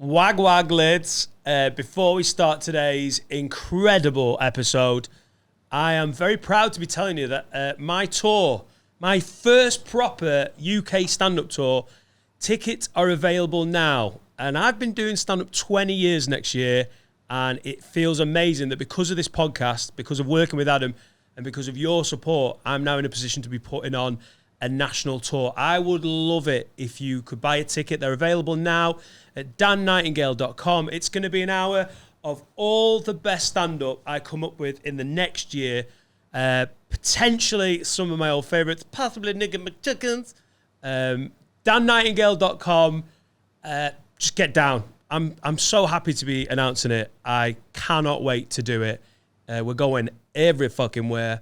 Wag wag lids. Before we start today's incredible episode, I am very proud to be telling you that my tour, my first proper UK stand-up tour, tickets are available now. And I've been doing stand-up 20 years next year, and it feels amazing that because of this podcast, because of working with Adam, and because of your support, I'm now in a position to be putting on a national tour. I would love it if you could buy a ticket. They're available now at dannightingale.com. It's going to be an hour of all the best stand-up I come up with in the next year. Potentially some of my old favourites, possibly Nigga McChickens. dannightingale.com. Just get down. I'm so happy to be announcing it. I cannot wait to do it. We're going every fucking where.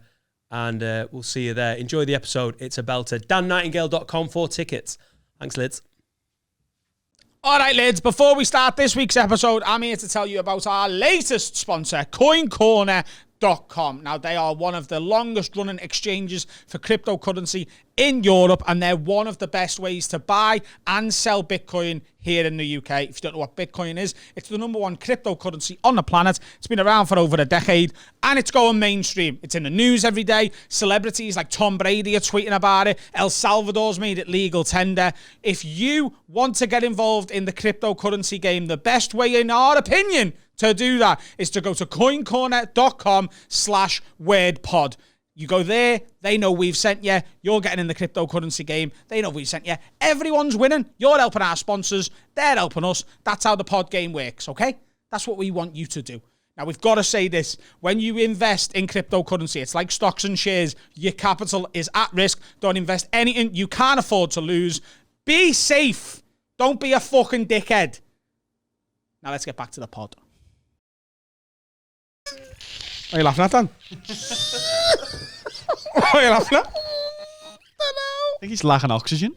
And we'll see you there. Enjoy the episode. It's a belter. dannightingale.com for tickets. Thanks, Lids. All right, Lids, before we start this week's episode, I'm here to tell you about our latest sponsor, CoinCorner.com. Now, they are one of the longest running exchanges for cryptocurrency in Europe, and they're one of the best ways to buy and sell Bitcoin here in the UK. If you don't know what Bitcoin is, it's the number one cryptocurrency on the planet. It's been around for over a decade, and it's going mainstream. It's in the news every day. Celebrities like Tom Brady are tweeting about it. El Salvador's made it legal tender. If you want to get involved in the cryptocurrency game, the best way, in our opinion, to do that is to go to coincorner.com/wordpod. You go there, they know we've sent you. You're getting in the cryptocurrency game. They know we've sent you. Everyone's winning. You're helping our sponsors. They're helping us. That's how the pod game works, okay? That's what we want you to do. Now, we've got to say this. When you invest in cryptocurrency, it's like stocks and shares. Your capital is at risk. Don't invest anything you can't afford to lose. Be safe. Don't be a fucking dickhead. Now, let's get back to the pod. Are you laughing at, Dan? What are you laughing at? I think he's lacking oxygen.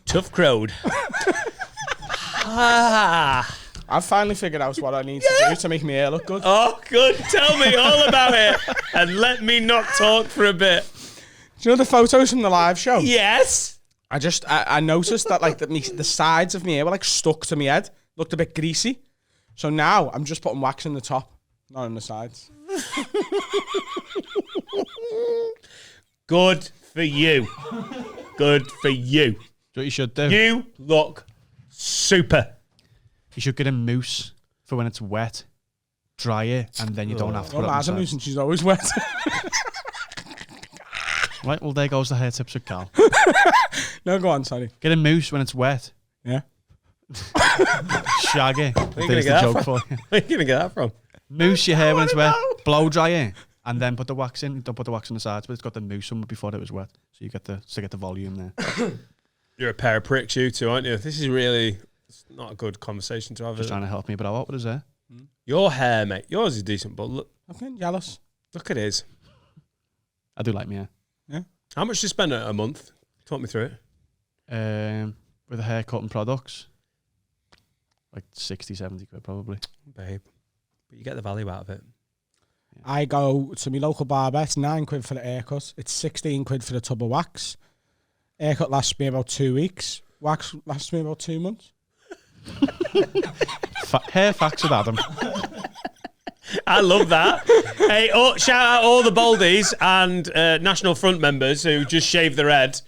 Tough crowd. I've finally figured out what I need to do to make my hair look good. Oh, good. Tell me all about it. And let me not talk for a bit. Do you know the photos from the live show? Yes. I noticed that like the sides of my hair were like stuck to my head. Looked a bit greasy. So now I'm just putting wax in the top, not on the sides. Good for you. Good for you. What you should do? You look super. You should get a mousse for when it's wet, dry it, and then you don't have to put it on Well, the mousse sides. and she's always wet. Right, well, there goes the hair tips with Cal. No, go on, sorry. Get a mousse when it's wet. Yeah. Shag it. Where are you There's the joke for you. Where are you going to get that from? Mousse your hair when it's wet, blow dry it, and then put the wax in. Don't put the wax on the sides, but it's got the mousse on before it was wet. So you get the volume there. You're a pair of pricks, you two, aren't you? This is really it's not a good conversation to have. Just trying to help me, but what is there? Your hair, mate. Yours is decent, but look I'm getting jealous. at his. I do like me hair. Yeah. How much do you spend a month? Talk me through it. With a haircut and products, like 60, 70 quid probably. Babe. But you get the value out of it. I go to my local barber. It's 9 quid for the haircut. It's 16 quid for the tub of wax. Haircut lasts me about 2 weeks. Wax lasts me about 2 months. Hair facts with Adam. I love that. Hey, shout out all the baldies and National Front members who just shaved their head.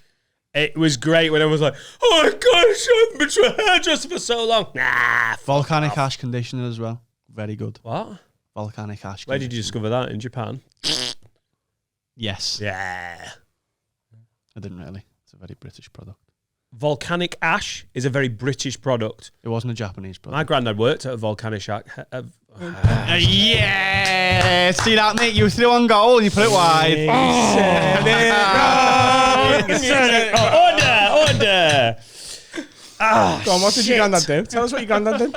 It was great when everyone was like, oh my gosh, I haven't been to a hairdresser for so long. Nah. Volcanic ash conditioner as well. Very good. What? Volcanic ash. Where did you discover that? In Japan? Yes. Yeah. I didn't really. It's a very British product. Volcanic ash is a very British product. It wasn't a Japanese product. My granddad worked at a volcanic ash. Yeah! See that, mate? You threw on goal and you put it wide. Order! Go on, what did your granddad do? Tell us what your granddad did.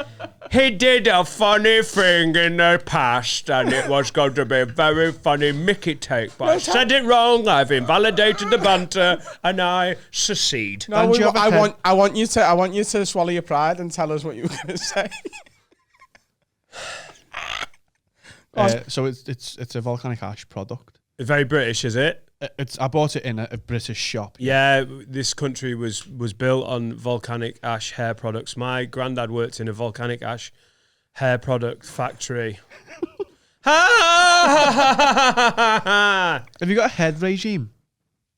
He did a funny thing in the past, and it was going to be a very funny Mickey take, but I said it wrong. I've invalidated the banter, and I secede. No, I want you to swallow your pride and tell us what you were going to say. So it's a volcanic ash product. Very British, is it? I bought it in a British shop. Yeah, this country was built on volcanic ash hair products. My granddad worked in a volcanic ash hair product factory. Have you got a head regime?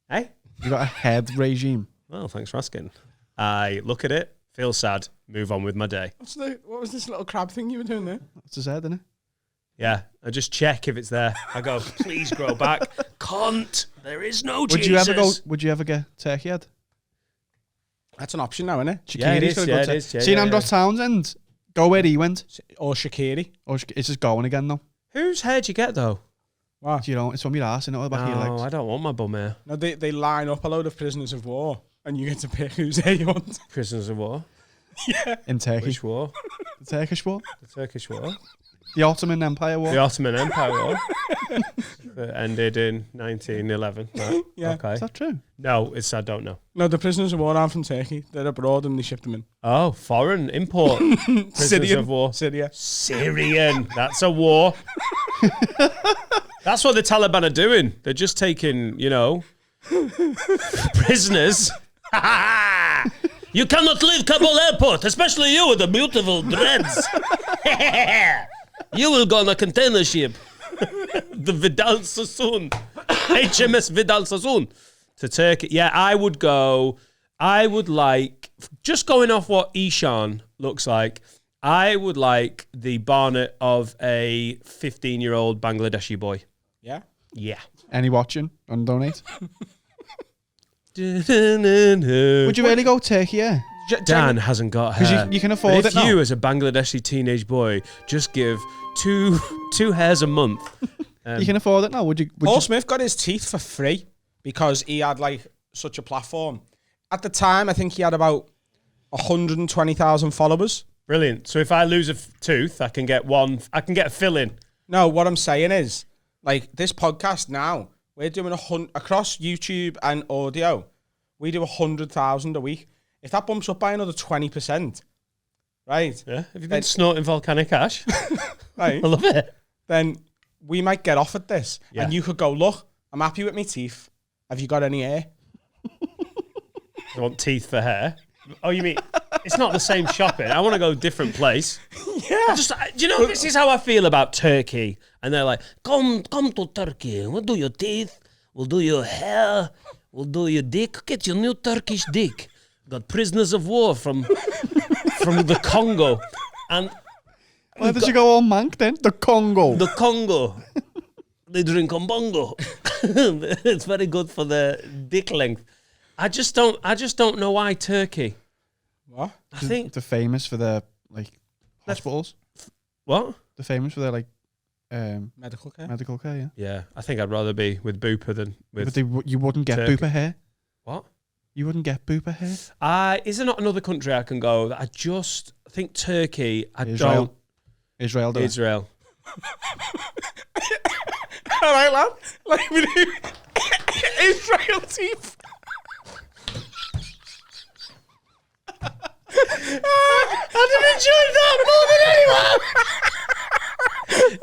Hey? You got a head regime? Well, thanks for asking. I look at it, feel sad, move on with my day. What was this little crab thing you were doing there? That's his head, isn't it? Yeah, I just check if it's there. I go, please grow back. Cunt, there is no Jesus. Would you ever get turkey head? That's an option now, isn't it? Yeah, it is. Yeah, it is. Seen Andros Townsend go where he went? Or Shaqiri. It's just going again, though. Whose hair do you get, though? What? You know, it's from your ass and not the back of your No, legs. I don't want my bum hair. No, they line up a load of prisoners of war, and you get to pick whose hair you want. Prisoners of war? Yeah. In Turkey. Which war? The Turkish war? The Turkish war? The Ottoman Empire war? The Ottoman Empire war. That ended in 1911. Right. Yeah. Okay. Is that true? No, I don't know. No, the prisoners of war aren't from Turkey. They're abroad and they ship them in. Oh, foreign import. Prisoners Syrian. of war. Syria. Syrian. That's a war. That's what the Taliban are doing. They're just taking, prisoners. You cannot leave Kabul airport, especially you with the beautiful dreads. You will go on a container ship. The Vidal Sassoon. HMS Vidal Sassoon. To Turkey. Yeah, I would like, just going off what Ishan looks like, I would like the barnet of a 15-year-old Bangladeshi boy. Yeah. Yeah. Any watching and donate? Would you really go Turkey, yeah? Dan hasn't got hair. Because you can afford if it now. you, as a Bangladeshi teenage boy, just give two hairs a month. You can afford it now. Would you? Paul Smith got his teeth for free because he had such a platform. At the time, I think he had about 120,000 followers. Brilliant. So if I lose a tooth, I can get a fill-in. No, what I'm saying is, this podcast now, we're doing across YouTube and audio, we do 100,000 a week. If that bumps up by another 20%, right? Yeah. Have you been snorting volcanic ash? Right. I love it. Then we might get offered this. Yeah. And you could go, look, I'm happy with my teeth. Have you got any hair? I want teeth for hair. Oh, you mean it's not the same shopping? I want to go different place. Yeah. This is how I feel about Turkey. And they're like, come to Turkey. We'll do your teeth. We'll do your hair. We'll do your dick. Get your new Turkish dick. Got prisoners of war from the Congo. And where did you go all mank then? The Congo. the Congo. They drink bongo. It's very good for the dick length. I just don't know why Turkey. What? I think they're famous for their hospitals. what? They're famous for their Medical care? medical care, yeah. Yeah, I think I'd rather be with Bupa than with. But you wouldn't get Turkey. Bupa hair. What? You wouldn't get Bupa hair. Is there not another country I can go that I think Turkey? Israel. Israel. Israel. All right, lad. We do Israel teeth. I'd have enjoyed that more than anyone.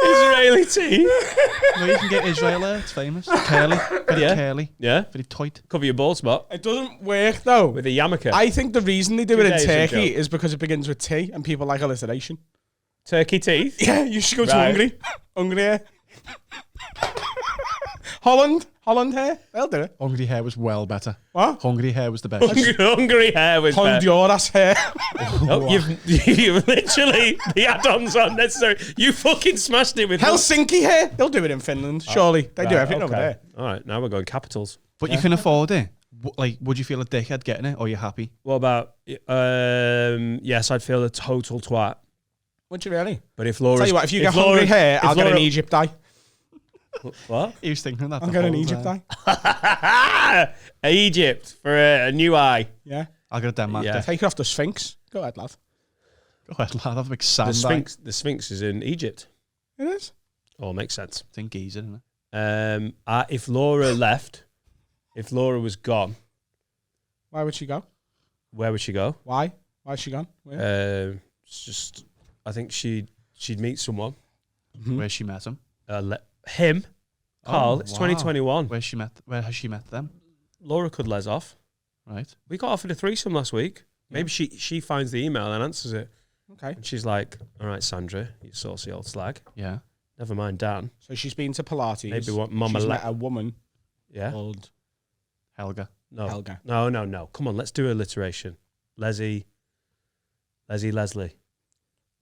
Israeli teeth. No, you can get Israel hair. It's famous. Curly. Very curly. Yeah. Very tight. Cover your bald spot It doesn't work, though. with a yarmulke. I think the reason they do it in Judaism Turkey joke. is because it begins with T and people like alliteration. Turkey teeth. Yeah, you should go to Right. Hungary. Hungary hair. Holland hair. They'll do it. Hungry hair was well better. What? Hungry hair was the best. Hungry hair was better. Honduras hair. Oh, you've literally, the add-ons are necessary. You fucking smashed it with Helsinki hair. They'll do it in Finland. Surely. They do everything over there. All right, now we're going capitals. But you can afford it. Would you feel a dickhead getting it, or are you happy? What about, yes, I'd feel a total twat. Would you really? But if Laura... Tell you what, if you get hungry hair, I'll get an Egypt eye. What? He was thinking that. I'll get an Egypt eye. Egypt for a new eye. Yeah. I'll get a Denmark. Yeah. Yeah. Take it off the Sphinx. Go ahead, lad. Go ahead, lad. Have a big sand The Sphinx is in Egypt. It is. Oh, makes sense. I think Giza, isn't it? If Laura left, if Laura was gone, Why would she go? where would she go? Why? Why's she gone? Where? It's just, I think she'd meet someone. Where she met him. Him. Carl, it's 2021. Where has she met them? Laura cut Les off. Right. We got offered a threesome last week. Maybe she finds the email and answers it. Okay. And she's like, all right, Sandra, you saucy old slag. Yeah. Never mind Dan. So she's been to Pilates. Maybe what Mama She's met a woman called Helga. No. Helga. No. Come on, let's do alliteration. Leslie. Leslie.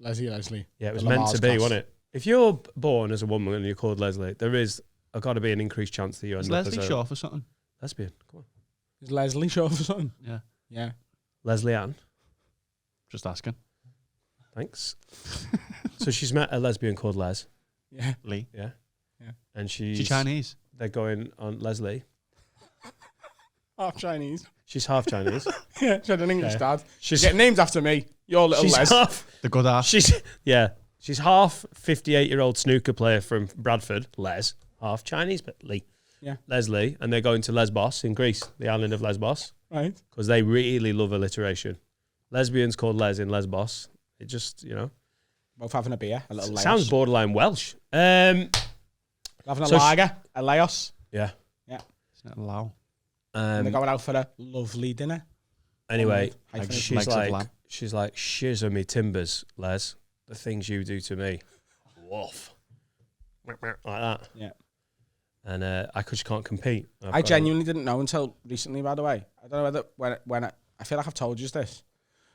Yeah, it was The meant Lamar's to be, class. wasn't it? If you're born as a woman and you're called Leslie, there is got to be an increased chance that you Is end up Leslie as a short for something? lesbian. Come on. Is Leslie short for something? Yeah. Yeah. Leslie Ann. Just asking. Thanks. So she's met a lesbian called Les. Yeah. Lee. Yeah. Yeah. And She Chinese. they're going on Leslie. Half Chinese. She's half Chinese. Yeah, she had an English Okay. dad. She's Get named after me. Your little she's Les. half. The good ass. She's half 58-year-old snooker player from Bradford, Les, half Chinese, but Lee. Yeah. Leslie, and they're going to Lesbos in Greece, the island of Lesbos, Right. because they really love alliteration. Lesbians called Les in Lesbos. It just, Both having a beer. A little Laos. sounds borderline Welsh. Having a So lager. A Laos. Yeah. It's not Lao. And they're going out for a lovely dinner. Anyway, Hyphen. she's legs of lamb. like, shiz me timbers, Les. The things you do to me. Woof. Like that. Yeah. And I just can't compete. I genuinely didn't know until recently, by the way. I don't know whether when I feel like I've told you this.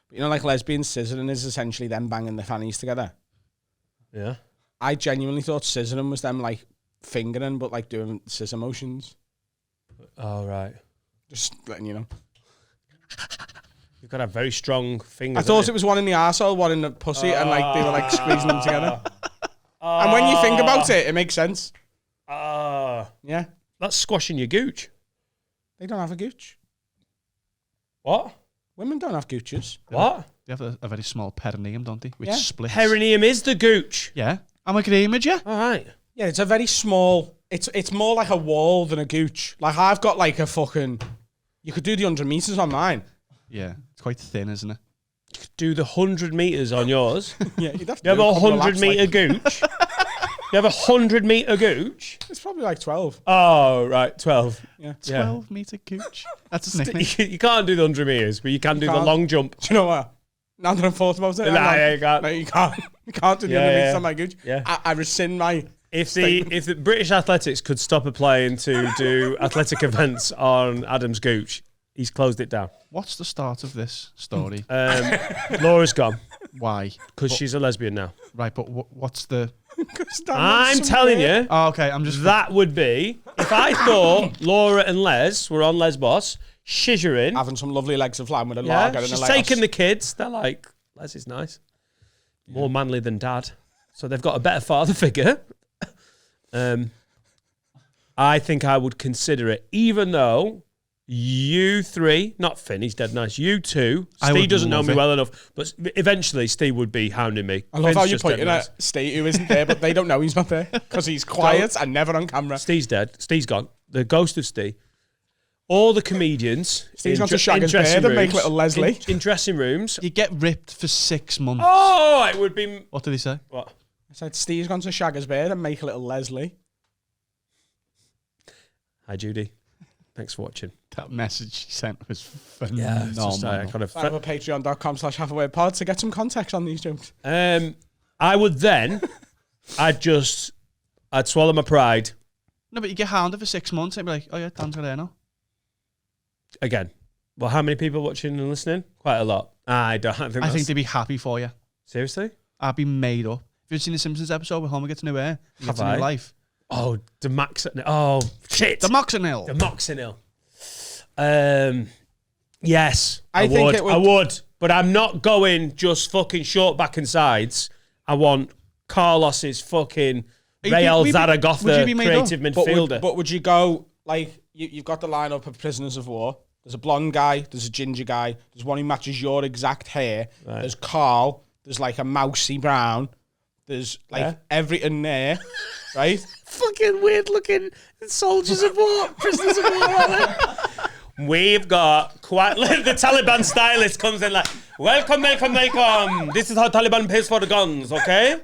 But like lesbian scissoring is essentially them banging their fannies together. Yeah. I genuinely thought scissoring was them like fingering, but like doing scissor motions. Oh, right. Just letting you know. You've got to have very strong fingers. I thought it was one in the arsehole, one in the pussy, and like they were like squeezing them together. And when you think about it, it makes sense. Yeah. That's squashing your gooch. They don't have a gooch. What? Women don't have gooches. What? They have a very small perineum, don't they? Which Yeah. splits. Perineum is the gooch. Yeah. I'm agreeing with you. All right. Yeah, it's a very small. It's more like a wall than a gooch. Like I've got like a fucking. You could do the 100 meters on mine. Yeah. It's quite thin, isn't it? Do the 100 meters on yours. Yeah, you'd have to You have do a couple of 100 laps, meter like- gooch. You have a 100 meter gooch. It's probably like 12. Oh, right. 12. Yeah. 12-meter gooch. That's his nickname. You can't do the 100 meters, but you can do the can't. long jump. Do you know what? Now that I'm thought about it, Nah, yeah, you can't. No, you can't. You can't do the Yeah, 100 meters yeah. on my gooch. Yeah. I rescind my. If the British Athletics could stop applying to do athletic events on Adam's gooch, he's closed it down. What's the start of this story? Laura's gone Why? because she's a lesbian now. Right, but what's the... I'm telling you, Oh, okay, I'm just... that would be if I thought Laura and Les were on Lesbos, shizzering. Having some lovely legs of lamb with a Yeah, lager and a she's Laos. taking the kids. They're like, Les is nice, more manly than Dad, so they've got a better father figure. I think I would consider it, even though you three, not Finn, he's dead nice. You two, I Steve would doesn't know love me it. well enough, but eventually Steve would be hounding me. I love Finn's how you're just dead pointing nice. at Steve, who isn't there, but they don't know he's not there because he's quiet and never on camera. Steve's dead. Steve's gone. The ghost of Steve. All the comedians. Steve's in gone to shag in his beard dressing and make rooms- little Leslie. In dressing rooms. You get ripped for 6 months. Oh, it would be... What did he say? What? I said, Steve's gone to shag his beard and make a little Leslie. Hi, Judy. Thanks for watching. That message he sent was It's phenomenal. just, I kind of... Sign up at patreon.com/halfawaypod to get some context on these jokes. I would then... I'd swallow my pride. No, but you get hounded for 6 months and be like, oh yeah, Dan's got there now. Again. Well, how many people watching and listening? Quite a lot. I think I think they'd be happy for you. Seriously? I'd be made up. Have you seen the Simpsons episode where Homer gets new hair? He Have gets a new I? life. Oh, the max... Oh, shit. The Moxonil. The Moxonil. Yes, I think would. it would- I would. But I'm not going just fucking short back and sides. I want Carlos's fucking Real Zaragoza would you be made up? creative But midfielder. would you go, like, you've got the lineup of prisoners of war. There's a blonde guy, there's a ginger guy, there's one who matches your exact hair, there's Carl, there's like a mousy brown, there's like everything there, right? Fucking weird looking soldiers of war, prisoners of war. We've got quite the Taliban stylist comes in like, welcome. This is how Taliban pays for the guns, okay?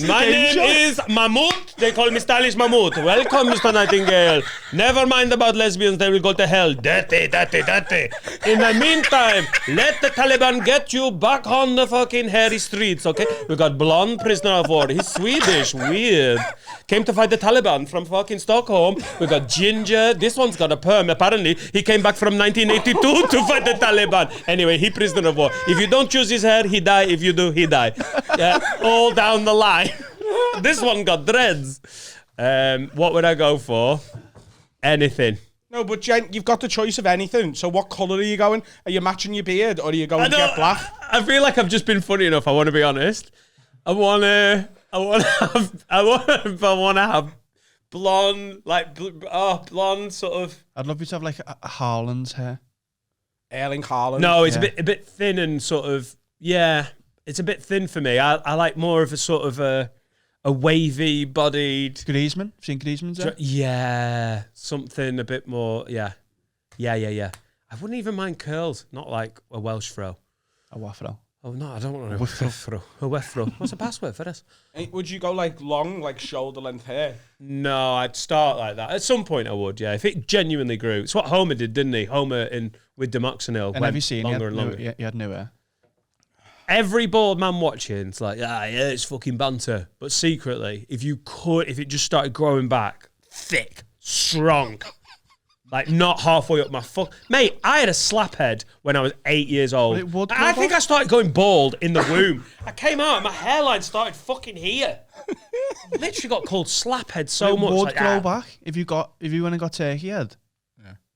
My name is Mahmoud. They call me Stylish Mahmood. Welcome, Mr. Nightingale. Never mind about lesbians. They will go to hell. Dirty, dirty, dirty. In the meantime, let the Taliban get you back on the fucking hairy streets, okay? We got blonde prisoner of war. He's Swedish. Weird. Came to fight the Taliban from fucking Stockholm. We got Ginger. This one's got a perm. Apparently, he came back from 1982 to fight the Taliban. Anyway, he prisoner of war. If you don't choose his hair, he die. If you do, he die. Yeah, all down the line. This one got dreads. What would I go for? Anything. No, but Jen, you've got the choice of anything. So what colour are you going? Are you matching your beard or are you going jet black? I feel like I've just been funny enough. I want to be honest. I want to have blonde, like blonde sort of. I'd love you to have like a Haaland's hair. Erling Haaland. No, it's a bit thin and sort of it's a bit thin for me. I like more of a sort of a wavy bodied Griezmann. Seen Griezmann's hair? Yeah, something a bit more. Yeah. I wouldn't even mind curls, not like a Welsh fro. A waffle. Oh no, I don't want a weffro. A weffro. What's the password for this? Would you go like long, like shoulder length hair? No, I'd start like that. At some point I would, yeah. If it genuinely grew. It's what Homer did, didn't he? Homer with Demoxenil. And have you seen longer and longer. He had new hair. Every bald man watching, it's like, yeah, it's fucking banter. But secretly, if it just started growing back, thick, strong, like not halfway up my foot. Mate, I had a slap head when I was 8 years old. But it would I think I started going bald in the womb. I came out and my hairline started fucking here. Literally got called slap head so much. It would like, grow back if you went and got turkey head.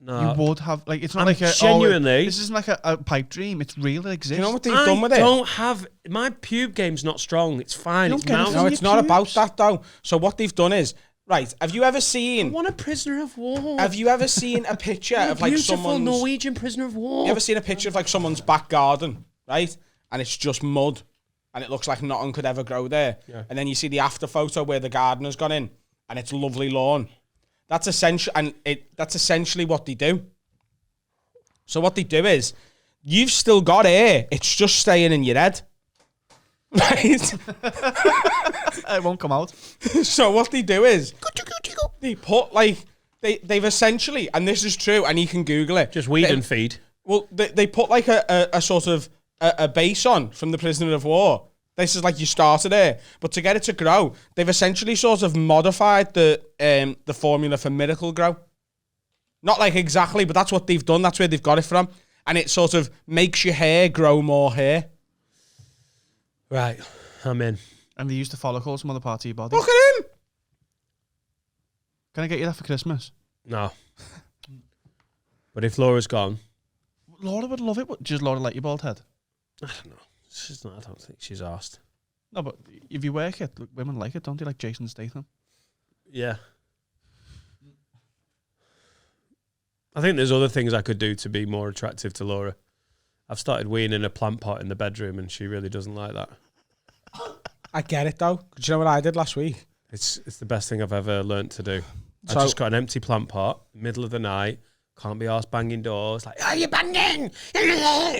No. You would have, like, it's not I'm like a... genuinely... this isn't like a pipe dream. It really exists. Do you know what they've done with it? I don't have... My pube game's not strong. It's fine. It's mountain. No, it's not about that, though. So what they've done is... Right, have you ever seen... I want a prisoner of war. Have you ever seen a picture of, like, someone's... Norwegian prisoner of war. You ever seen a picture of, like, someone's back garden, right? And it's just mud. And it looks like nothing could ever grow there. Yeah. And then you see the after photo where the gardener's gone in. And it's lovely lawn. That's essentially what they do. So what they do is, you've still got hair. It's just staying in your head. Right? It won't come out. So what they do is, they put like, they've essentially, and this is true, and you can Google it. Just weed and feed. Well, they put like a sort of a base on from the prisoner of war. This is like you started there, but to get it to grow, they've essentially sort of modified the formula for Miracle Grow. Not like exactly, but that's what they've done. That's where they've got it from. And it sort of makes your hair grow more hair. Right, I'm in. And they use the follicles from other parts of your body. Look at him! Can I get you that for Christmas? No. But if Laura's gone... Laura would love it. Does Laura like your bald head? I don't know. She's not. I don't think she's asked. No, but if you work it, look, women like it, don't they? Like Jason Statham. Yeah. I think there's other things I could do to be more attractive to Laura. I've started weaning a plant pot in the bedroom and she really doesn't like that. I get it though. Do you know what I did last week? It's the best thing I've ever learnt to do. So, I just got an empty plant pot, middle of the night, can't be arsed banging doors. Like, are you banging?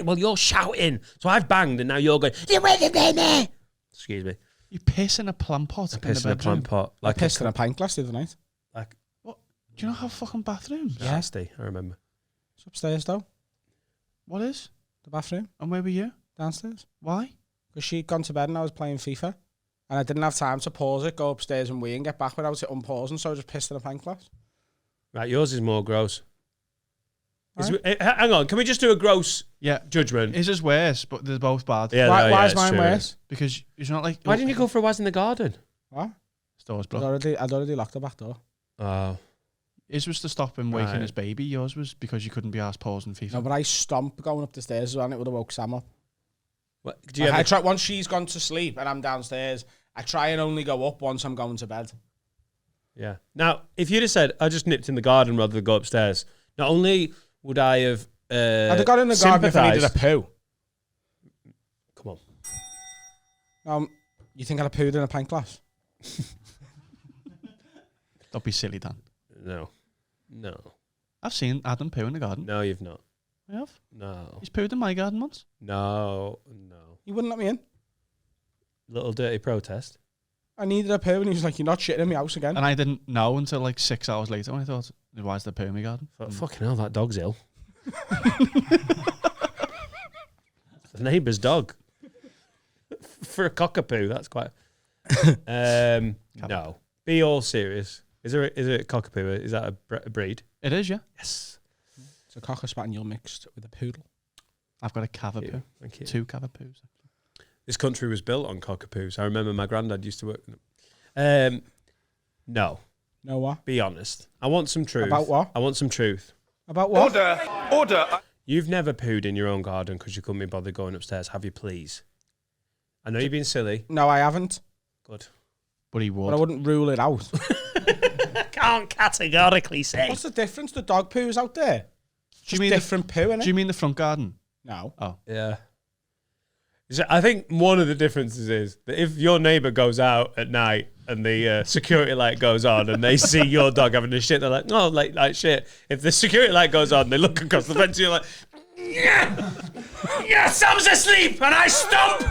Well, you're shouting. So I've banged and now you're going, you with the baby? Excuse me. You piss in a plant pot I piss in a plant pot. Like I pissed in a pint glass the other night. Like, what? Do you not have fucking bathrooms? Yeah. Nasty, I remember. It's upstairs though. What is? The bathroom. And where were you? Downstairs. Why? Because she'd gone to bed and I was playing FIFA. And I didn't have time to pause it, go upstairs and wee and get back without it unpausing, so I just pissed in a pint glass. Right, yours is more gross. Right. Hang on, can we just do a gross judgment? His is worse, but they're both bad. Yeah, why is mine true. worse? Because it's not like... Why didn't you go for a was in the garden? What? Stores, I'd already locked the back door. Oh. His was to stop him waking his baby. Yours was because you couldn't be asked pausing FIFA. No, but I stomp going up the stairs as well and it would have woke Sam up. What, I try, once she's gone to sleep and I'm downstairs, I try and only go up once I'm going to bed. Yeah. Now, if you'd have said, I just nipped in the garden rather than go upstairs, not only would I have I'd have got in the garden if I needed a poo. Come on. You think I'd have pooed in a pint glass? Don't be silly, Dan. No. I've seen Adam poo in the garden. No, you've not. I have? No. He's pooed in my garden once. No. You wouldn't let me in? Little dirty protest. I needed a poo, and he was like, "You're not shitting in my house again." And I didn't know until like 6 hours later when I thought, why is there poo in my garden? Fucking hell, that dog's ill. The neighbour's dog. For a cockapoo, that's quite... no. Be all serious. Is it a cockapoo? Is that a breed? It is, yeah. Yes. It's a cocker spaniel mixed with a poodle. I've got a cavapoo. Thank you. 2 cavapoos. This country was built on cockapoos. I remember my granddad used to work with them. No. No what? Be honest. I want some truth. About what? I want some truth. About what? Order. You've never pooed in your own garden because you couldn't be bothered going upstairs, have you, please? I know you've been silly. No, I haven't. Good. But he would. But I wouldn't rule it out. I can't categorically say. What's the difference? The dog poos out there. Do you mean different poo, innit? Do you mean the front garden? No. Oh. Yeah. I think one of the differences is that if your neighbour goes out at night and the security light goes on and they see your dog having a shit, they're like, no, like shit. If the security light goes on, they look across the fence and you're like, yeah, Sam's asleep and I stomp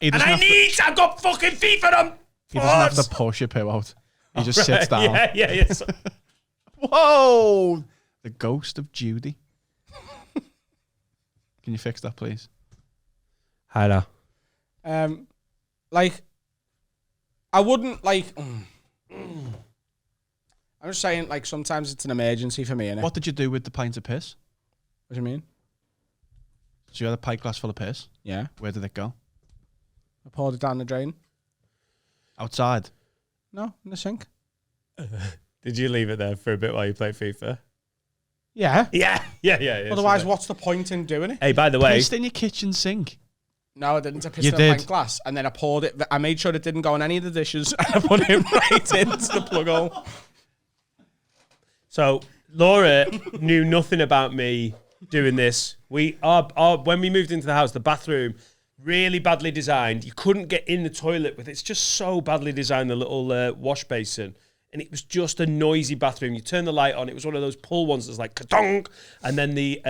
and I've got fucking feet for them. He doesn't have to push your poo out. He just sits down. Yeah. Whoa! The ghost of Judy. Can you fix that, please? Hi there. Like, I wouldn't, like... I'm just saying, like, sometimes it's an emergency for me, innit? What did you do with the pint of piss? What do you mean? So you had a pint glass full of piss. Yeah. Where did it go? I poured it down the drain. Outside. No, in the sink. Did you leave it there for a bit while you played FIFA? Yeah. Yeah. Otherwise, what's the point in doing it? Hey, by the way... Pissed in your kitchen sink. No, I didn't. I pissed You in a did. pint glass, and then I poured it. I made sure it didn't go on any of the dishes, and I put it right into the plug hole. So Laura knew nothing about me doing this. When we moved into the house, the bathroom really badly designed. You couldn't get in the toilet with it. It's just so badly designed, the little wash basin. And it was just a noisy bathroom. You turn the light on. It was one of those pull ones that's like ka-dong. And then the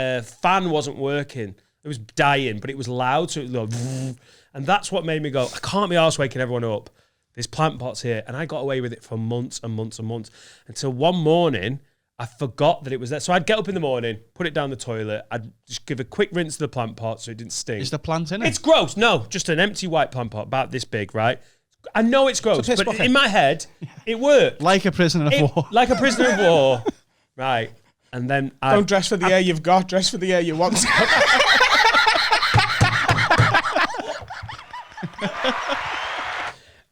fan wasn't working. It was dying, but it was loud. So it was like, and that's what made me go, I can't be arsed waking everyone up. This plant pot's here. And I got away with it for months and months and months. Until one morning, I forgot that it was there. So I'd get up in the morning, put it down the toilet. I'd just give a quick rinse to the plant pot so it didn't stink. Is the plant in it? It's gross. No, just an empty white plant pot, about this big, right? I know it's gross, but bucket. in my head, it worked. Like a prisoner of war. Like a prisoner of war. Right. And then Don't dress for the air you've got, dress for the air you want.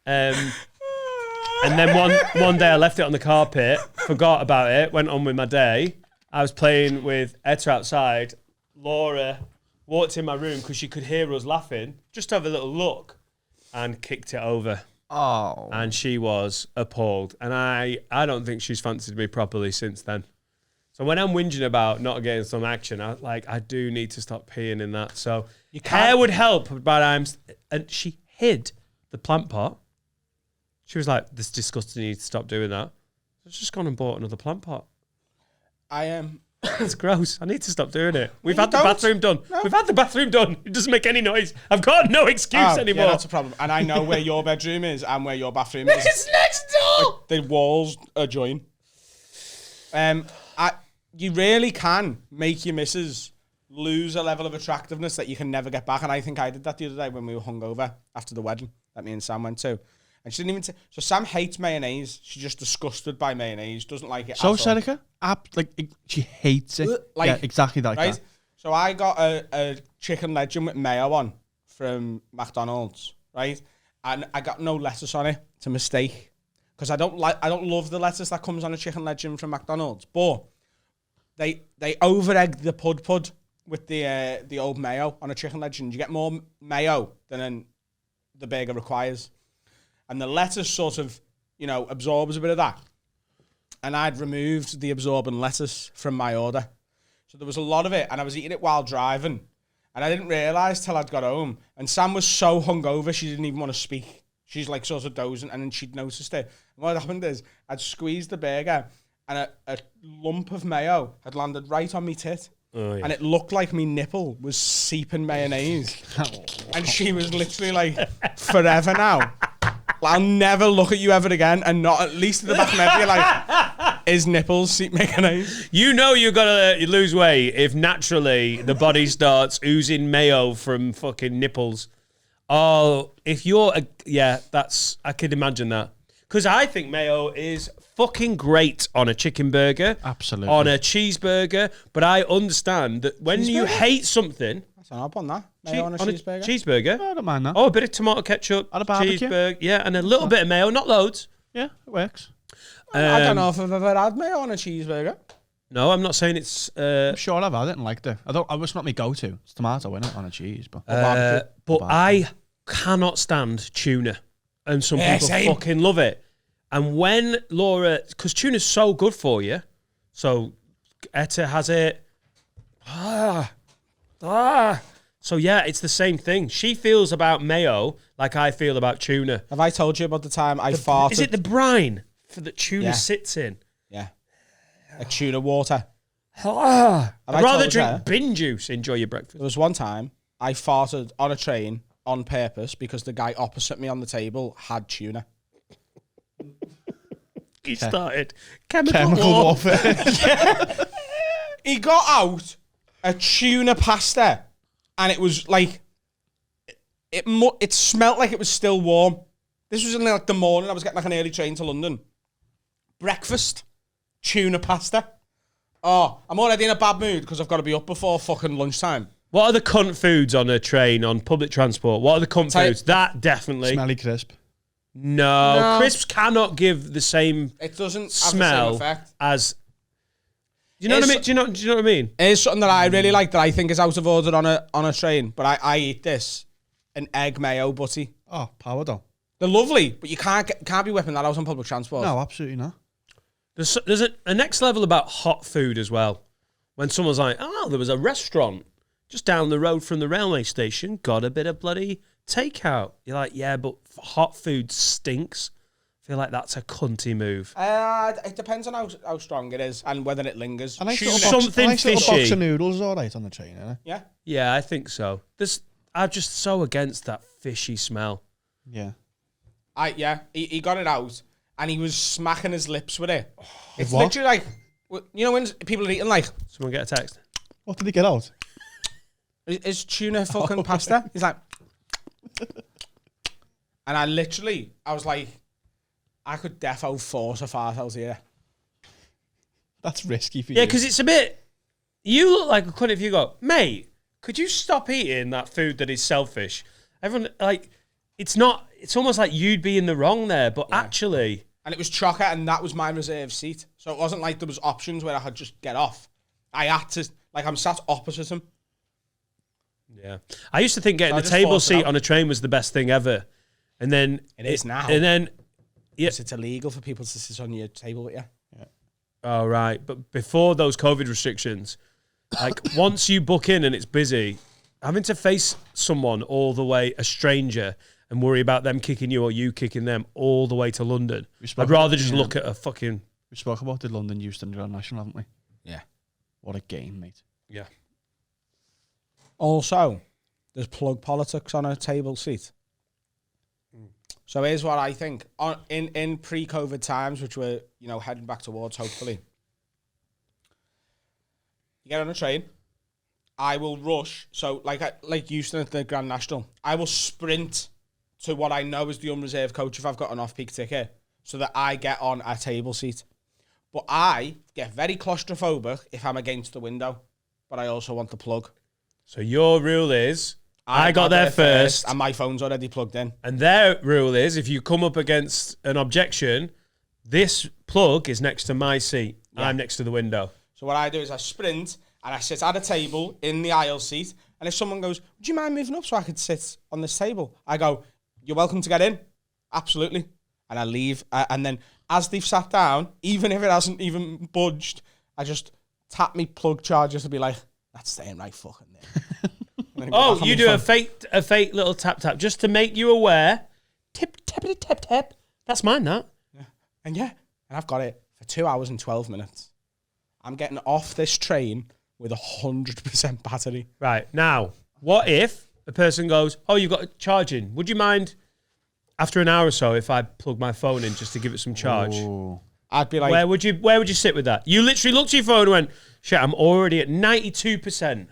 And then one day I left it on the carpet, forgot about it, went on with my day. I was playing with Etta outside. Laura walked in my room because she could hear us laughing, just to have a little look, and kicked it over. Oh. And she was appalled. And I don't think she's fancied me properly since then. So when I'm whinging about not getting some action, I do need to stop peeing in that. So hair would help, but and she hid the plant pot. She was like, "This is disgusting. You need to stop doing that." I've just gone and bought another plant pot. I am. It's gross. I need to stop doing it. We've you had the don't. bathroom done. No. We've had the bathroom done. It doesn't make any noise. I've got no excuse anymore. Yeah, that's a problem. And I know where your bedroom is and where your bathroom is. It's next door. The walls adjoin. You really can make your missus lose a level of attractiveness that you can never get back. And I think I did that the other day when we were hungover after the wedding that me and Sam went to. And she didn't even so Sam hates mayonnaise. She's just disgusted by mayonnaise. Doesn't like it So, at all. Serica, she hates it. Like, yeah, exactly like right? that. So I got a chicken legend with mayo on from McDonald's, right? And I got no lettuce on it. It's a mistake. Because I don't love the lettuce that comes on a chicken legend from McDonald's. But they over-egged the pud with the old mayo on a chicken legend. You get more mayo than the burger requires. And the lettuce sort of, absorbs a bit of that. And I'd removed the absorbent lettuce from my order. So there was a lot of it, and I was eating it while driving. And I didn't realise till I'd got home. And Sam was so hungover, she didn't even want to speak. She's like sort of dozing, and then she'd noticed it. And what happened is, I'd squeezed the burger, and a lump of mayo had landed right on me tit. Oh, yeah. And it looked like me nipple was seeping mayonnaise. And she was literally like, forever now. I'll never look at you ever again, and not at least in the back of my head, like, his nipples seem make a noise. You know you're gonna lose weight if naturally the body starts oozing mayo from fucking nipples. Oh, if you're I could imagine that. Because I think mayo is fucking great on a chicken burger, Absolutely. on a cheeseburger. But I understand that when you hate something, That's an up on that. Mayo on a cheeseburger. Cheeseburger. I don't mind that. Oh, a bit of tomato ketchup, On a barbecue. cheeseburger, yeah, and a little bit of mayo, not loads. Yeah, it works. I don't know if I've ever had mayo on a cheeseburger. No, I'm not saying it's. I'm sure I've had it and liked it. It's not my go-to. It's tomato in it on a cheese, but But I cannot stand tuna, and some people same. fucking love it. And when Laura, because tuna's so good for you, so Etta has it. So yeah, it's the same thing. She feels about mayo like I feel about tuna. Have I told you about the time I farted? Is it the brine for that tuna Yeah. sits in? Yeah. Like tuna water. I'd I rather told drink you? bin juice. Enjoy your breakfast. There was one time I farted on a train on purpose because the guy opposite me on the table had tuna. He started chemical chemical warfare. warfare. He got out a tuna pasta and it was like, it smelt like it was still warm. This was in like the morning. I was getting like an early train to London. Breakfast, tuna pasta. Oh, I'm already in a bad mood because I've got to be up before fucking lunchtime. What are the cunt foods on a train, on public transport? What are the cunt Tell you- foods? That definitely. Smelly crisp. No, crisps cannot give the same It doesn't have smell the same effect. as. Do you know what I mean? Do you know what I mean? It is something that I really like that I think is out of order on a train, but I eat this, an egg mayo butty. Oh, power though. They're lovely, but you can't be whipping that out on public transport. No, absolutely not. There's a next level about hot food as well. When someone's like, "Oh, there was a restaurant just down the road from the railway station, got a bit of bloody takeout." You're like, "Yeah, but hot food stinks." I feel like that's a cunty move. It depends on how strong it is and whether it lingers. A nice Tuna. little box, Something a nice little box fishy. of noodles is all right on the train, isn't it? Yeah. Yeah, I think so. I'm just so against that fishy smell. Yeah. He got it out and he was smacking his lips with it. It's what? literally like, you know when people are eating like, Someone get a text. What did he get out? is tuna fucking pasta? He's like, and I was like, I could defo force a fart out here. That's risky for Yeah, you. because it's a bit. You look like a cunt if you go, "Mate, could you stop eating that food that is selfish?" Everyone, like, it's not. It's almost like you'd be in the wrong there, but actually. And it was chocker, and that was my reserved seat. So it wasn't like there was options where I had just get off. I had to, like, I'm sat opposite him. Yeah. I used to think getting So I the just table forced it seat out. on a train was the best thing ever. And then. It is now. And then. Yes, it's illegal for people to sit on your table with you. Oh, right. But before those COVID restrictions, like, once you book in and it's busy, having to face someone all the way, a stranger, and worry about them kicking you or you kicking them all the way to London. I'd rather just look at a fucking... We spoke about the London Euston Grand National, haven't we? Yeah. What a game, mate. Yeah. Also, there's plug politics on a table seat. So here's what I think. In pre-COVID times, which we're, heading back towards, hopefully. You get on a train. I will rush. So like Euston at the Grand National, I will sprint to what I know is the unreserved coach if I've got an off-peak ticket so that I get on a table seat. But I get very claustrophobic if I'm against the window. But I also want the plug. So your rule is, I got there first. And my phone's already plugged in. And their rule is, if you come up against an objection, this plug is next to my seat. Yeah. I'm next to the window. So what I do is I sprint and I sit at a table in the aisle seat. And if someone goes, would you mind moving up so I could sit on this table? I go, you're welcome to get in. Absolutely. And I leave. And then as they've sat down, even if it hasn't even budged, I just tap me plug charger to be like, that's staying right fucking there. Oh, you do a fake little tap tap just to make you aware. Tip, tappity, tap, tap. That's mine, that. And I've got it for 2 hours and 12 minutes. I'm getting off this train with 100% battery. Right, now, what if a person goes, "Oh, you've got charging. Would you mind after an hour or so, if I plug my phone in just to give it some charge, I'd be like, where would you sit with that? You literally looked at your phone and went, shit, I'm already at 92%.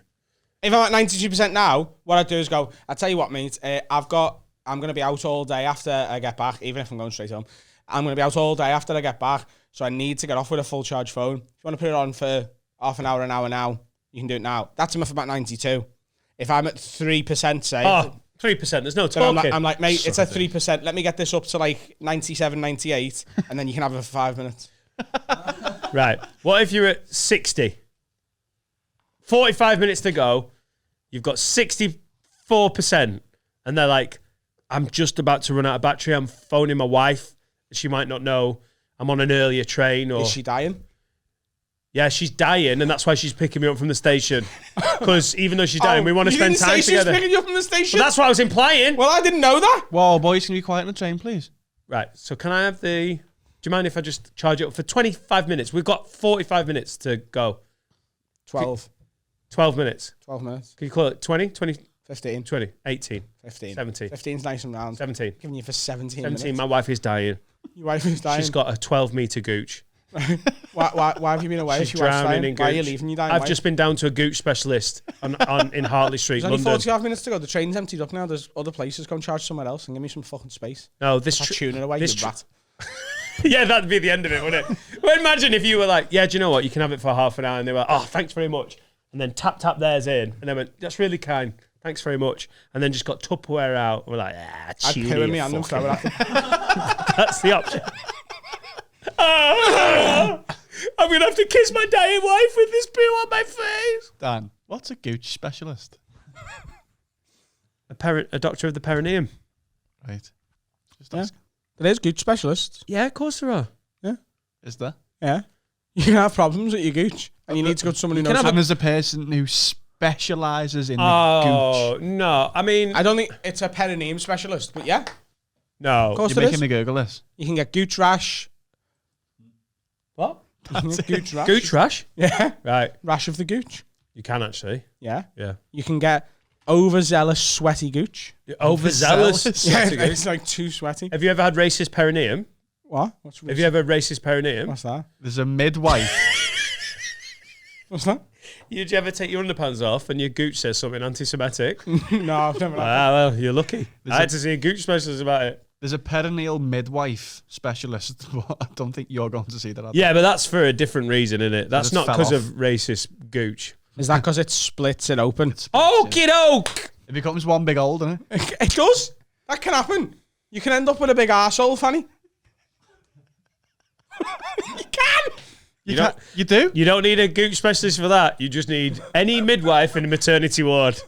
if I'm at 92% now, what I'd do is go, I tell you what, mate, I'm going to be out all day after I get back, even if I'm going straight home. I'm going to be out all day after I get back, so I need to get off with a full charge phone. If you want to put it on for half an hour now, you can do it now. That's enough about 92. If I'm at 3%, say... Oh, 3%, there's no talking. I'm like, mate, it's at 3%. Let me get this up to like 97, 98, and then you can have it for 5 minutes. Right. What if you're at 60? 45 minutes to go. You've got 64%. And they're like, I'm just about to run out of battery. I'm phoning my wife. She might not know. I'm on an earlier train. Or Is she dying? Yeah, she's dying, and that's why she's picking me up from the station. Because even though she's dying, we want to spend time together. She's picking you up from the station? But that's what I was implying. Well, I didn't know that. Whoa, boys, can you be quiet on the train, please? Right, so can I have the... Do you mind if I just charge it up for 25 minutes? We've got 45 minutes to go. 12 minutes. 12 minutes. Can you call it 20? 15. 20, 18, 15. 17. 15's nice and round. 17. Giving you for 17 17, minutes. my wife is dying. Your wife is dying. She's got a 12-metre gooch. Why have you been away? She's If your wife's drowning dying? in gooch. Why are you leaving your dying I've wife? just been down to a gooch specialist in Hartley Street, There's only London. 45 minutes to go. The train's emptied up now. There's other places. Go and charge somewhere else and give me some fucking space. No, this... Stop tuning away, you rat. Yeah, that'd be the end of it, wouldn't it? Well, imagine if you were like, yeah, do you know what? You can have it for half an hour. And they were like, oh, thanks very much. And then tap theirs in. And they went, that's really kind. Thanks very much. And then just got Tupperware out. We're like, I'd poo in my hand and throw it at them. That's the option. I'm going to have to kiss my dying wife with this poo on my face. Dan, what's a gooch specialist? A doctor of the perineum. Right. Just Yeah. ask. There is gooch specialists. Yeah, of course there are. Is there? Yeah. You can have problems with your gooch. And you need to go to someone who knows. And there's a person who specialises in the Oh, gooch. no. I mean, I don't think it's a perineum specialist, but yeah. no. Of course You're there making is. me Google this. You can get gooch rash. What? You can get gooch rash. Gooch rash? Yeah. Right. Rash of the gooch. You can actually. Yeah. Yeah. You can get overzealous sweaty gooch. Overzealous. Yeah, it's like too sweaty. Have you ever had racist perineum? What? Have you ever had racist perineum? What's that? There's a midwife. What's that? Did you ever take your underpants off and your gooch says something anti-Semitic? No, I've never had Ah, well, you're lucky. I had to see a gooch specialist about it. There's a perineal midwife specialist, but I don't think you're going to see that. Yeah, but that's for a different reason, isn't it? That's just not fell because off. of racist gooch. Is that because it splits it open? Okie doke! It becomes one big hole, doesn't it? It does. That can happen. You can end up with a big arsehole, Fanny. You can. You do? You don't need a gooch specialist for that. You just need any midwife in a maternity ward.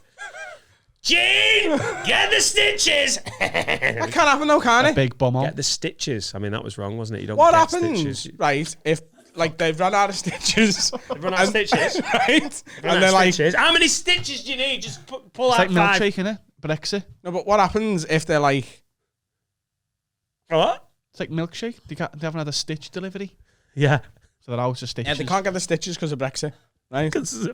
Jean, get the stitches. That can happen though, can't A it? big bum hole. Get the stitches. I mean, that was wrong, wasn't it? You don't What get happens, stitches. right, if like they've run out of stitches? They've run out of stitches. Right? Run out And they're of like, stitches. How many stitches do you need? Just pull It's out like 5. milkshake, innit? Brexit. no, but what happens if they're like, What? It's like milkshake. They haven't had a stitch delivery. Yeah. So they're out of stitches. yeah, they can't get the stitches because of Brexit, right? There's a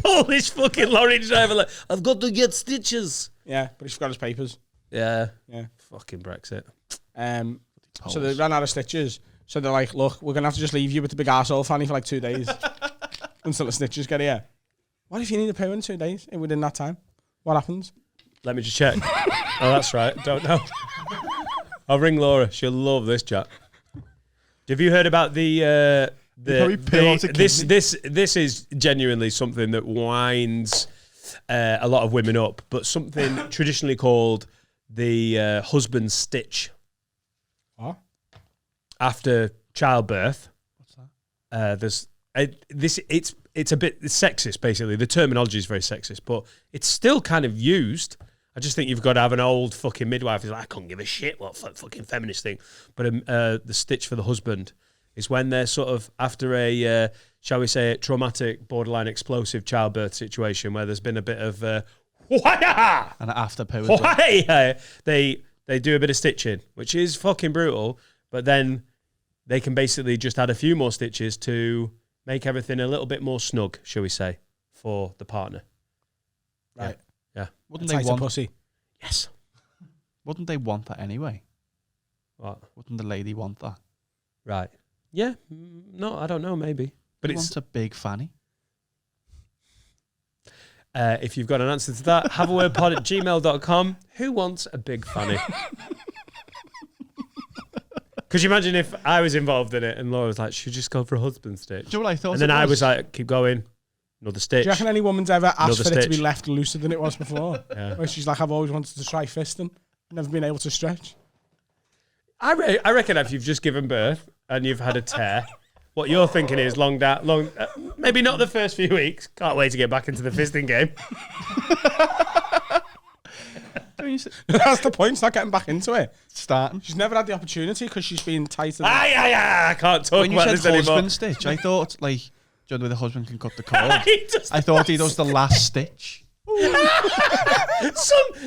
Polish fucking lorry driver like, I've got to get stitches. Yeah, but he's forgot his papers. Yeah. Yeah. Fucking Brexit. So they ran out of stitches. So they're like, look, we're going to have to just leave you with the big arsehole, Fanny, for like 2 days until the stitches get here. What if you need a poo in 2 days within that time? What happens? Let me just check. Oh, that's right. Don't know. I'll ring Laura. She'll love this chat. Have you heard about probably peel out a kidney. this is genuinely something that winds a lot of women up, but something traditionally called the husband's stitch. What? After childbirth. What's that? It's a bit sexist, basically. The terminology is very sexist, but it's still kind of used. I just think you've got to have an old fucking midwife who's like, I couldn't give a shit what fucking feminist thing. But the stitch for the husband is when they're sort of after a, shall we say, traumatic, borderline explosive childbirth situation where there's been a bit of and after poo. as well. they do a bit of stitching, which is fucking brutal. But then they can basically just add a few more stitches to make everything a little bit more snug, shall we say, for the partner. Right. Yeah. Wouldn't It's they like a want? pussy. Yes. Wouldn't they want that anyway? What? Wouldn't the lady want that? Right. Yeah. No, I don't know. Maybe. But Who wants a big fanny? If you've got an answer to that, haveawordpod@gmail.com. Who wants a big fanny? Could you imagine if I was involved in it and Laura was like, should we just go for a husband stitch? Do you know what I thought? And then I was like, keep going. Another stitch. Do you reckon any woman's ever asked Another for it to be stitch. left looser than it was before? Yeah. Where she's like, I've always wanted to try fisting. Never been able to stretch. I reckon if you've just given birth and you've had a tear, what you're thinking is maybe not the first few weeks. Can't wait to get back into the fisting game. That's the point. She's not getting back into it. Starting. She's never had the opportunity because she's been tighter. I can't talk When you about said this anymore. husband stitch, I thought, like, do you know the way the husband can cut the cord? I thought he does the last stitch.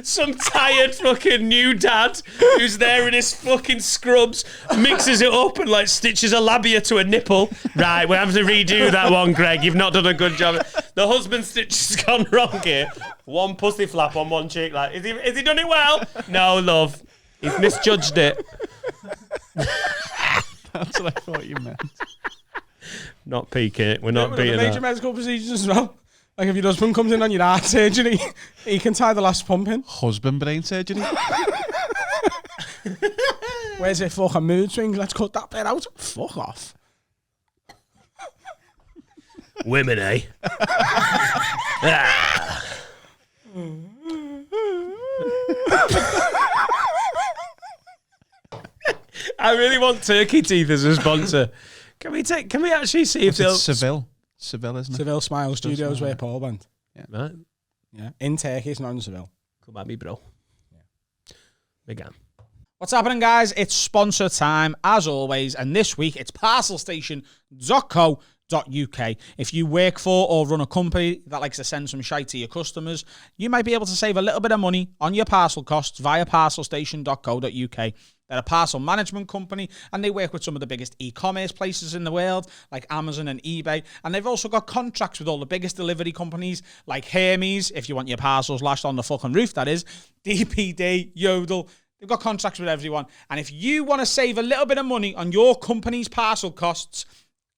some tired fucking new dad who's there in his fucking scrubs mixes it up and like stitches a labia to a nipple. Right, we have to redo that one, Greg. You've not done a good job. The husband stitch has gone wrong here. One pussy flap on one cheek. Like, is he done it well? No, love. He's misjudged it. That's what I thought you meant. Not peeking it. We're not beating major that. medical procedures as well. Like if your husband comes in on your heart surgery, he can tie the last pump in. Husband brain surgery. Where's it fucking mood swing? Let's cut that bit out. Fuck off. Women, eh? I really want Turkey Teeth as a sponsor. Can we actually see if they'll... Seville, isn't it? Seville Smile Studios where Paul went. Yeah. Right. Yeah. In Turkey, it's not in Seville. Come at me, bro. Yeah. Big am. What's happening, guys? It's sponsor time, as always, and this week it's parcelstation.co.uk. If you work for or run a company that likes to send some shite to your customers, you might be able to save a little bit of money on your parcel costs via parcelstation.co.uk. They're a parcel management company, and they work with some of the biggest e-commerce places in the world, like Amazon and eBay. And they've also got contracts with all the biggest delivery companies, like Hermes, if you want your parcels lashed on the fucking roof, that is, DPD, Yodel. They've got contracts with everyone. And if you want to save a little bit of money on your company's parcel costs,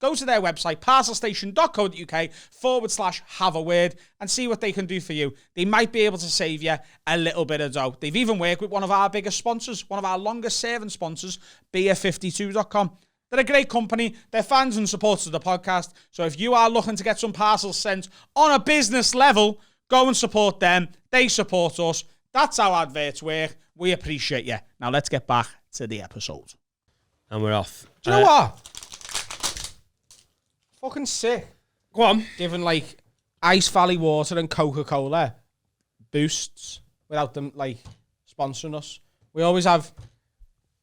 go to their website, parcelstation.co.uk/have-a-word, and see what they can do for you. They might be able to save you a little bit of dough. They've even worked with one of our biggest sponsors, one of our longest serving sponsors, beer52.com. They're a great company. They're fans and supporters of the podcast. So if you are looking to get some parcels sent on a business level, go and support them. They support us. That's how adverts work. We appreciate you. Now let's get back to the episode. And we're off. Do you know what? Fucking sick. Go on. Giving like Ice Valley Water and Coca-Cola boosts without them like sponsoring us. We always have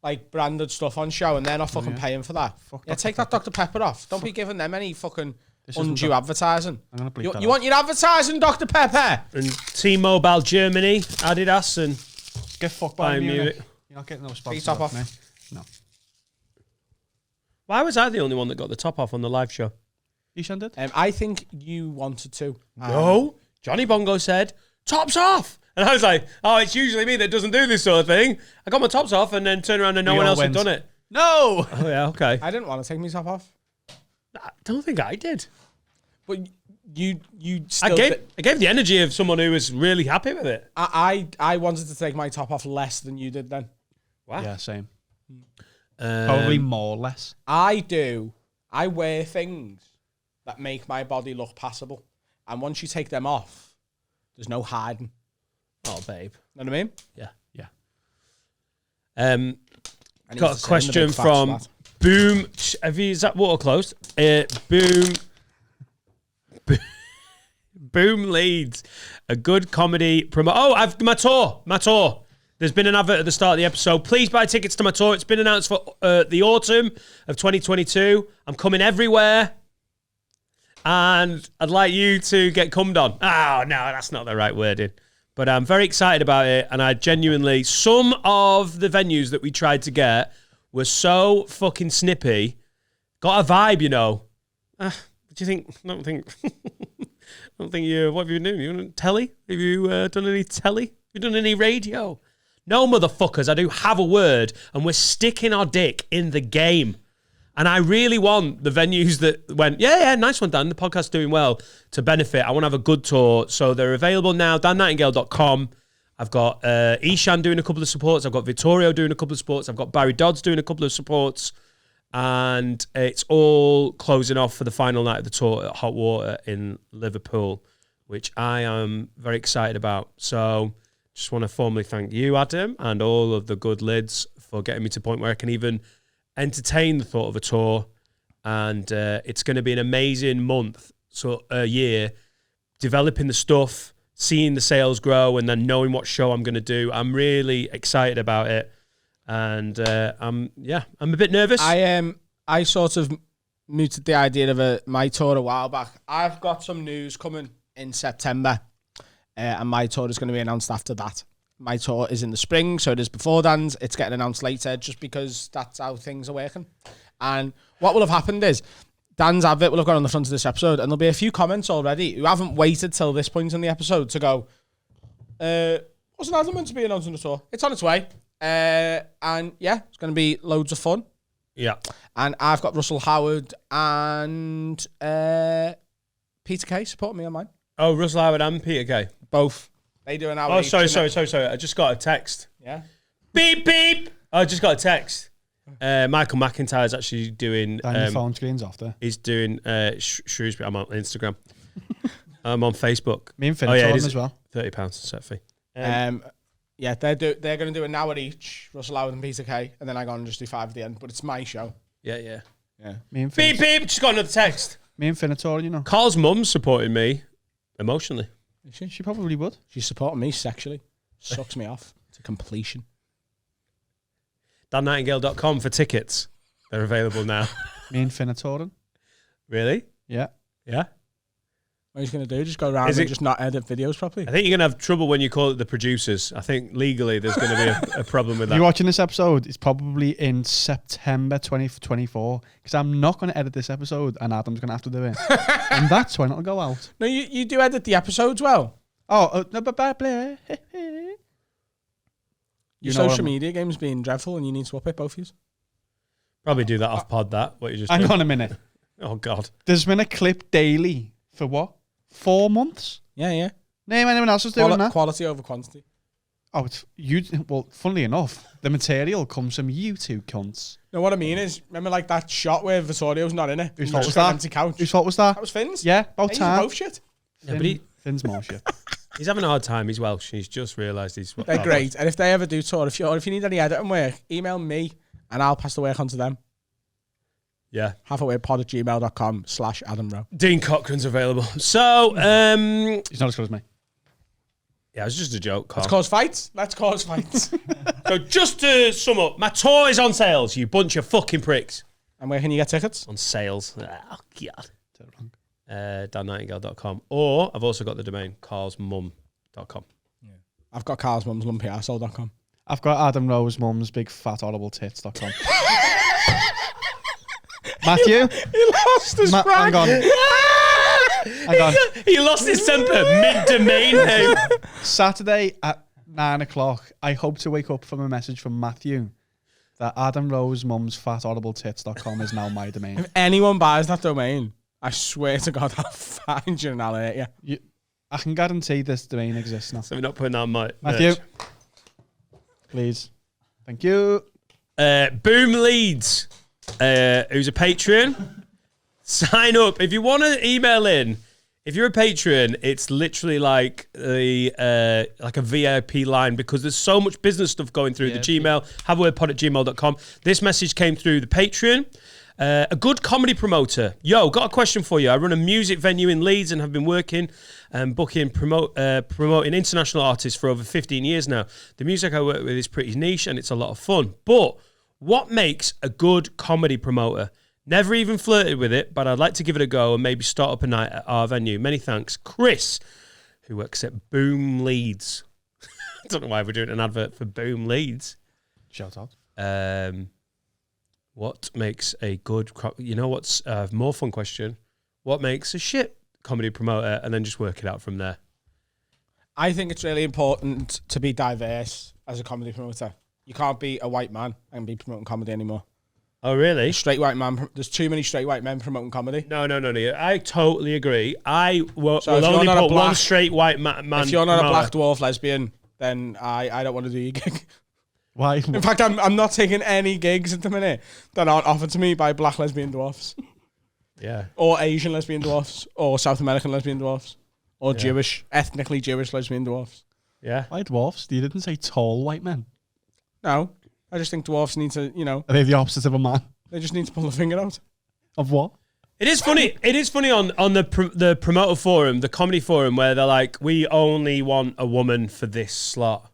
like branded stuff on show and they're not fucking paying for that. Take that Dr. Pepper off. Don't be giving them any fucking undue advertising. I'm gonna bleep that You want your advertising, Dr. Pepper? And T-Mobile Germany, Adidas, and Get fucked by Bayern Munich. Munich. You're not getting no sponsors. top off. Me. No. Why was I the only one that got the top off on the live show? You sure did? I think you wanted to. No. Johnny Bongo said, tops off. And I was like, oh, it's usually me that doesn't do this sort of thing. I got my tops off and then turned around and no We one all else had went. done it. No! Oh, yeah, okay. I didn't want to take my top off. I don't think I did. But you still... I gave the energy of someone who was really happy with it. I wanted to take my top off less than you did then. Wow. Yeah, same. Probably more or less. I wear things that make my body look passable. And once you take them off, there's no hiding. Oh, babe. Know what I mean? Yeah. Yeah. I need to Got a sit in question the big fat from spot. Boom. Is that water closed? Boom Leeds. A good comedy promo. Oh, I've my tour. There's been an advert at the start of the episode. Please buy tickets to my tour. It's been announced for the autumn of 2022. I'm coming everywhere. And I'd like you to get cummed on. Oh, no, that's not the right wording. But I'm very excited about it. And I genuinely, some of the venues that we tried to get were so fucking snippy. Got a vibe, you know. What do you think? I don't think you, what have you been doing? You done telly? Have you done any telly? Have you done any radio? No, motherfuckers, I do have a word, and we're sticking our dick in the game. And I really want the venues that went, yeah, nice one, Dan, the podcast's doing well, to benefit. I want to have a good tour. So they're available now, dannightingale.com. I've got Ishan doing a couple of supports. I've got Vittorio doing a couple of supports. I've got Barry Dodds doing a couple of supports. And it's all closing off for the final night of the tour at Hot Water in Liverpool, which I am very excited about. So just want to formally thank you, Adam, and all of the good lids for getting me to the point where I can even entertain the thought of a tour. And it's going to be an amazing month, a year, developing the stuff, seeing the sales grow, and then knowing what show I'm going to do. I'm really excited about it. And I'm a bit nervous. I sort of mooted the idea of my tour a while back. I've got some news coming in September, and my tour is going to be announced after that. My tour is in the spring, so it is before Dan's. It's getting announced later, just because that's how things are working. And what will have happened is Dan's advert will have gone on the front of this episode, and there'll be a few comments already who haven't waited till this point in the episode to go, wasn't Adam meant to be announcing the tour? It's on its way. And yeah, it's going to be loads of fun. Yeah. And I've got Russell Howard and Peter Kay supporting me on mine. Oh, Russell Howard and Peter Kay. Both. They do an hour. Oh, sorry. I just got a text. Yeah. Beep, beep. I just got a text. Michael McIntyre's actually doing... your phone screen's off there. He's doing Shrewsbury. I'm on Instagram. I'm on Facebook. Me and Finn on as well. £30 set fee. Yeah, they're going to do an hour each, Russell Howard and Peter Kay, and then I go and just do 5 at the end. But it's my show. Yeah. Me and Finn. Beep, beep. Just got another text. Me and Finn are touring, you know. Carl's mum supported me emotionally. She probably would. She's supporting me sexually. Sucks me off to completion. dannightingale.com for tickets. They're available now. Me and Finn are touring. Really? Yeah. Yeah? What he's going to do? Just go around and just not edit videos properly? I think you're going to have trouble when you call it the producers. I think legally there's going to be a problem with that. You're watching this episode, it's probably in September 2024, because I'm not going to edit this episode and Adam's going to have to do it. And that's when it'll go out. No, you do edit the episodes well. Oh, no, but Your social media game's being dreadful and you need to up it, both of you. Probably do that off pod, what you just Hang did. on a minute. Oh, God. There's been a clip daily for what? 4 months? Yeah. Name anyone else who's doing that? Quality over quantity. Oh, it's you. Well, funnily enough, the material comes from you two cunts. No, what I mean is, remember like that shot where Vittorio's not in it? Whose He's fault just was got an that? empty couch. Whose fault was that? That was Finn's. Yeah, about These time. are both shit. Yeah, but Finn's more shit. he's having a hard time. He's Welsh. He's just realised he's... They're great. And if they ever do tour, if you need any editing work, email me and I'll pass the work on to them. Yeah. halfawaypod@gmail.com/Adam Rowe. Dean Cochrane's available. So, He's not as good as me. yeah, it was just a joke, Carl. Let's cause fights. So just to sum up, my tour is on sales, you bunch of fucking pricks. And where can you get tickets? On sales. Oh, God. dannightingale.com. Or I've also got the domain, carlsmum.com. I've got Carl's mum's lumpyarsehole.com. I've got Adam Rowe's mum's big fat horrible tits.com. Matthew? He lost his brag. Hang on. Hang on. He lost his temper mid-domain name. Saturday at 9 o'clock, I hope to wake up from a message from Matthew that Adam Rowe's mum's fat horrible tits.com is now my domain. If anyone buys that domain, I swear to God, I'll find you and I'll hit you. I can guarantee this domain exists now. So we're not putting that on my Matthew, merch. please. Thank you. Boom Leeds, who's a patron. Sign up. If you want to email in, if you're a patron, it's literally like a VIP line because there's so much business stuff going through the Gmail, haveawordpod@gmail.com. This message came through the Patreon. A good comedy promoter. Yo, got a question for you. I run a music venue in Leeds and have been working and promoting international artists for over 15 years now. The music I work with is pretty niche and it's a lot of fun. But what makes a good comedy promoter? Never even flirted with it, but I'd like to give it a go and maybe start up a night at our venue. Many thanks. Chris, who works at Boom Leeds. I don't know why we're doing an advert for Boom Leeds. Shout out. What makes a good... You know what's a more fun question? What makes a shit comedy promoter? And then just work it out from there. I think it's really important to be diverse as a comedy promoter. You can't be a white man and be promoting comedy anymore. Oh, really? Straight white man. There's too many straight white men promoting comedy. No. I totally agree. I will So if only you're not put a black- one straight white man. If you're not promoter. a black dwarf lesbian, then I don't want to do your gig. Why? In fact, I'm not taking any gigs at the minute that aren't offered to me by black lesbian dwarfs, Yeah. or Asian lesbian dwarfs, or South American lesbian dwarfs, or ethnically Jewish lesbian dwarfs. Yeah. Why dwarfs? You didn't say tall white men. No, I just think dwarfs need to, Are they the opposite of a man? they just need to pull the finger out. Of what? It is funny. It is funny on the promoter forum, the comedy forum, where they're like, we only want a woman for this slot.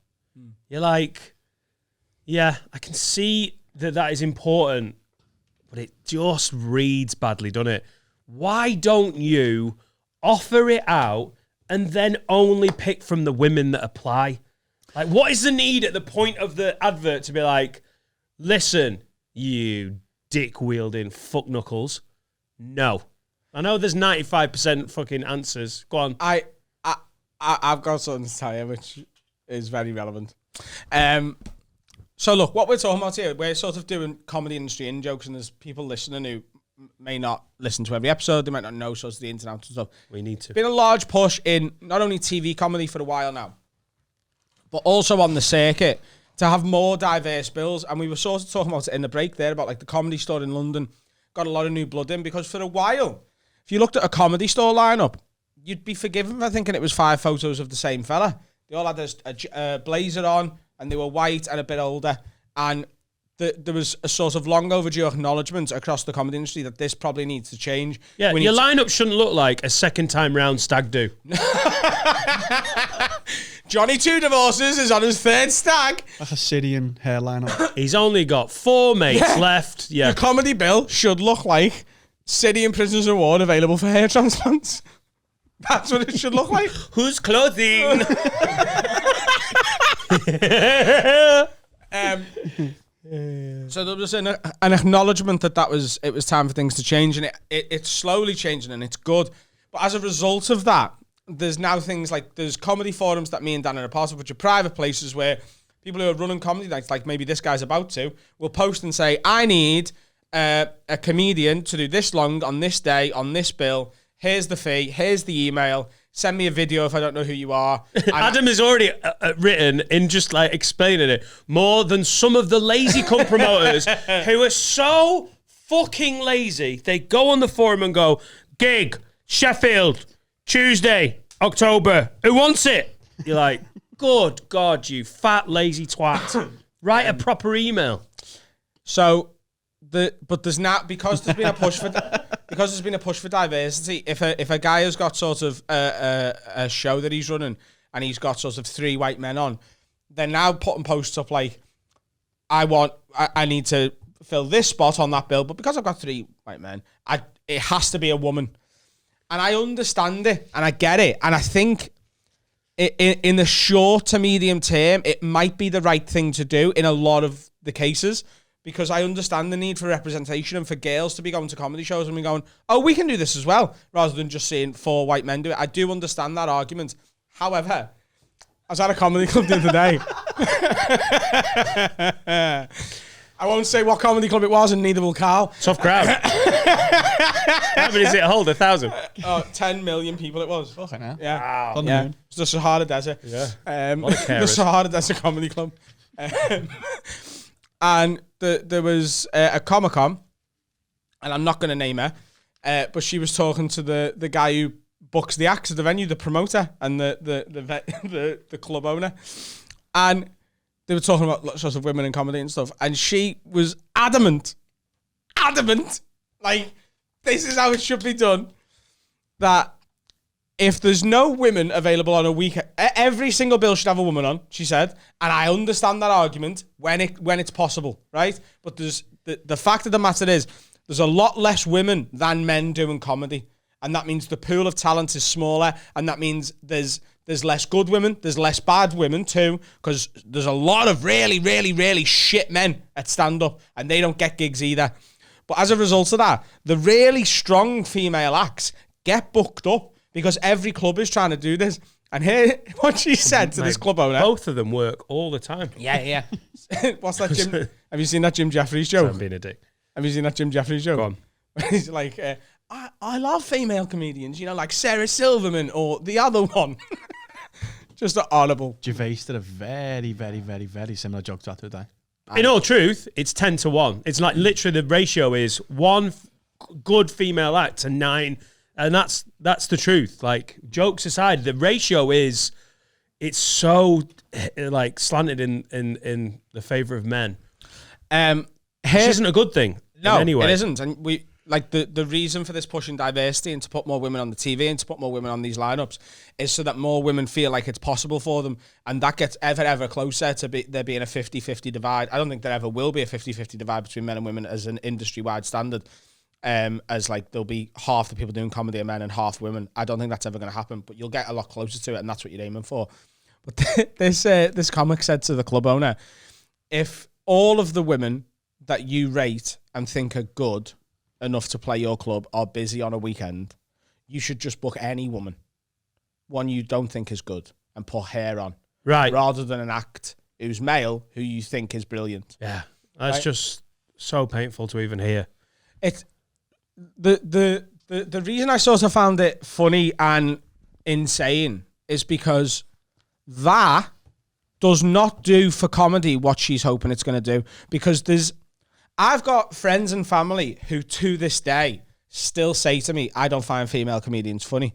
You're like, yeah, I can see that is important, but it just reads badly, doesn't it? Why don't you offer it out and then only pick from the women that apply? Like, what is the need at the point of the advert to be like, listen, you dick-wielding fuck knuckles? No. I know there's 95% fucking answers. Go on. I've got something to tell you, which is very relevant. So look, what we're talking about here, we're sort of doing comedy industry in jokes, and there's people listening who may not listen to every episode. They might not know sort of the ins and outs and stuff. We need to. Been a large push in not only TV comedy for a while now, but also on the circuit to have more diverse bills. And we were sort of talking about it in the break there about like the Comedy Store in London got a lot of new blood in, because for a while, if you looked at a Comedy Store lineup, you'd be forgiven for thinking it was 5 photos of the same fella. They all had a blazer on, and they were white and a bit older. And there was a sort of long overdue acknowledgement across the comedy industry that this probably needs to change. Yeah, We your need lineup shouldn't look like a second time round stag do. Johnny Two Divorces is on his 3rd stag. Like a Syrian hairline. He's only got 4 mates left. Yeah. Your comedy bill should look like City and Prisoners Award available for hair transplants. That's what it should look like. Who's clothing? So there was an acknowledgement that it was time for things to change, and it's slowly changing, and it's good. But as a result of that, there's now things like there's comedy forums that me and Dan are a part of, which are private places where people who are running comedy nights, like maybe this guy's about to, will post and say, I need a comedian to do this long on this day on this bill. Here's the fee. Here's the email. Send me a video if I don't know who you are. Adam has already written in just like explaining it more than some of the lazy cunt promoters who are so fucking lazy. They go on the forum and go, gig, Sheffield, Tuesday, October. Who wants it? You're like, good God, you fat lazy twat. Write a proper email. So, but there's not, because there's been a push for diversity. If a guy has got sort of a show that he's running and he's got sort of 3 white men on, they're now putting posts up like, I need to fill this spot on that bill, but because I've got 3 white men, it has to be a woman. And I understand it, and I get it, and I think in the short to medium term, it might be the right thing to do in a lot of the cases, because I understand the need for representation and for girls to be going to comedy shows and be going, oh, we can do this as well, rather than just seeing 4 white men do it. I do understand that argument. However, I was at a comedy club the other day. I won't say what comedy club it was, and neither will Carl. Tough crowd. How many does it hold? 1,000? 10 million people it was. Fucking hell. Yeah. Wow. On the Yeah. moon. It's the Sahara Desert. Yeah. The Lot of carers. Sahara Desert Comedy Club. And there was a Comic-Con, and I'm not going to name her, but she was talking to the guy who books the acts at the venue, the promoter, and the club owner. And they were talking about sorts of women in comedy and stuff, and she was adamant, like, this is how it should be done, that if there's no women available on a week, every single bill should have a woman on, she said. And I understand that argument when it's possible, right? But there's the fact of the matter is there's a lot less women than men doing comedy. And that means the pool of talent is smaller, and that means there's less good women, there's less bad women too, because there's a lot of really, really, really shit men at stand-up, and they don't get gigs either. But as a result of that, the really strong female acts get booked up, because every club is trying to do this. And here, what she said to this club owner. Both of them work all the time. Yeah. What's that, Jim? Have you seen that Jim Jeffries joke? I'm being a dick. Have you seen that Jim Jeffries joke? Go on. He's like, I love female comedians, like Sarah Silverman or the other one. Just an horrible. Gervais did a very, very, very, very similar joke to that today. In all truth, it's 10-1. It's like literally the ratio is one good female act to 9, and that's the truth. Like, jokes aside, the ratio is it's so like slanted in the favor of men. Which isn't a good thing. No, anyway. It isn't. And we like the reason for this pushing diversity and to put more women on the TV and to put more women on these lineups is so that more women feel like it's possible for them, and that gets ever closer to there being a 50-50 divide. I don't think there ever will be a 50-50 divide between men and women as an industry-wide standard. As like there'll be half the people doing comedy are men and half women. I don't think that's ever going to happen, but you'll get a lot closer to it, and that's what you're aiming for. But this comic said to the club owner, if all of the women that you rate and think are good enough to play your club are busy on a weekend, you should just book any woman, one you don't think is good, and put her on. Right. Rather than an act who's male who you think is brilliant. Yeah. That's just so painful to even hear. It's the reason I sort of found it funny and insane is because that does not do for comedy what she's hoping it's going to do. Because I've got friends and family who to this day still say to me, I don't find female comedians funny.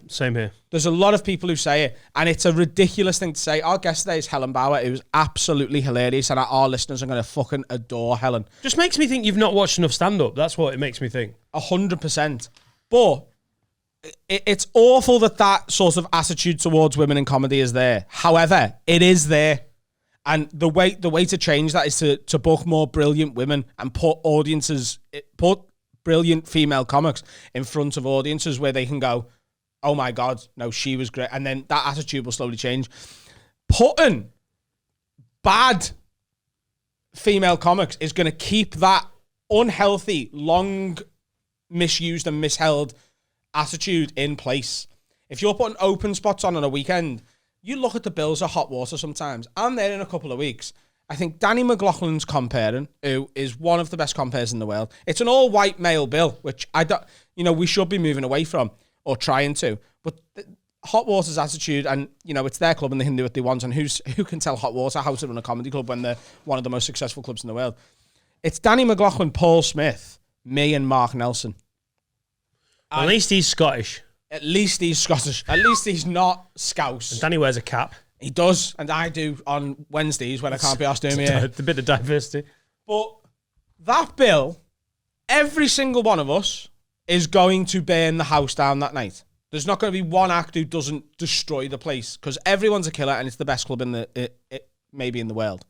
Same here. There's a lot of people who say it, and it's a ridiculous thing to say. Our guest today is Helen Bauer, who's absolutely hilarious, and our listeners are going to fucking adore Helen. Just makes me think you've not watched enough stand-up. That's what it makes me think. 100%. But it's awful that sort of attitude towards women in comedy is there. However, it is there. And the way to change that is to book more brilliant women and put brilliant female comics in front of audiences where they can go, oh my God, no, she was great. And then that attitude will slowly change. Putting bad female comics is going to keep that unhealthy, long misused and misheld attitude in place. If you're putting open spots on a weekend, you look at the bills of Hot Water sometimes. I'm there in a couple of weeks. I think Danny McLaughlin's comparing, who is one of the best compares in the world. It's an all-white male bill, which we should be moving away from or trying to. But Hot Water's attitude, and it's their club and they can do what they want. And who can tell Hot Water how to run a comedy club when they're one of the most successful clubs in the world? It's Danny McLaughlin, Paul Smith, me, and Mark Nelson. At least he's Scottish. At least he's Scottish. At least he's not Scouse. And Danny wears a cap. He does, and I do on Wednesdays when I can't be asked doing me here. The bit of diversity. But that bill, every single one of us is going to burn the house down that night. There's not going to be one act who doesn't destroy the place because everyone's a killer and it's the best club in maybe in the world.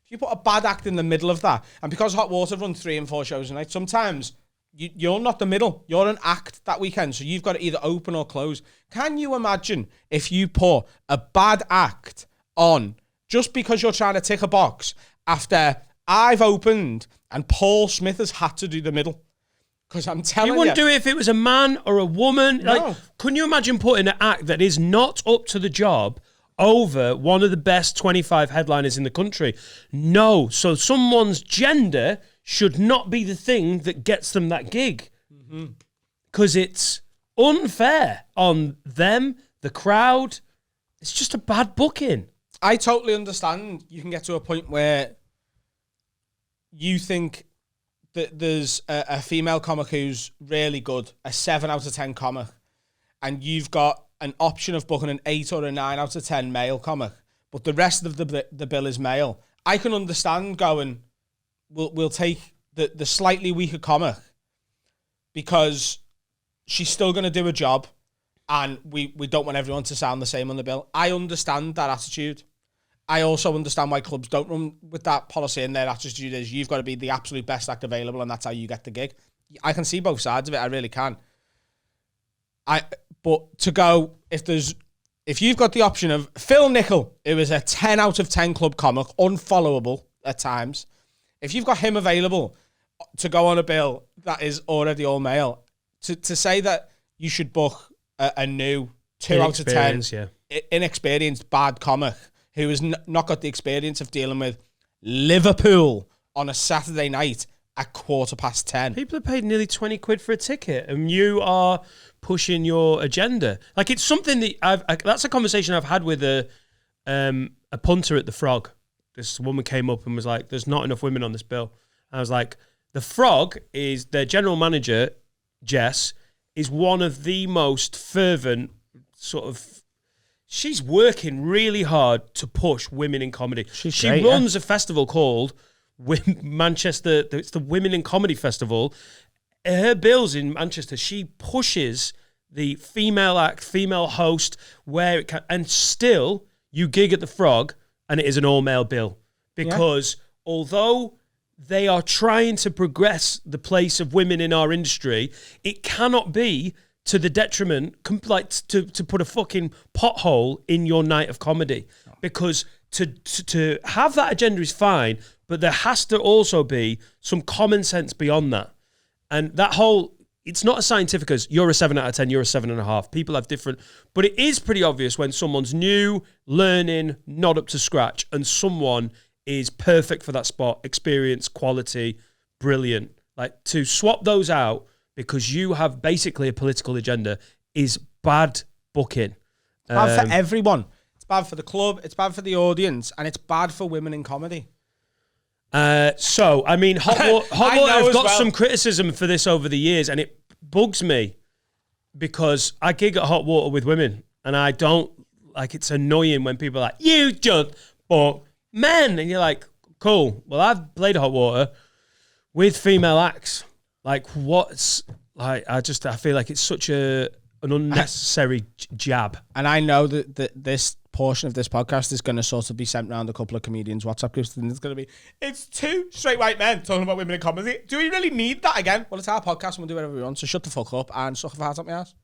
If you put a bad act in the middle of that, and because Hot Water run 3 and 4 shows a night, sometimes you're not the middle. You're an act that weekend, so you've got to either open or close. Can you imagine if you put a bad act on just because you're trying to tick a box after I've opened and Paul Smith has had to do the middle? Because I'm telling you... You wouldn't do it if it was a man or a woman? No. Like, couldn't you imagine putting an act that is not up to the job over one of the best 25 headliners in the country? No. So someone's gender should not be the thing that gets them that gig. Because it's unfair on them, the crowd. It's just a bad booking. I totally understand. You can get to a point where you think that there's a female comic who's really good, a 7 out of 10 comic, and you've got an option of booking an 8 or a 9 out of 10 male comic, but the rest of the bill is male. I can understand going, we'll take the slightly weaker comic because she's still going to do a job and we don't want everyone to sound the same on the bill. I understand that attitude. I also understand why clubs don't run with that policy, and their attitude is you've got to be the absolute best act available and that's how you get the gig. I can see both sides of it. I really can. But to go, if you've got the option of Phil Nickel, who is a 10 out of 10 club comic, unfollowable at times, if you've got him available to go on a bill that is already all male, to say that you should book a new 2 out of 10 Yeah. inexperienced bad comic who has not got the experience of dealing with Liverpool on a Saturday night at 10:15. People have paid nearly 20 quid for a ticket, and you are pushing your agenda. Like, it's something that that's a conversation I've had with a punter at the Frog. This woman came up and was like, there's not enough women on this bill. I was like, the Frog is their general manager, Jess, is one of the most fervent sort of. She's working really hard to push women in comedy. She runs a festival called Manchester. It's the Women in Comedy Festival. Her bills in Manchester, she pushes the female act, female host, where it can, and still you gig at the Frog, and it is an all-male bill because although they are trying to progress the place of women in our industry, it cannot be to the detriment, like to put a fucking pothole in your night of comedy. Because to have that agenda is fine, but there has to also be some common sense beyond that. And that whole, it's not as scientific as you're a 7 out of 10, you're a 7.5. People have different, but it is pretty obvious when someone's new, learning, not up to scratch, and someone is perfect for that spot, experience, quality, brilliant. Like, to swap those out because you have basically a political agenda is bad booking. Bad for everyone. It's bad for the club, it's bad for the audience, and it's bad for women in comedy. So, I mean, Hot Water have got well. some criticism for this over the years, and it bugs me because I gig at Hot Water with women, and I don't, like, it's annoying when people are like, you just book men, and you're like, cool, well, I've played Hot Water with female acts. Like, what's, like, I feel like it's such an unnecessary jab. And I know that this portion of this podcast is going to sort of be sent around a couple of comedians' WhatsApp groups, and it's going to be, it's 2 straight white men talking about women in comedy. Do we really need that again? Well, it's our podcast and we'll do whatever we want, so shut the fuck up and suck a fart up my ass.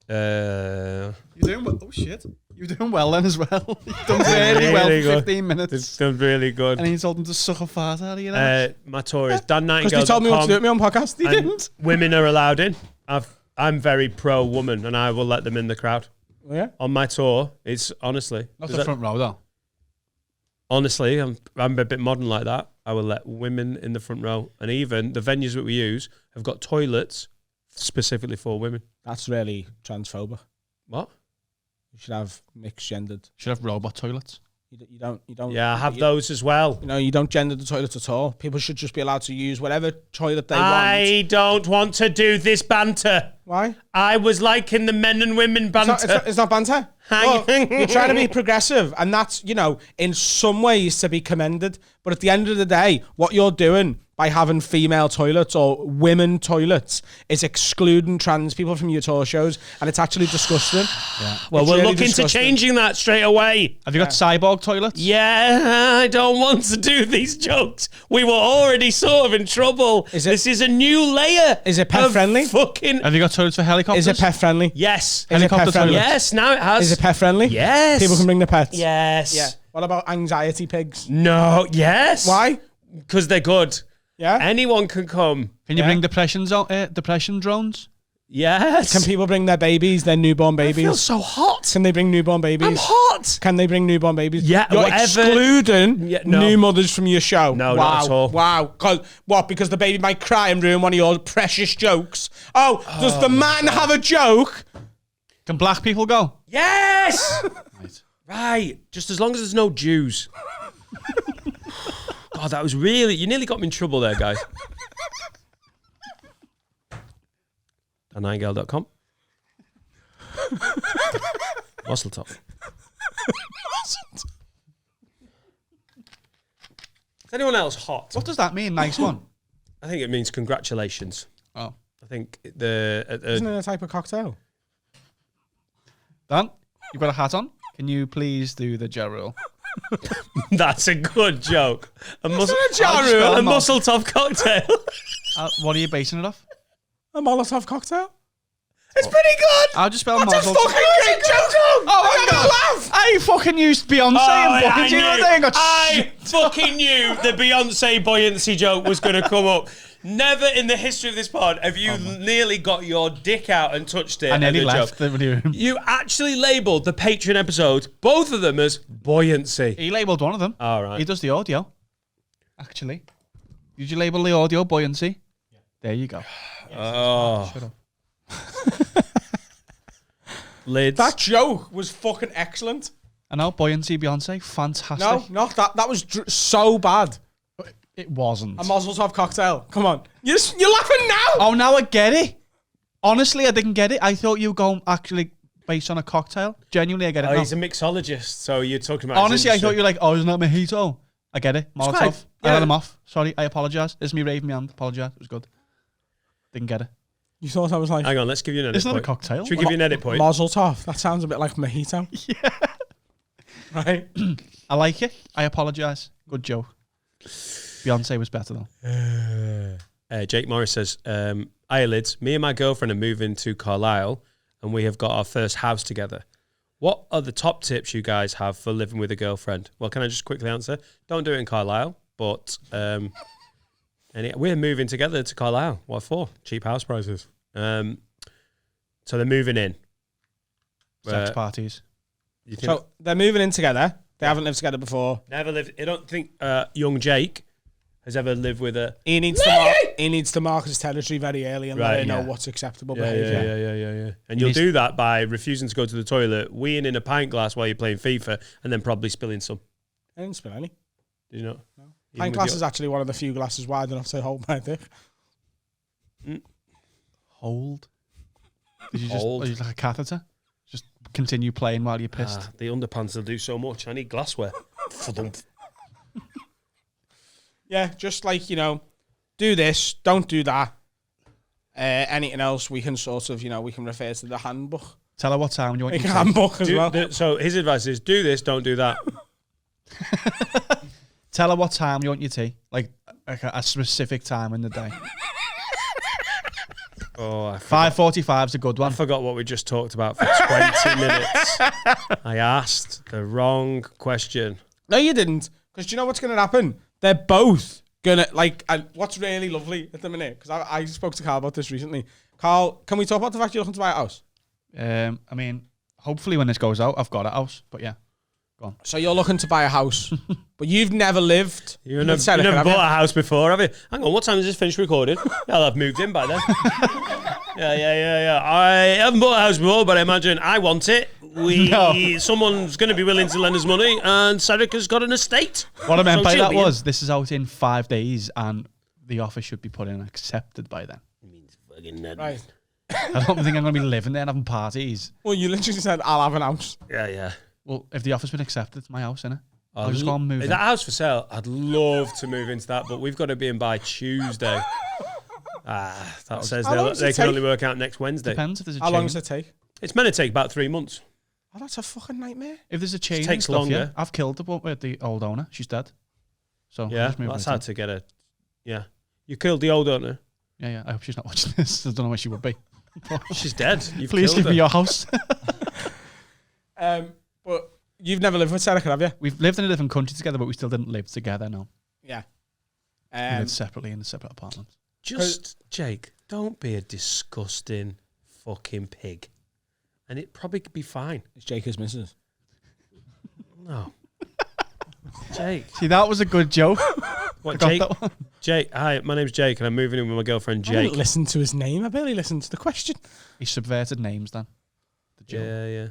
You're doing well. Oh shit! You're doing well then as well. You've done really well for 15 minutes. It's done really good. And he told him to suck a fart out of your ass. My tour is Dan Nightingale. Because they told me what to do at my own podcast. They didn't. Women are allowed in. I'm very pro woman, and I will let them in the crowd. Yeah. On my tour, it's honestly Not the front row though. Honestly, I'm a bit modern like that. I will let women in the front row, and even the venues that we use have got toilets specifically for women. That's really transphobic. What? You should have mixed gendered. Should have robot toilets. You don't. Yeah, I have those as well. You know, you don't gender the toilets at all. People should just be allowed to use whatever toilet they I don't want to do this banter. Why? I was liking the men and women banter. It's not banter. Well, you're trying to be progressive, and that's, you know, in some ways to be commended. But at the end of the day, what you're doing by having female toilets or women toilets is excluding trans people from your tour shows, and it's actually disgusting. Yeah. Well, It's we're really looking disgusting. to changing that straight away. Have you got cyborg toilets? Yeah, I don't want to do these jokes. We were already sort of in trouble. This is a new layer. Is it pet of friendly? Fucking. Have you got toilets for helicopters? Is it pet friendly? Yes. Is it Helicopter pet friendly? toilets? Yes, now it has. Is it pet friendly? Yes. People can bring their pets. Yes. Yeah. What about anxiety pigs? No. Yes. Why? Because they're good. Yeah. Anyone can come. Can you bring depression drones? Yes. Can people bring their babies, their newborn I feel babies? so hot. Can they bring newborn babies? I'm hot. Can they bring newborn babies? Yeah, You're whatever. excluding no. new mothers from your show. No, wow. not at all. Wow. What? Because the baby might cry and ruin one of your precious jokes. Oh, does the man have a joke? Can black people go? Yes. Right. Right. Just as long as there's no Jews. God, that was really... You nearly got me in trouble there, guys. DanNightingale.com. Wasseltop. Is anyone else hot? What does that mean? Nice one. I think it means congratulations. Oh. I think Isn't it a type of cocktail? Dan, you've got a hat on. Can you please do the jar rule? that's a good joke. A jar rule. muscle top cocktail. What are you basing it off? A Molotov cocktail? It's pretty good. I'll just spell That's a muzzle. fucking great joke! Oh my I'm gonna laugh! I fucking used Beyonce and fucking you know they got I fucking knew the Beyonce buoyancy joke was going to come up. Never in the history of this pod have you nearly got your dick out and touched it. I nearly at the left joke. the room. You actually labelled the Patreon episodes, both of them, as buoyancy. He labelled one of them. All right. He does the audio. Actually. Did you label the audio buoyancy? Yeah. There you go. Oh. Shut up. Lids. That joke was fucking excellent. I know, buoyancy, Beyonce, fantastic. No, that was so bad. It wasn't. A Mazel Tov cocktail. Come on. You're laughing now. Oh, now I get it. Honestly, I didn't get it. I thought you were going actually based on a cocktail. Genuinely, I get it now. He's a mixologist, so you're talking about. Honestly, I thought you were like, oh, isn't that mojito? I get it. Molotov. great. I Yeah. let him off. Sorry, I apologise. This is me raving me hand. Apologise. It was good. Didn't get it. You thought I was like, Hang on, let's give you an edit It's not point. a cocktail. Should we give you an edit point? Mazel Tov. That sounds a bit like mojito. Yeah. Right? I like it. I apologise. Good joke. Beyonce was better though. Jake Morris says, "Hiya, Lids. Me and my girlfriend are moving to Carlisle, and we have got our first house together. What are the top tips you guys have for living with a girlfriend?" Well, can I just quickly answer? Don't do it in Carlisle, but we're moving together to Carlisle. What for? Cheap house prices. So they're moving in. Sex parties. You think So they're moving in together. They haven't lived together before. never lived? I don't think young Jake has ever lived with a. He needs to mark his territory very early and let her know what's acceptable behaviour. Yeah. And you'll do that by refusing to go to the toilet, weeing in a pint glass while you're playing FIFA, and then probably spilling some. I didn't spill any. Do you know? No. Pint glass is actually one of the few glasses wide enough to hold my dick. Hold. Did you Hold. just like a catheter? Just continue playing while you're pissed. The underpants will do so much. I need glassware. Yeah, just like, do this, don't do that. Anything else, we can sort of, we can refer to the handbook. Tell her what time you want Make your a tea. handbook as well. So his advice is do this, don't do that. Tell her what time you want your tea. Like a specific time in the day. Oh, 5:45 is a good I one. forgot what we just talked about for 20 minutes. I asked the wrong question. No, you didn't. Because do you know what's going to happen? They're both going to, and what's really lovely at the minute, because I spoke to Carl about this recently. Carl, can we talk about the fact you're looking to buy a house? I mean, hopefully when this goes out, I've got a house. But yeah, go on. So you're looking to buy a house, but you've never lived. You've never bought a house before, have you? Hang on, what time does this finish recording? I'll have moved in by then. Yeah. I haven't bought a house before, but I imagine I want it. Someone's going to be willing to lend us money, and Sarika's got an estate. What I meant by she'll that be in. was, this is out in 5 days, and the offer should be put in and accepted by then. Right. I don't think I'm going to be living there and having parties. Well, you literally said, I'll have an house. Yeah. Well, if the offer's been accepted, it's my house, innit? I'll just go and move Is in. that house for sale? I'd love to move into that, but we've got to be in by Tuesday. That says How long does they it can take? only work out next Wednesday. Depends if there's a How chain. long does it take? It's meant to take about 3 months. Oh, that's a fucking nightmare. If there's a chain and takes stuff, longer. yeah. I've killed the old owner. She's dead. So I'll Yeah, just move that's right hard in. to get a. Yeah, you killed the old owner. Yeah. I hope she's not watching this. I don't know where she would be. She's dead. You've Please killed give her. me your house. But you've never lived with Sarika, have you? We've lived in a different country together, but we still didn't live together, no. Yeah. We lived separately in separate apartments. Just Jake, don't be a disgusting fucking pig, and it probably could be fine. It's Jacob's missus. No, Jake. See, that was a good joke. What, got Jake? that one. Jake. Hi, my name's Jake, and I'm moving in with my girlfriend I didn't Jake. listen to his name. I barely listened to the question. He subverted names, Dan. The joke. Yeah.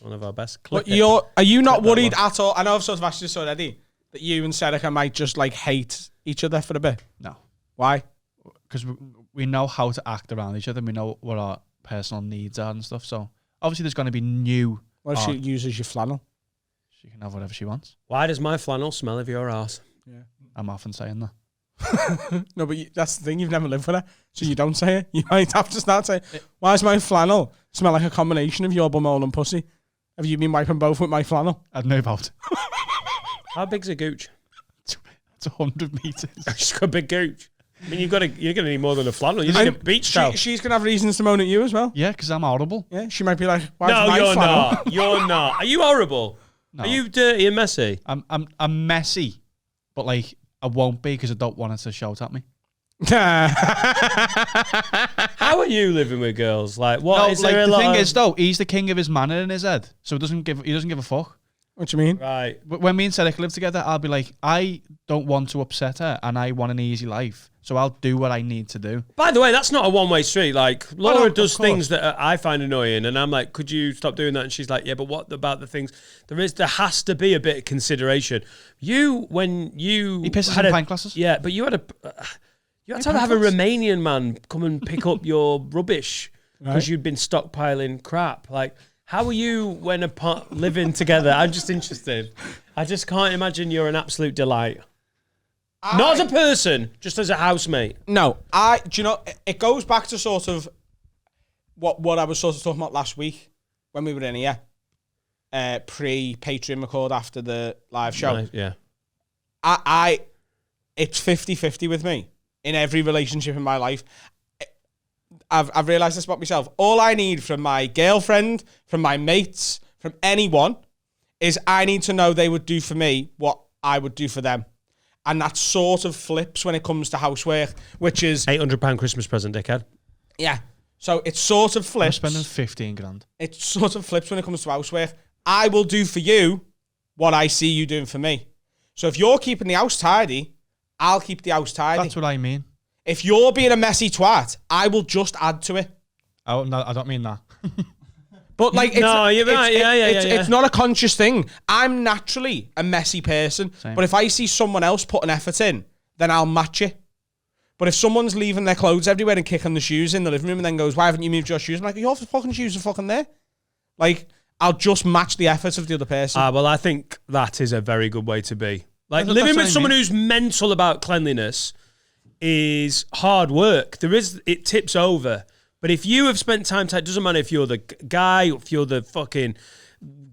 One of our best. But Clip it. are you not Clip that worried one. at all? I know I've sort of asked you this already, that you and Sarika might just hate each other for a bit. No. Why? Because we know how to act around each other. And we know what our personal needs are and stuff. So obviously there's going to be new. What if she uses your flannel? She can have whatever she wants. Why does my flannel smell of your ass? Yeah. I'm often saying that. No, but that's the thing. You've never lived with her, so you don't say it. You might have to start saying, why does my flannel smell like a combination of your bumhole and pussy? Have you been wiping both with my flannel? I'd know about. How big's a gooch? It's 100 meters. She's got a big gooch. I mean, you're gonna need more than a flannel. You need a beach towel. She's going to have reasons to moan at you as well. Yeah, because I'm horrible. Yeah, she might be like, why No, is my you're flannel? not. You're not. Are you horrible? No. Are you dirty and messy? I'm messy, but I won't be because I don't want her to shout at me. How are you living with girls? Like, what No, is like there a the lot thing of... is though, he's the king of his manor in his head, so he doesn't give a fuck. What do you mean? Right. When me and Cedric live together, I'll be like, I don't want to upset her, and I want an easy life, so I'll do what I need to do. By the way, that's not a one-way street. Like, Laura no, does of course. things that I find annoying, and I'm like, could you stop doing that? And she's like, yeah, but what about the things? There has to be a bit of consideration. When you... He pisses had in pint glasses. Yeah, but you had to have a Romanian man come and pick up your rubbish because you'd been stockpiling crap. Like, how are you when living together? I'm just interested. I just can't imagine you're an absolute delight. Not as a person, just as a housemate. No, do you know, it goes back to sort of what I was sort of talking about last week when we were in here, pre-Patreon record after the live show. Right, yeah. It's 50-50 with me in every relationship in my life. I've realised this about myself. All I need from my girlfriend, from my mates, from anyone, is I need to know they would do for me what I would do for them. And that sort of flips when it comes to housework, which is... £800 Christmas present, dickhead. Yeah. So it sort of I'm flips. spending 15 grand. It sort of flips when it comes to housework. I will do for you what I see you doing for me. So if you're keeping the house tidy, I'll keep the house tidy. That's what I mean. If you're being a messy twat, I will just add to it. Oh, no, I don't mean that. But like, it's, No, you're right. It's not a conscious thing. I'm naturally a messy person, Same. but if I see someone else putting effort in, then I'll match it. But if someone's leaving their clothes everywhere and kicking the shoes in the living room and then goes, "Why haven't you moved your shoes?" I'm like, "Your fucking shoes are fucking there." Like, I'll just match the efforts of the other person. Well, I think that is a very good way to be. Like, That's living what with I someone mean. who's mental about cleanliness is hard work. It tips over. But if you have spent time, it doesn't matter if you're the guy, if you're the fucking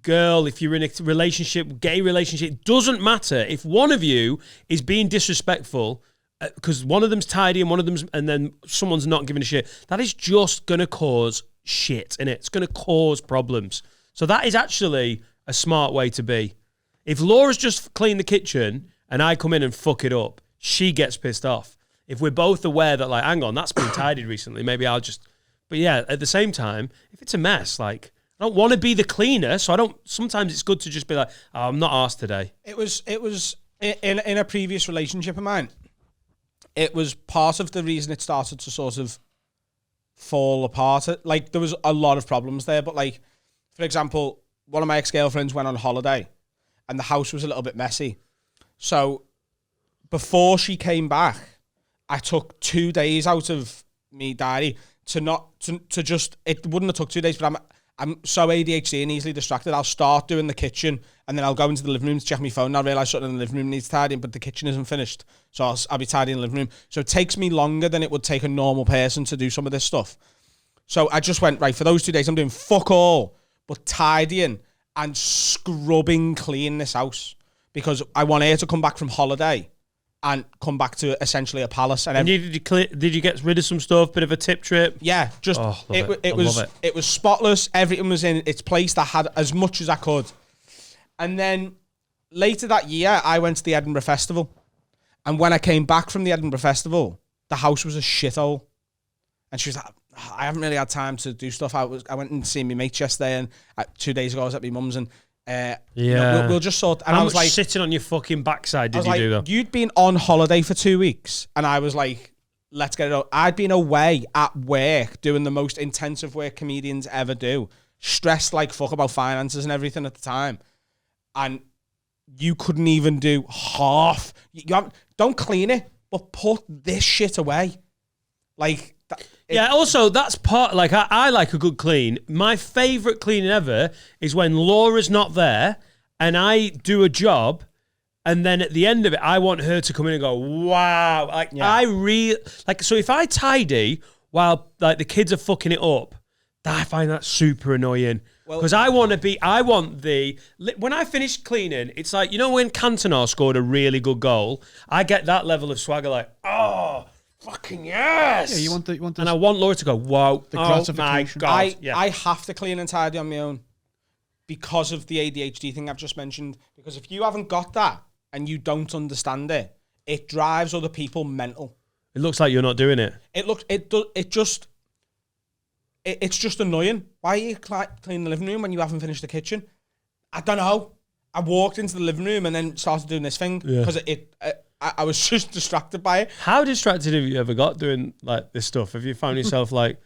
girl, if you're in a relationship, gay relationship, it doesn't matter. If one of you is being disrespectful because one of them's tidy and then someone's not giving a shit, that is just going to cause shit, innit? It's going to cause problems. So that is actually a smart way to be. If Laura's just cleaned the kitchen and I come in and fuck it up, she gets pissed off. If we're both aware that, like, hang on, that's been tidied recently, maybe I'll just... But yeah, at the same time, if it's a mess, like, I don't want to be the cleaner, so sometimes it's good to just be like, oh, I'm not arsed today. It was in a previous relationship of mine. It was part of the reason it started to sort of fall apart. Like, there was a lot of problems there, but like, for example, one of my ex-girlfriends went on holiday and the house was a little bit messy. So before she came back, I took 2 days out of me diary to just, it wouldn't have took 2 days, but I'm so ADHD and easily distracted. I'll start doing the kitchen and then I'll go into the living room to check my phone and I'll realise something in the living room needs tidying, but the kitchen isn't finished. So I'll be tidying the living room. So it takes me longer than it would take a normal person to do some of this stuff. So I just went, right, for those 2 days, I'm doing fuck all, but tidying and scrubbing clean this house because I want her to come back from holiday and come back to essentially a palace. And Did you get rid of some stuff? Bit of a tip trip? yeah, just it was spotless. Everything was in its place. That had as much as I could. And then later that year, I went to the Edinburgh Festival, and when I came back from the Edinburgh Festival, the house was a shithole. And she was like, "I haven't really had time to do stuff." I went and seen my mates yesterday, and 2 days ago I was at my mum's, and we'll just sort. And How I was much like, sitting on your fucking backside did I was you like, do though? you'd been on holiday for 2 weeks, and I was like, let's get it out. I'd been away at work doing the most intensive work comedians ever do, stressed like fuck about finances and everything at the time, and you couldn't even do half. Don't clean it, but put this shit away. Like, Yeah, also, that's part, like, I like a good clean. My favourite cleaning ever is when Laura's not there and I do a job and then at the end of it, I want her to come in and go, wow. Like, so if I tidy while, like, the kids are fucking it up, I find that super annoying. Because when I finish cleaning, it's like, you know when Cantona scored a really good goal, I get that level of swagger, like, oh, fucking yes. Yeah, you want the and I want Laura to go, wow, the oh my gratification. God. I have to clean and tidy on my own because of the ADHD thing I've just mentioned. Because if you haven't got that and you don't understand it, it drives other people mental. It looks like you're not doing it. It's just annoying. Why are you cleaning the living room when you haven't finished the kitchen? I don't know. I walked into the living room and then started doing this thing because I was just distracted by it. How distracted have you ever got doing like this stuff? Have you found yourself like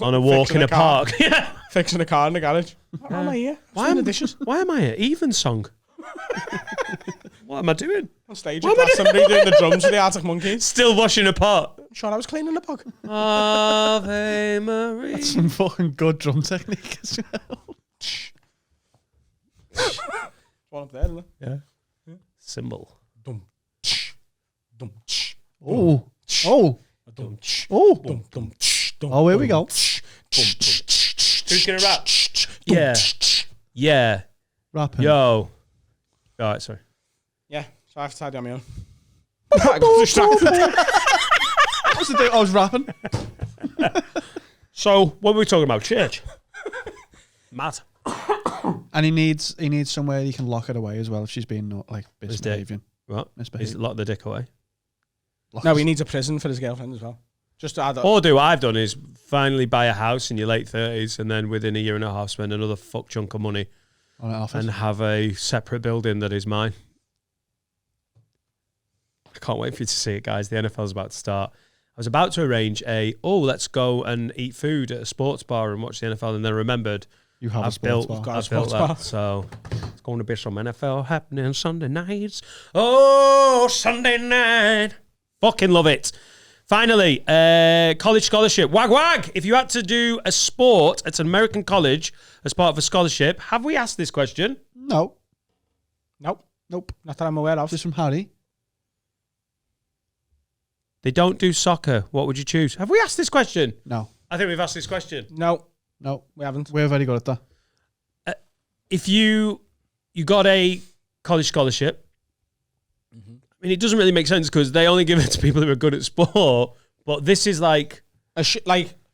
on a walk in a park? Yeah. Fixing a car in the garage. Why am I here? Why am I here? Even song. What am I doing? On stage with somebody doing the drums with the Arctic Monkeys. Still washing a pot. Sean, I was cleaning the pug. Ave Maria. That's some fucking good drum technique as well. One up there, isn't it? Yeah. Dum, Symbol. dum, Oh. dum, Oh. dum, Oh. dum, dum, dum. Oh, here we go. Who's gonna rap? Yeah. Yeah. Rapping. Yo. All right, sorry. Yeah, so I have to tidy on my own. I got distracted. What's the thing? I was rapping. So, what were we talking about? Church. Mad. And he needs somewhere he can lock it away as well if she's being like His dick. misbehaving. What? Misbehaving. He's locked the dick away. No, he needs a prison for his girlfriend as well. Just to add up. Or do what I've done is finally buy a house in your late 30s and then within a year and a half spend another fuck chunk of money On an office. and have a separate building that is mine. I can't wait for you to see it, guys. The NFL's about to start. I was about to arrange let's go and eat food at a sports bar and watch the NFL, and then remembered You have a I've sports built, bar. I've built sports that. bar. So it's going to be some NFL happening Sunday nights. Oh, Sunday night. Fucking love it. Finally, college scholarship. Wag wag. If you had to do a sport at an American college as part of a scholarship, have we asked this question? No. Nope. Nope. Not that I'm aware of. Just from Harry. They don't do soccer. What would you choose? Have we asked this question? No. I think we've asked this question. No, No. we haven't. We're very good at that. If you got a college scholarship, I mean, it doesn't really make sense because they only give it to people who are good at sport. But this is like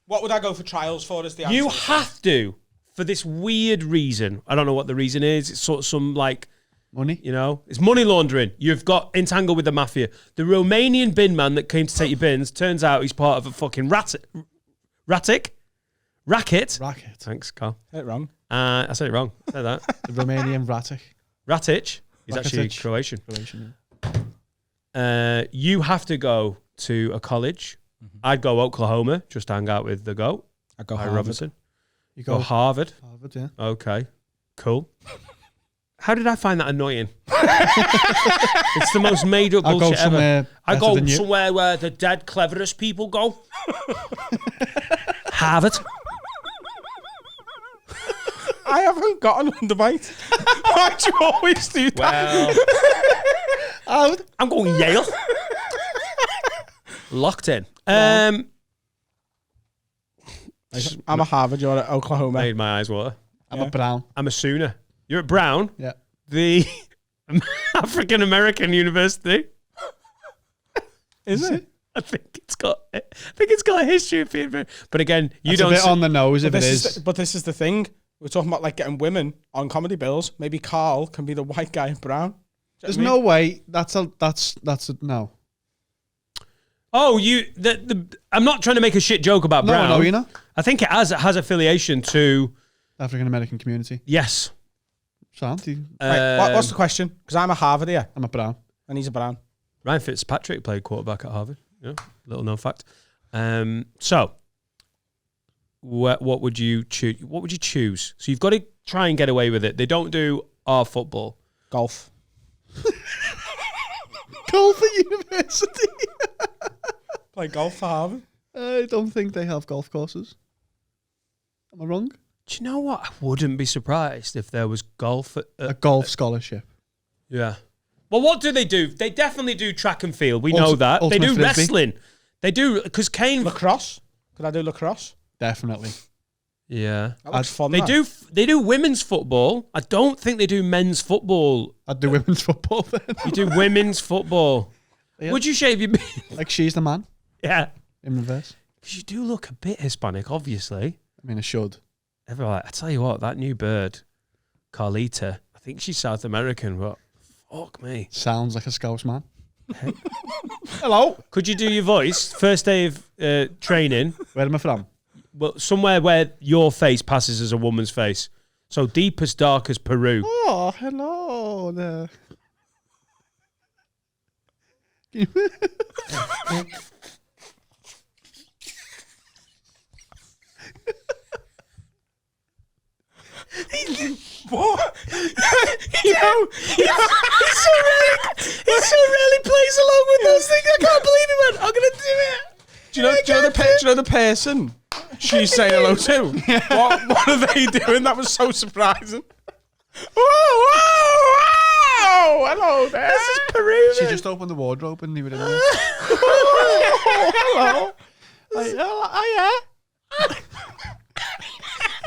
What would I go for trials for? Is the answer? you have to for this weird reason. I don't know what the reason is. It's sort of some like Money. it's money laundering. You've got entangled with the mafia. The Romanian bin man that came to take your bins turns out he's part of a fucking racket. Racket. Thanks, Carl. Said it wrong. I said it wrong. Say that. The Romanian Ratic. Ratic. He's actually Rakitic. Croatian. Relation. You have to go to a college. I'd go Oklahoma, just hang out with the GOAT. I go Harry Harvard. Robinson. You Go go Harvard. Harvard, yeah. Okay, cool. How did I find that annoying? It's the most made up I'll go bullshit ever. somewhere I better go than you. somewhere where the dead cleverest people go. Harvard. I haven't got an underbite. Why'd you always do that? Well, I'm going Yale. Locked in. I'm a Harvard, you're at Oklahoma. Made my eyes water. I'm a Brown. I'm a Sooner. You're at Brown, Yeah. the African American University. Is it? I think it's got a history of being very, but again, you It's don't a bit see- on the nose if it This is. but this is the thing. We're talking about like getting women on comedy bills. Maybe Carl can be the white guy in Brown. There's no way. That's a no. Oh, I'm not trying to make a shit joke about No, Brown. no, you're not. I think it has affiliation to African American community. yes. Sound? Right, what's the question? Because I'm a Harvard here I'm a Brown. and he's a Brown. Ryan Fitzpatrick played quarterback at Harvard. Little known fact. So, what would you choose? What would you choose? So you've got to try and get away with it. They don't do our football. Golf. Golf at university. Play golf for Harvard. I don't think they have golf courses. Am I wrong? Do you know what? I wouldn't be surprised if there was golf. A golf scholarship. Yeah. Well, what do? They definitely do track and field. We know that. They ultimate do frisbee. wrestling. They do, because Kane... Lacrosse. Could I do lacrosse? Definitely. Yeah. That looks fun. They do women's football. I don't think they do men's football. I'd do women's football then. You do women's football. Yeah. Would you shave your beard? Like she's the man Yeah. in reverse. Because you do look a bit Hispanic, obviously. I mean, I should. Everyone, I tell you what, that new bird, Carlita, I think she's South American, but fuck me. Sounds like a Scouse man. Hello. Could you do your voice? First day of training. Where am I from? Well, somewhere where your face passes as a woman's face. So deep as dark as Peru. Oh, hello there. What? He so rarely plays along with those things. I can't believe he went, I'm going to do it. Do you know the person she's saying hello to? What are they doing? That was so surprising. Whoa! Hello there. This is Peru. She just opened the wardrobe and leave it in there. Hello.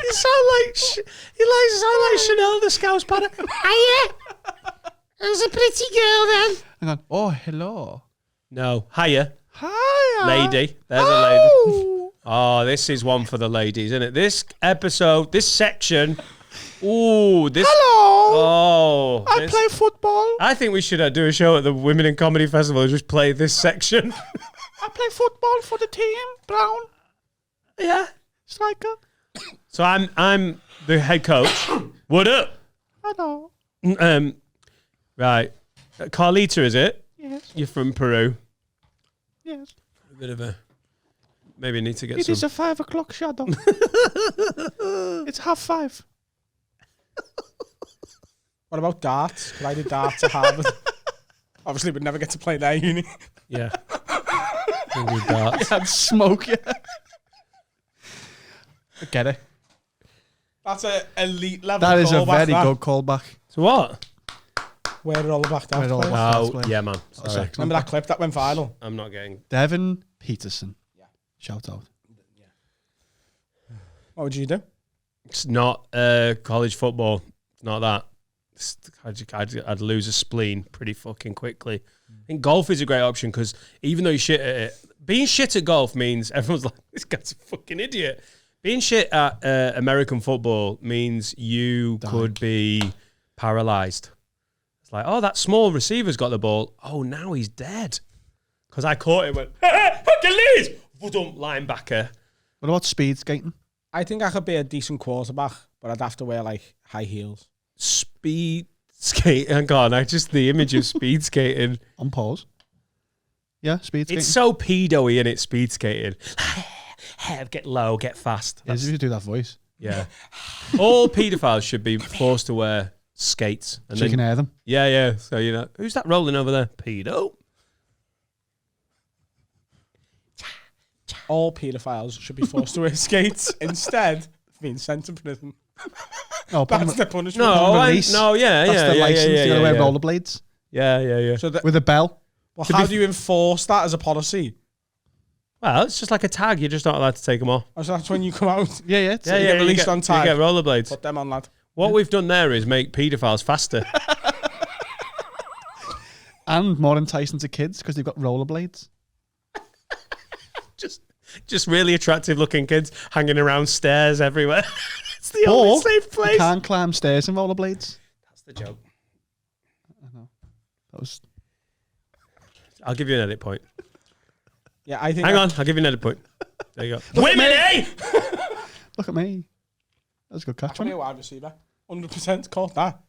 You sound like Chanel the Scouse Padder. Hiya. There's a pretty girl then. Hang on. Oh, hello. No, hiya. Hi. Lady. There's a lady. Oh, this is one for the ladies, isn't it? This episode, this section. Ooh, this. Hello. Oh. I play football. I think we should do a show at the Women in Comedy Festival and just play this section. I play football for the team. Brown. Yeah. Striker. So I'm the head coach. What up? Hello. Right. Carlita, is it? Yes. You're from Peru. Yes. A bit of a... Maybe need to get It some... is a 5 o'clock shadow. It's 5:30. What about darts? Could I do darts at Harvard? Obviously, we'd never get to play their uni. Yeah. We'll do darts. I'd smoke you. I get it. That's an elite level. That is a callback, very that. good callback. So what? Where did all the back Where down? did all the play? back- Oh, That's yeah, man. That's Sorry. excellent. Remember that clip that went viral? I'm not getting... Devin Peterson. Yeah. Shout out. What would you do? It's not college football. It's not that. I'd lose a spleen pretty fucking quickly. I think golf is a great option because even though you're shit at it, being shit at golf means everyone's like, this guy's a fucking idiot. Being shit at American football means you could be paralyzed. It's like, oh, that small receiver's got the ball. Oh, now he's dead. Because I caught it, went, Hercules! Linebacker. What about speed skating? I think I could be a decent quarterback, but I'd have to wear like high heels. Speed skating. Hang on, the image of speed skating. On pause. Yeah, speed skating. It's so pedo-y in it, speed skating. Get low, get fast. It is if you do that voice. Yeah. All paedophiles should be forced to wear skates. And So you can hear them. Yeah. So, who's that rolling over there? Pedo. All paedophiles should be forced to wear skates instead of being sent to prison. Oh, That's the punishment. release. yeah. That's the license. You gotta wear yeah. rollerblades Yeah. So with a bell. well, how do you enforce that as a policy? Well, it's just like a tag. You're just not allowed to take them off. Oh, so that's when you come out. Yeah. you get released on time. You get rollerblades. Put them on, lad. What we've done there is make paedophiles faster. And more enticing to kids because they've got rollerblades. Just really attractive looking kids hanging around stairs everywhere. It's the only safe You place. can't climb stairs in rollerblades. That's the joke. I know. That was. I'll give you an edit point. Yeah, I think. Hang on, I'll give you an edit point. There you go. Women, eh? Look at me. That was a good catch. I'm a wide receiver. 100% caught that.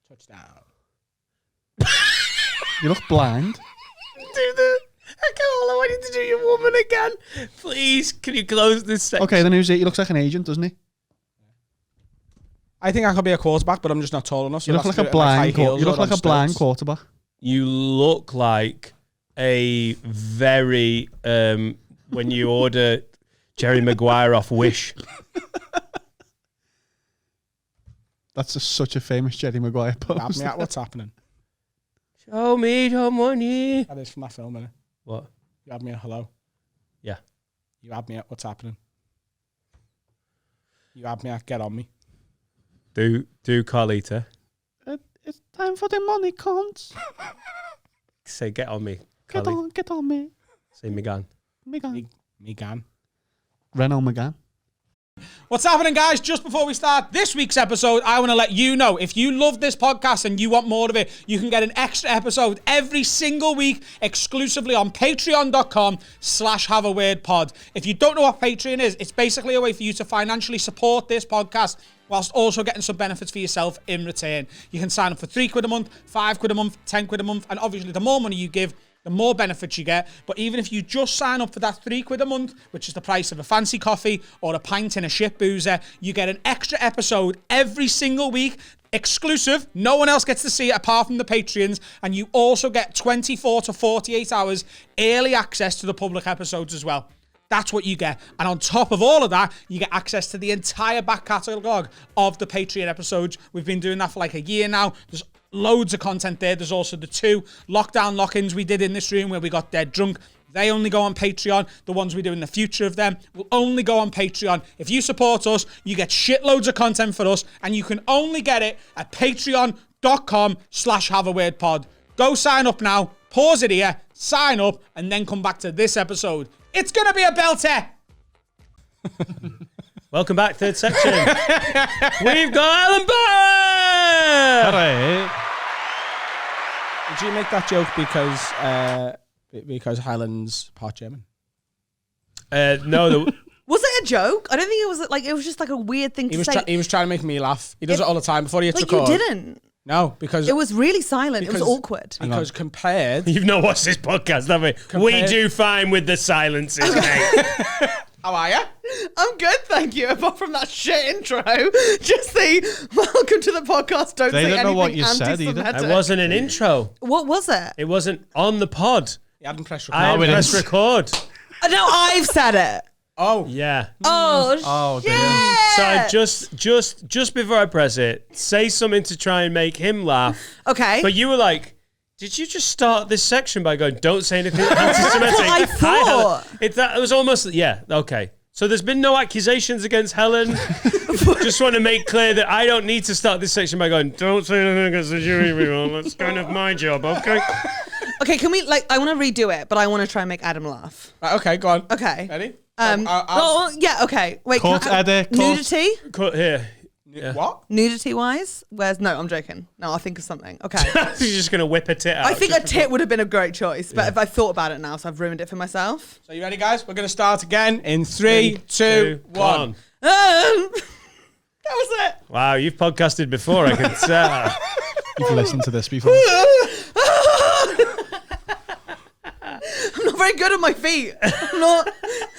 Touchdown. You look blind. I want you to do your woman again. Please, can you close this section? Okay, then who's it? He looks like an agent, doesn't he? I think I could be a quarterback, but I'm just not tall enough. So You look like a blind. You look like a blind quarterback. You look like a very when you order Jerry Maguire off Wish. That's such a famous Jerry Maguire post. What's happening? Show me your money. That is from that film, innit? What? You had me at hello. Yeah. You had me at what's happening. You had me at get on me. Do Carlita. It's time for the money, cons. Say get on me. Get on me. Say Megan. Megan. Me gan. Renault Megan. What's happening, guys? Just before we start this week's episode, I want to let you know, if you love this podcast and you want more of it, you can get an extra episode every single week exclusively on patreon.com/haveawordpod. If you don't know what Patreon is, it's basically a way for you to financially support this podcast whilst also getting some benefits for yourself in return. You can sign up for £3 a month, £5 a month, £10 a month, and obviously the more money you give, the more benefits you get. But even if you just sign up for that £3 a month, which is the price of a fancy coffee or a pint in a shit boozer, you get an extra episode every single week, exclusive. No one else gets to see it apart from the Patreons. And you also get 24 to 48 hours early access to the public episodes as well. That's what you get. And on top of all of that, you get access to the entire back catalogue of the Patreon episodes. We've been doing that for like a year now. There's loads of content there. There's also the 2 lockdown lock-ins we did in this room where we got dead drunk. They only go on Patreon. The ones we do in the future of them will only go on Patreon. If you support us, you get shitloads of content for us, and you can only get it at patreon.com/haveawordpod. Go sign up now. Pause it here. Sign up, and then come back to this episode. It's going to be a belter. Welcome back, third section. We've got Helen Bauer! Hooray. Did you make that joke because Helen's part German? No. Was it a joke? I don't think it was like, it was just like a weird thing to say. He was trying to make me laugh. He does it all the time before he hits But record. you didn't. No, because It was really silent. It was awkward. Because compared, You've not watched this podcast, have we? We do fine with the silences, mate. how are you? I'm good, thank you. Apart from that shit intro, just say welcome to the podcast. Don't They say don't know anything what you said either. anti-Semitic. It wasn't an intro. What was it? It wasn't on the pod. You hadn't pressed I record. had pressed record. No, I've said it. Oh, Yeah. Oh, dear. shit. So I just before I press it, say something to try and make him laugh. Okay. But you were like, did you just start this section by going, don't say anything anti-Semitic? That's what I thought. It was almost, yeah, okay. So there's been no accusations against Helen. Just want to make clear that I don't need to start this section by going, don't say anything against the Jewish people. That's kind of my job, okay? Okay, can we, I want to redo it, but I want to try and make Adam laugh. right, okay, go on. Okay. Ready? Yeah, okay. Wait, Cut, edit, cut. nudity? Cut here. What? Nudity-wise? No, I'm joking. No, I'll think of something. Okay. You're just going to whip a tit out. I think a tit would have been a great choice, but if I thought about it now, so I've ruined it for myself. So you ready, guys? We're going to start again in 3, 2, 1. That was it. Wow, you've podcasted before, I can tell. You've listened to this before. I'm not very good on my feet. I'm not.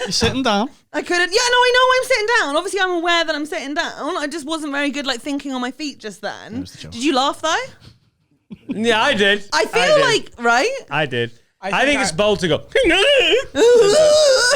You're sitting down. I couldn't. Yeah, no, I know I'm sitting down. Obviously, I'm aware that I'm sitting down. I just wasn't very good, thinking on my feet just then. There's the joke. Did you laugh though? Yeah, I did. I feel did. like right. I did. I think think it's bold to go.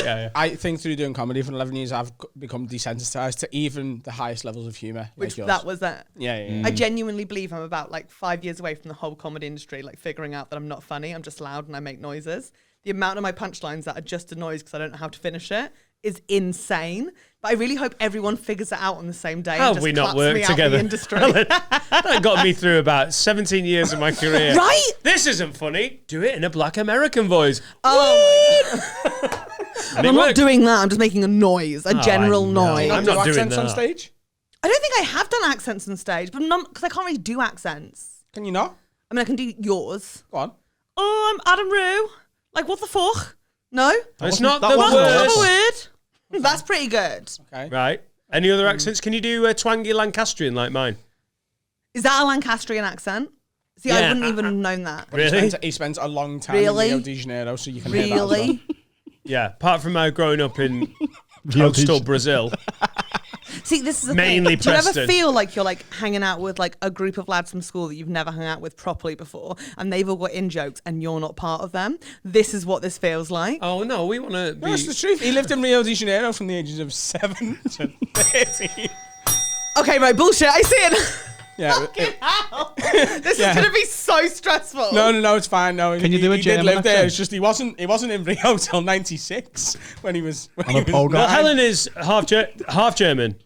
Yeah. I think through doing comedy for 11 years, I've become desensitized to even the highest levels of humour. Which yours. that was it. Yeah. I genuinely believe I'm about 5 years away from the whole comedy industry, figuring out that I'm not funny. I'm just loud and I make noises. The amount of my punchlines that are just a noise because I don't know how to finish it is insane. But I really hope everyone figures it out on the same day. How and have just we not claps me worked out the together? industry. That got me through about 17 years of my career. Right? This isn't funny. Do it in a black American voice. Oh, And it I'm not worked. doing that. I'm just making a noise, a general I know. noise. I'm not doing accents on that. stage? I don't think I have done accents on stage, but because I can't really do accents. Can you not? I mean, I can do yours. Go on. Oh, I'm Adam Rowe. What the fuck? No? It's not that the wasn't What's worst. the word? That's pretty good. Okay. Right. Any other accents? Can you do a twangy Lancastrian like mine? Is that a Lancastrian accent? See, Yeah, I wouldn't even have known that. Really? He spends a long time Really? in Rio de Janeiro, so you can hear that as well. Really? Yeah. Apart from my growing up in Rio de coastal Brazil. See, this is the Mainly thing. Do you ever Preston. feel like you're hanging out with a group of lads from school that you've never hung out with properly before, and they've all got in jokes and you're not part of them? This is what this feels like. Oh, no, we want to be... That's the truth. He lived in Rio de Janeiro from the ages of 7 to 13. Okay, right, bullshit. I see it. Yeah. Fucking hell. This Yeah. is going to be so stressful. No, it's fine. No, Can you do a he German did live there. accent? It's just he wasn't in Rio till 96 when he was. On a pole Well, guy. Helen is half German.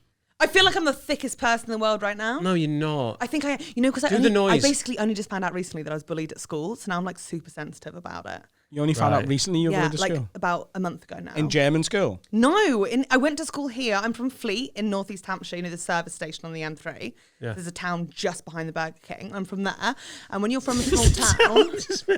I feel like I'm the thickest person in the world right now. No, you're not. I think because Do the noise. I basically only just found out recently that I was bullied at school, so now I'm super sensitive about it. You only found out recently you're going to like school? about a month ago now. In German school? No, I went to school here. I'm from Fleet in North East Hampshire, you know, the service station on the M3. Yeah. There's a town just behind the Burger King. I'm from there. And when you're from a small town,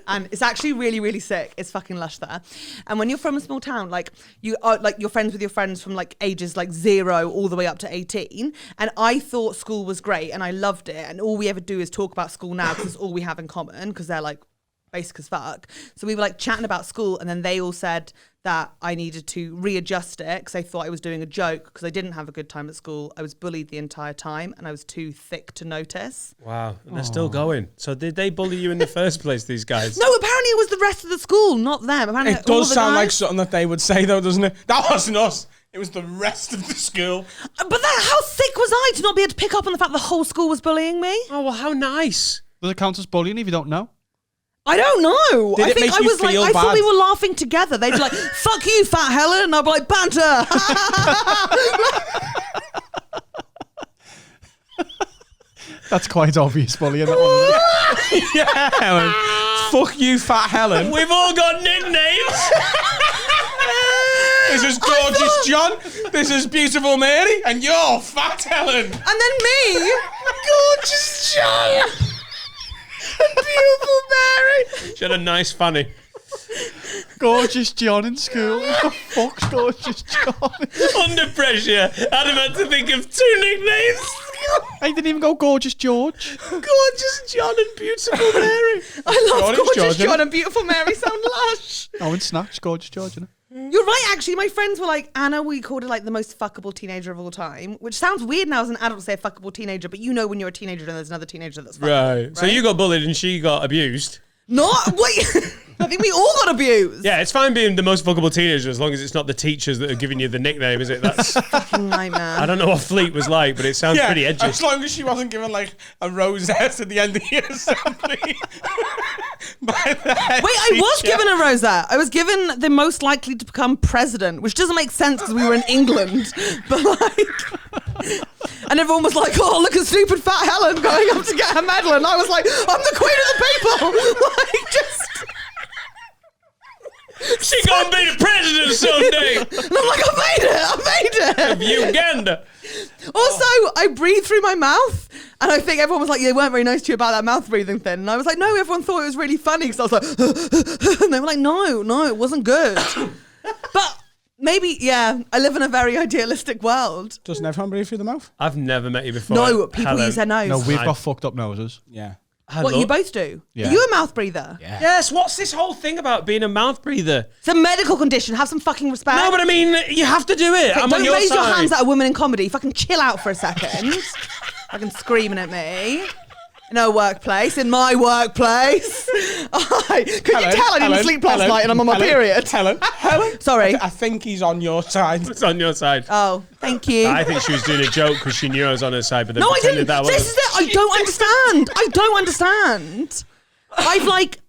and it's actually really, really sick. It's fucking lush there. And when you're from a small town, like you are, like you're friends with your friends from like ages like 0 all the way up to 18. And I thought school was great and I loved it. And all we ever do is talk about school now because it's all we have in common because they're like basic as fuck. So we were like chatting about school and then they all said that I needed to readjust it because they thought I was doing a joke because I didn't have a good time at school. I was bullied the entire time and I was too thick to notice. Wow. And they're still going. So did they bully you in the first place, these guys? No, apparently it was the rest of the school, not them. Apparently It does sound like something that they would say, though, doesn't it? That wasn't us. It was the rest of the school. But how thick was I to not be able to pick up on the fact the whole school was bullying me? Oh, well, how nice. Does it count as bullying if you don't know? I don't know. Did I it think make I you was like, feel I thought bad? we were laughing together. They'd be like, fuck you, fat Helen. And I'd be like, banter. That's quite obvious bullying. That one. Yeah, Helen. Fuck you, fat Helen. We've all got nicknames. This is gorgeous John. This is beautiful Mary. And you're fat Helen. And then me. Gorgeous John. Beautiful Mary. She had a nice fanny. Gorgeous John in school. What the fuck's Gorgeous John? Under pressure, Adam had to think of 2 nicknames. I didn't even go Gorgeous George. Gorgeous John and Beautiful Mary. I love Gorgeous Gorgeous George, John and Beautiful Mary sound lush. Oh, and Snatch, Gorgeous George, isn't it? You're right, actually. My friends were like, Anna, we called her like the most fuckable teenager of all time, which sounds weird now as an adult to say a fuckable teenager, but you know when you're a teenager and there's another teenager that's fuckable. Right. So you got bullied and she got abused. Not, wait. I think we all got abused. Yeah, it's fine being the most fuckable teenager as long as it's not the teachers that are giving you the nickname, is it? That's Fucking nightmare. I don't know what Fleet was like, but it sounds pretty edgy. As long as she wasn't given like a rosette at the end of the assembly. Wait, I was given a rosette. I was given the most likely to become president, which doesn't make sense because we were in England. But like, and everyone was like, "Oh, look at stupid fat Helen going up to get her medal," and I was like, "I'm the queen of the people." Like, just. She gonna be the president someday And I'm like, I made it. of Uganda. Also, I breathe through my mouth, and I think everyone was like, they weren't very nice to you about that mouth breathing thing. And I was like, no, everyone thought it was really funny because I was like, and they were like, no, it wasn't good. But maybe, yeah, I live in a very idealistic world. Doesn't everyone breathe through the mouth? I've never met you before. No, people Helen. use their nose. No, we've got fucked up noses. Yeah. What, you both do? Yeah. Are you a mouth breather? Yeah. Yes, what's this whole thing about being a mouth breather? It's a medical condition. Have some fucking respect. No, but I mean, you have to do it. Okay, I'm don't on your raise side. your hands at a woman in comedy. Fucking chill out for a second. Fucking screaming at me. In a workplace, in my workplace. Could you tell I didn't sleep last night and I'm on my period? Helen. Sorry. I think he's on your side. It's on your side. Oh, thank you. I think she was doing a joke because she knew I was on her side, but then No, I pretended didn't. that This wasn't. is it. I don't understand.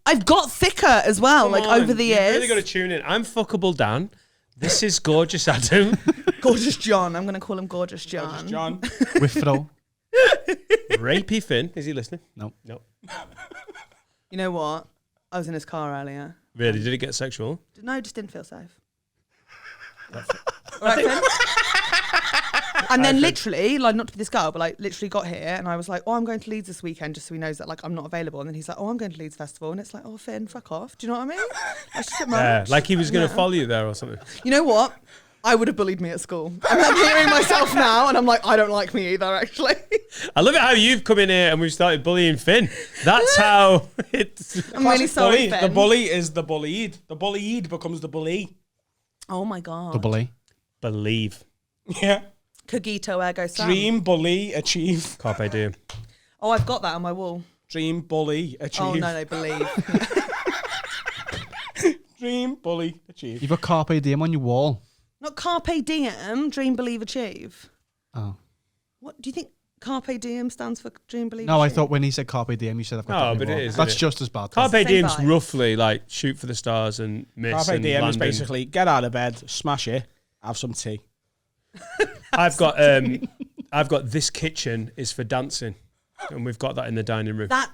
I've got thicker as well, Come like on, over the you've years. really got to tune in. I'm fuckable Dan. This is gorgeous Adam. Gorgeous John. I'm going to call him Gorgeous John. John. Withrow. Rapey Finn. Is he listening? No. No. You know what? I was in his car earlier. Really? Did it get sexual? No, just didn't feel safe. All right, Finn? And then literally, like, not to be this girl, but like literally got here and I was like, oh, I'm going to Leeds this weekend just so he knows that like I'm not available. And then he's like, oh, I'm going to Leeds Festival. And it's like, oh, Finn, fuck off. Do you know what I mean? That's just a bit much. Like he was going to follow you there or something. You know what? I would have bullied me at school. I'm like hearing myself now and I'm like, I don't like me either, actually. I love it how you've come in here and we've started bullying Finn. That's how it's... I'm really sorry, Bully. Finn. The bully is the bullied. The bullied becomes the bully. Oh my God. Double E. Believe. Yeah. Cogito ergo sum. Dream, bully, achieve. Carpe diem. Oh, I've got that on my wall. Dream, bully, achieve. Oh, no, believe. Dream, bully, achieve. You've got Carpe Diem on your wall. Not carpe diem, dream, believe, achieve. Oh. What do you think carpe diem stands for? Dream, believe, No, I achieve? thought when he said Carpe Diem, you said I've got that Oh, on but your it wall. is, That's isn't it? just as bad. Carpe Same diem's vibe. roughly like shoot for the stars and miss Carpe and diem is landing. basically get out of bed, smash it, have some tea. I've got this kitchen is for dancing. And we've got that in the dining room. That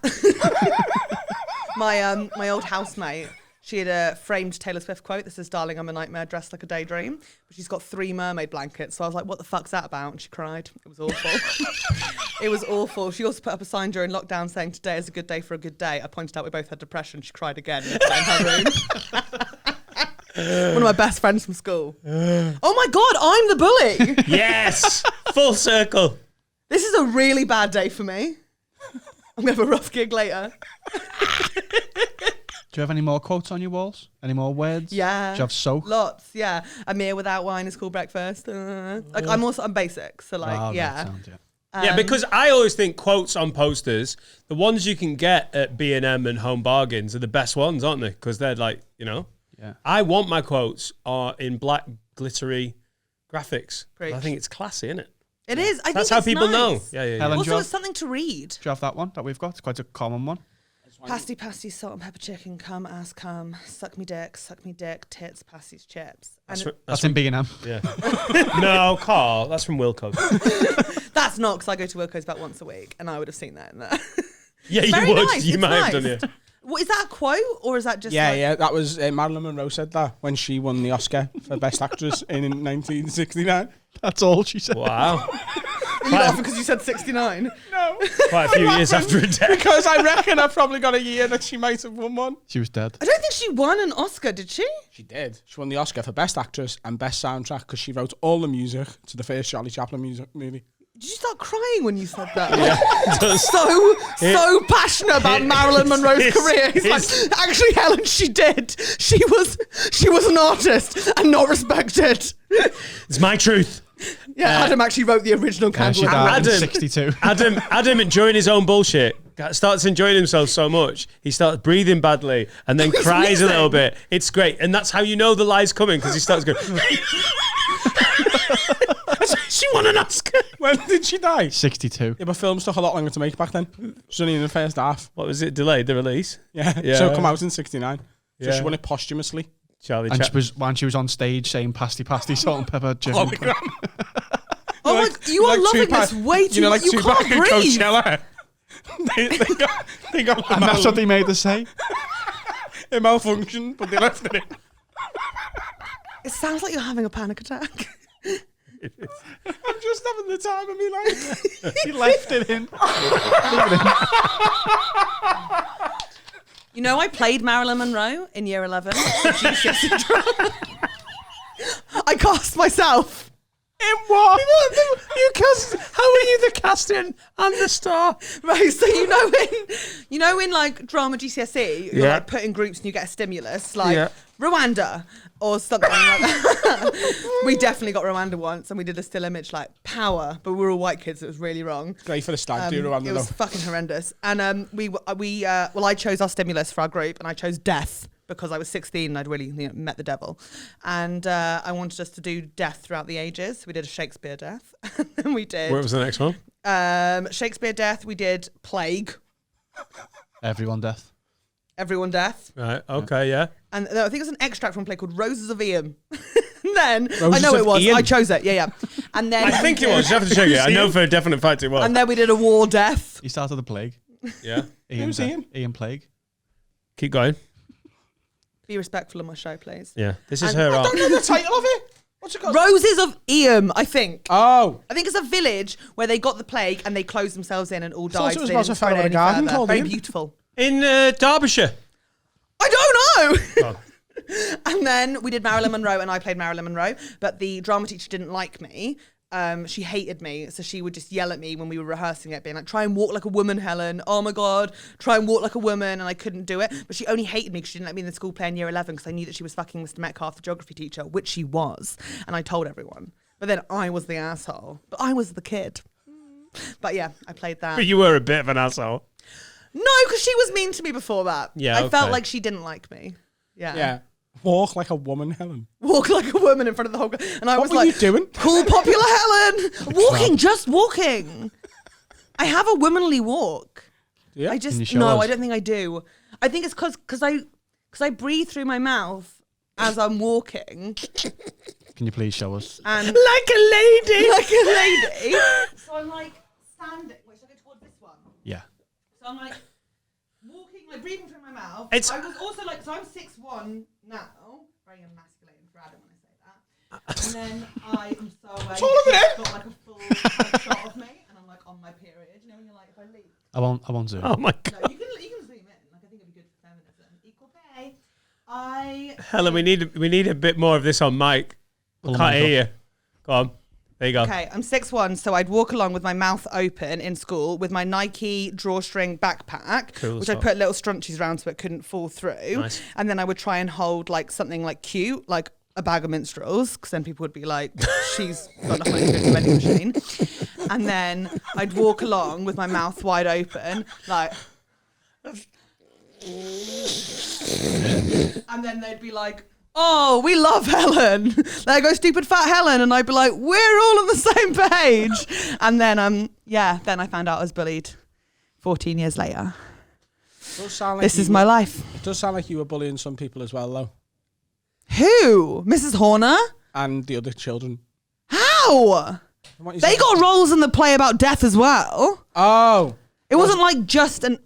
my old housemate, She had a framed Taylor Swift quote that says, "Darling, I'm a nightmare dressed like a daydream." But she's got 3 mermaid blankets. So I was like, what the fuck's that about? And she cried. It was awful. It was awful. She also put up a sign during lockdown saying, "Today is a good day for a good day." I pointed out we both had depression. She cried again in her room. One of my best friends from school. Oh my God, I'm the bully. Yes, full circle. This is a really bad day for me. I'm going to have a rough gig later. Do you have any more quotes on your walls? Any more words? Yeah. Do you have soak? Lots, yeah. A meal without wine is called breakfast. I'm basic, so like, Oh, yeah. that sounds, Yeah, because I always think quotes on posters, the ones you can get at B&M and Home Bargains are the best ones, aren't they? Because they're like, Yeah. I want my quotes are in black glittery graphics. Preach. I think it's classy, isn't it? It is. I That's think how it's people know. nice. Yeah. Helen, do you Also, have, it's something to read. do you have that one that we've got? It's quite a common one. Pasty, salt and pepper chicken, come, ass, come, suck me dick, tits, pasties, chips. And That's in B&M. Yeah. No, Carl, that's from Wilco. that's not, because I go to Wilco's about once a week, and I would have seen that in there. Yeah, you Very would. nice, You it's might nice. have done it. What, is that a quote, or is that just Yeah, like... yeah, that was Marilyn Monroe said that when she won the Oscar for Best Actress in 1969. That's all she said. Wow. Are you laughing because you said 69? No, Quite a few years after a death. because I reckon I probably got a year that she might have won one. She was dead. I don't think she won an Oscar, did she? She did. She won the Oscar for Best Actress and Best Soundtrack because she wrote all the music to the first Charlie Chaplin movie. Did you start crying when you said that? Yeah. So passionate about Marilyn Monroe's career. He's like, actually, Helen, she did. She was an artist and not respected. It's my truth. Yeah, Adam actually wrote the original She Candle. died in Adam. 62. Adam enjoying his own bullshit starts enjoying himself so much he starts breathing badly and then He's cries a little wheezing. bit. It's great, and that's how you know the lie's coming, because he starts going. She won an Oscar. When did she die? 62. Yeah, but films took a lot longer to make back then. She was only in the first half. What was it? Delayed the release. Yeah, Yeah. so it come out in 69. So Yeah. she won it posthumously. Charlie And Chaplin. she was on stage saying pasty, salt and pepper chicken. Oh my! You are loving this way too much. You Tupac can't and breathe. Coachella. they got And that's what they made us say. it malfunctioned, but they left it in. It sounds like you're having a panic attack. I'm just having the time of my life. He left it in. You know, I played Marilyn Monroe in year 11. GCSE drama. I cast myself. In what? You cast. How are you the casting and the star? Right, so you know in like drama GCSE, you're Yeah. like put in groups and you get a stimulus, like Yeah. Rwanda or something like that. We definitely got Rwanda once, and we did a still image like power, but we were all white kids, so it was really wrong. Great for the stag do, Rwanda, It was though. fucking horrendous. And I chose our stimulus for our group, and I chose death because I was 16 and I'd really met the devil. And I wanted us to do death throughout the ages. We did a Shakespeare death. And then we did What was the next one? Shakespeare death. We did plague, Everyone death. everyone death. Right. Okay. Yeah. And I think it was an extract from a play called Roses of Ian. And then I Roses know of it was. Ian? I chose it. Yeah. And then I think it was. You have to check it. I know for a definite fact it was. And then we did a war death. He started the plague. Yeah. Who's Ian? Ian Plague. Keep going. Be respectful of my show, please. Yeah. This is And- her I art. I don't know the title of it. What's it called? Roses of Ian, I think. Oh. I think it's a village where they got the plague and they closed themselves in and all thought died. it was so they about didn't a spread fellow in a any garden further. called Very Ian. beautiful. In Derbyshire. I don't know. Oh. And then we did Marilyn Monroe, and I played Marilyn Monroe. But the drama teacher didn't like me. She hated me, so she would just yell at me when we were rehearsing it, being like, "Try and walk like a woman, Helen. Oh my God, try and walk like a woman." And I couldn't do it. But she only hated me because she didn't let me in the school play in year 11 because I knew that she was fucking Mr. Metcalf, the geography teacher, which she was. And I told everyone. But then I was the asshole. But I was the kid. But yeah, I played that. But you were a bit of an asshole. No, because she was mean to me before that. Yeah, I felt okay. like she didn't like me. Yeah. Yeah. Walk like a woman, Helen. Walk like a woman in front of the whole. And I What was were like, you doing? Cool, popular Helen. Walking, just walking. I have a womanly walk. Yeah. I Can you just show no, us? I don't think I do. I think it's because I breathe through my mouth as I'm walking, Can you please show us? and Like a lady. like a lady. So I'm like standing. Wait, should I go towards this one? Yeah. So I'm like walking like breathing through my mouth. It's- I was also like, so I'm 6'1" now, very emasculating for Adam when I say that. And then I am so aware. She's got like a full shot of me, and I'm like on my period. You know when you're like, if I leave. I won't zoom. Oh my God. No, you can zoom in. Like I think it'd be good for feminism, equal pay. Helen, we need a bit more of this on mic. Pull the Can't mic hear up. you. Go on. There you go. Okay, I'm 6'1", so I'd walk along with my mouth open in school with my Nike drawstring backpack, Cool which I'd stuff. put little scrunchies around so it couldn't fall through. Nice. And then I would try and hold like something like cute, like a bag of minstrels, because then people would be like, she's got enough money to go to the vending machine. And then I'd walk along with my mouth wide open, like... And then they'd be like, oh, we love Helen. There goes stupid fat Helen. And I'd be like, we're all on the same page. And then, then I found out I was bullied 14 years later. This is my life. It does sound like you were bullying some people as well, though. Who? Mrs. Horner? And the other children. How? They got roles in the play about death as well. Oh. It wasn't like just a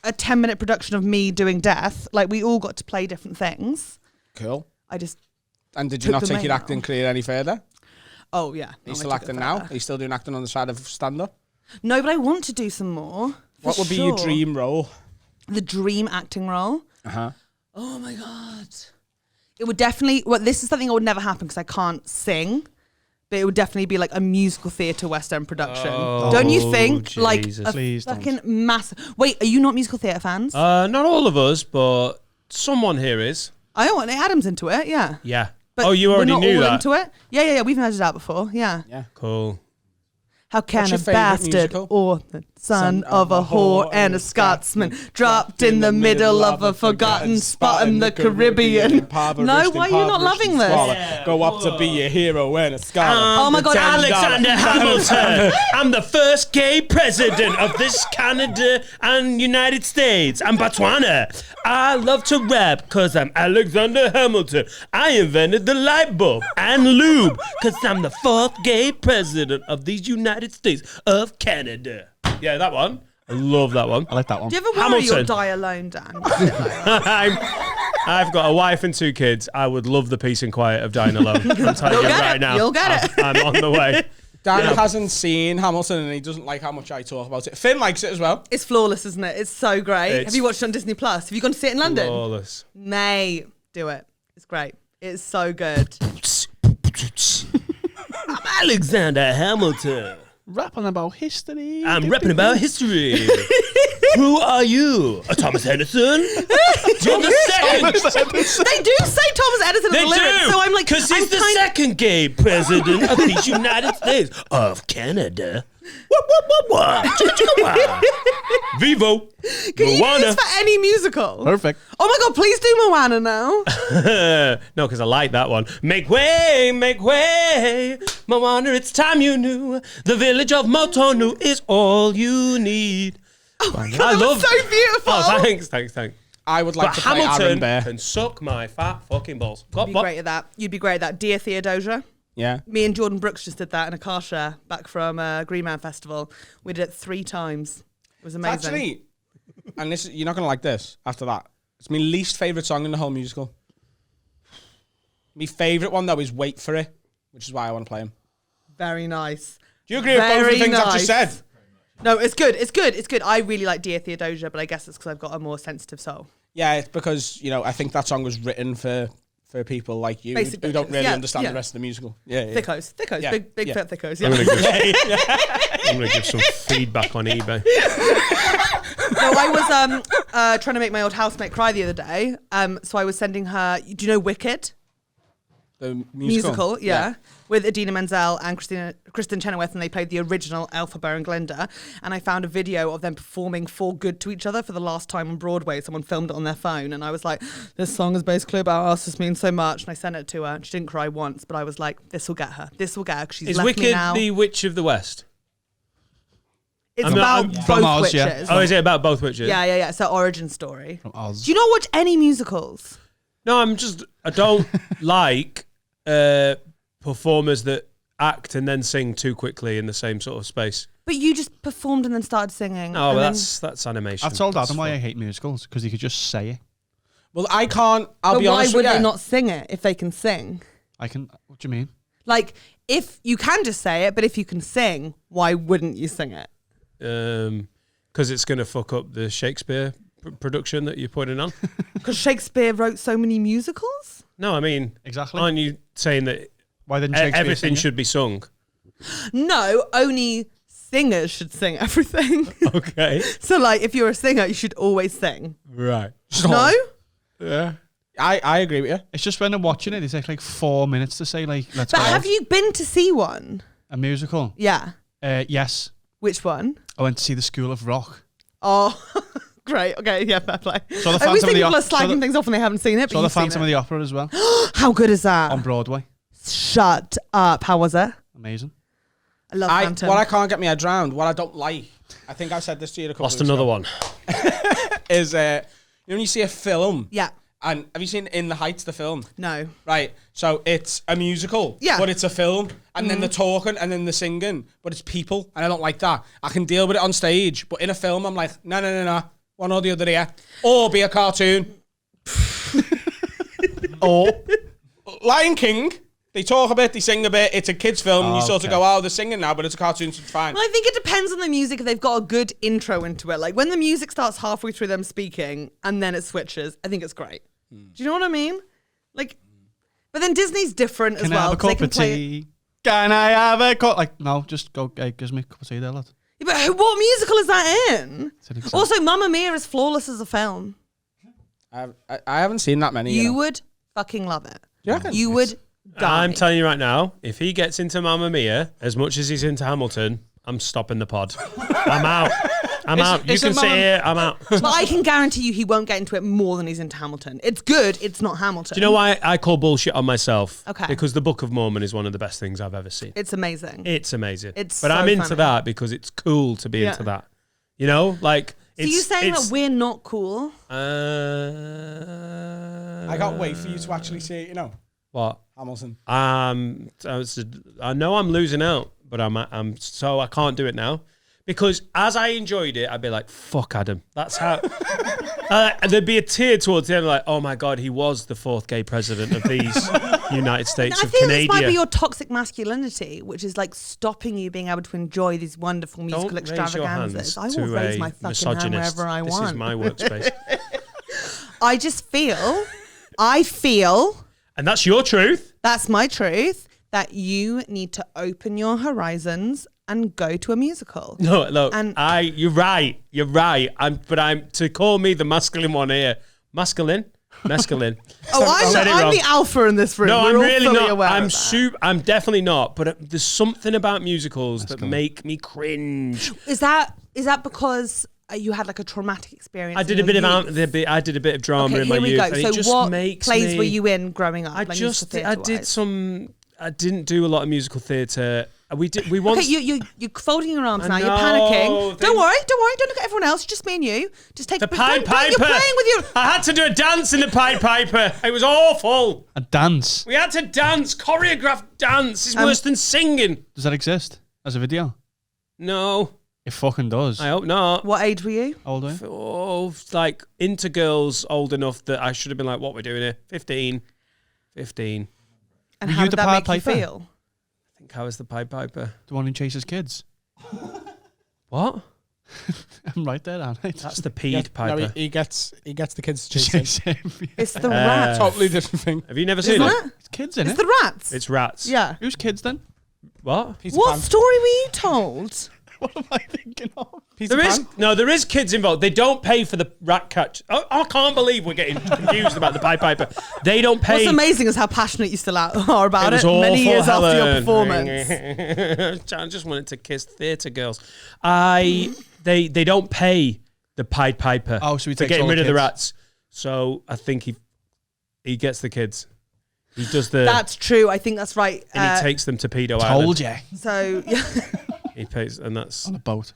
10-minute production of me doing death. Like we all got to play different things. Cool. I just... And did you not took take the your main acting out. career any further? Oh, yeah. Are No, you I still took it acting now? further. Are you still doing acting on the side of stand-up? No, but I want to do some more. What for would be your sure. dream role? The dream acting role? Uh-huh. Oh my God. It would definitely, this is something that would never happen because I can't sing, but it would definitely be like a musical theatre West End production. Don't you think? Like Jesus. a Please don't. fucking massive. Wait, are you not musical theatre fans? Not all of us, but someone here is. I don't want Adam's into it, yeah. Yeah. But Oh, you already we're not knew all that. into it? Yeah. We've measured out before, yeah. Yeah. Cool. How can What's a your favourite bastard musical? or the son of a whore and a Scotsman dropped in the middle of a forgotten spot in the Caribbean? No, why are you not loving this? Yeah, Go up to be a hero and a scholar. Oh my God, Alexander Hamilton. I'm the first gay president of this Canada and United States and Botswana. I love to rap because I'm Alexander Hamilton. I invented the light bulb and lube because I'm the fourth gay president of these United States of Canada. Yeah, that one. I love that one. I like that one. Do you ever worry you'll Hamilton. die alone, Dan? I've got a wife and 2 kids. I would love the peace and quiet of dying alone. I'm telling you get right it. now. You'll get it. I'm on the way. Dan hasn't seen Hamilton and he doesn't like how much I talk about it. Finn likes it as well. It's flawless, isn't it? It's so great. It's Have you watched it on Disney Plus? Have you gone to see it in London? Flawless. Mate, do it. It's great. It's so good. I'm Alexander Hamilton. Rapping about history. I'm rapping about history. Who are you? Thomas Edison? You're the second. They do say Thomas Edison in They the lyrics, do. so I'm like, Because I'm he's the second gay president of the United States of Canada. What? Vivo. Can you do Moana. this for any musical? Perfect. Oh my God, please do Moana now. No, because I like that one. Make way, Moana, it's time you knew. The village of Motonu is all you need. Oh my God, I that love. was so beautiful. Oh, thanks. I would like But to play Aaron Hamilton Bear. can suck my fat fucking balls. You'd be great at that. You'd be great at that. Dear Theodosia. Yeah. Me and Jordan Brooks just did that in a car share back from Green Man Festival. We did it 3 times. It was amazing. Actually, and this you're not going to like this after that. It's my least favourite song in the whole musical. My favourite one, though, is Wait For It, which is why I want to play him. Very nice. Do you agree with both of the things I've just said? No, it's good. It's good. It's good. I really like Dear Theodosia, but I guess it's because I've got a more sensitive soul. Yeah, it's because, I think that song was written for people like you Basic who don't bitches. really Yeah, understand yeah. the rest of the musical. Yeah. Thickos. Yeah, Big yeah. fat thickos. I'm Yeah. gonna give some feedback on eBay. No, I was trying to make my old housemate cry the other day. So I was sending her, do you know Wicked? The musical? Yeah. With Idina Menzel and Kristen Chenoweth, and they played the original Elphaba and Glinda. And I found a video of them performing For Good to each other for the last time on Broadway. Someone filmed it on their phone, and I was like, this song is basically about us, this means so much. And I sent it to her, and she didn't cry once, but I was like, this will get her. This will get her, because she's Is left me Wicked now. the Witch of the West? It's I'm about not- both From Oz, yeah. witches. Oh, is it about both witches? Yeah. So origin story. From Oz. Do you not watch any musicals? No, I don't like performers that act and then sing too quickly in the same sort of space. But you just performed and then started singing. No, and that's animation. I've told That's Adam why fun. I hate musicals, because he could just say it. Well, I can't. I'll But be why honest would with they you. not sing it if they can sing? What do you mean? Like, if you can just say it, but if you can sing, why wouldn't you sing it? Because it's going to fuck up the Shakespeare production that you're putting on. Because Shakespeare wrote so many musicals? No, I mean, Exactly. aren't you saying that Why didn't Shakespeare everything sing it? should be sung? No, only singers should sing everything. Okay. So, like, if you're a singer, you should always sing. Right. No? Yeah. I agree with you. It's just when I'm watching it, it takes like 4 minutes to say, like, let's But go. have you been to see one? A musical? Yeah. Yes. Which one? I went to see The School of Rock. Oh, great. Okay, yeah, fair play. Saw the I always Phantom of think the people are Op- saw slagging the- things off when they haven't seen it. Saw But The you've seen Phantom of it. the Opera as well, How good is that? on Broadway. Shut up. How was it? Amazing. I love Phantom. What I can't get my head around, what I don't like, I think I said this to you a couple Lost of weeks another ago, one. is you know when you see a film, Yeah. and have you seen In the Heights, the film? No. Right, so it's a musical, Yeah. but it's a film, and then they're talking, and then they're singing, but it's people, and I don't like that. I can deal with it on stage, but in a film, I'm like, no, one or the other here, or be a cartoon. Or Lion King, they talk a bit, they sing a bit, it's a kid's film, and you sort of Okay. go, oh, they're singing now, but it's a cartoon, so it's fine. Well, I think it depends on the music if they've got a good intro into it. Like when the music starts halfway through them speaking and then it switches, I think it's great. Do you know what I mean? Like, but then Disney's different as Can I well. have a 'cause they cup can of play it- tea? Can I have a cup? Like, no, just go, hey, gives me a cup of tea there, lad. Yeah, but what musical is that in? It's an example. Also, Mamma Mia is flawless as a film. I haven't seen that many. You know. would fucking love it. Do you reckon? You would die. I'm telling you right now, if he gets into Mamma Mia as much as he's into Hamilton, I'm stopping the pod. I'm out. I'm out. You isn't can sit Mamma- here. I'm out. Do But I can guarantee you he won't get into it more than he's into Hamilton. It's good. It's not Hamilton. you know why I call bullshit on myself? Okay. Because the Book of Mormon is one of the best things I've ever seen. It's amazing. It's amazing. It's but so I'm into funny. that because it's cool to be Yeah. into that. You know, like. So you saying that we're not cool? I can't wait for you to actually see it, you know, What? Hamilton. I know I'm losing out, but I'm so I can't do it now because as I enjoyed it, I'd be like, "Fuck Adam." That's how. There'd be a tear towards the end, like, "Oh my god, he was the fourth gay president of these United States I of feel Canada." this might be your toxic masculinity, which is like stopping you being able to enjoy these wonderful musical Don't raise your extravaganzas. hands I will to raise a my fucking hand misogynist. wherever I this want. is my workspace, I just I feel, and that's your truth. that's my truth, that you need to open your horizons and go to a musical. No, look, And- you're right. I'm to call me the masculine one here. Masculine. Oh, Said it I'm wrong. the alpha in this room. No, We're I'm all really fully not. aware I'm of that. I'm definitely not. But there's something about musicals that make me cringe. Is that because you had like a traumatic experience? I did a bit of drama Okay, in my here we youth, go. and it So just what makes plays me. were you in growing up? I like just musical I did theatre-wise? some. I didn't do a lot of musical theatre. We once. Okay, you're folding your arms I now. You're know, panicking. they- Don't worry. Don't look at everyone else. Just me and you. Just take the don't- Pied don't- Piper. You're playing with your. I had to do a dance in the Pied Piper. It was awful. A dance. We had to dance, choreographed dance. It's worse than singing. Does that exist as a video? No, It fucking does. I hope not. What age were you? How old are you? Oh, like into girls old enough that I should have been like, what we're doing here? 15. And Were how you did the that Pied make you Piper? feel? I think I was the Pied Piper. The one who chases kids. What? I'm right there, aren't I? That's the Pied Piper. No, he gets the kids to chase him. Chase him. It's the rats. Totally different thing. Have you never seen Isn't it? it? It's kids in It's it. the rats. It's rats. Yeah. Who's kids then? What? Peter What Pan. story were you told? What am I thinking of? Peter There is Pan. there is kids involved. They don't pay for the rat catch. Oh, I can't believe we're getting confused about the Pied Piper. They don't pay. What's amazing is how passionate you still are about was it. Many awful, years after your Helen. performance. I just wanted to kiss theatre girls. They don't pay the Pied Piper Oh, so he for takes getting all the rid of the kids. rats. So I think he gets the kids. He does the That's true. I think that's right. and he takes them to Pedo Told Island. you. So yeah. He pays, and that's On a boat.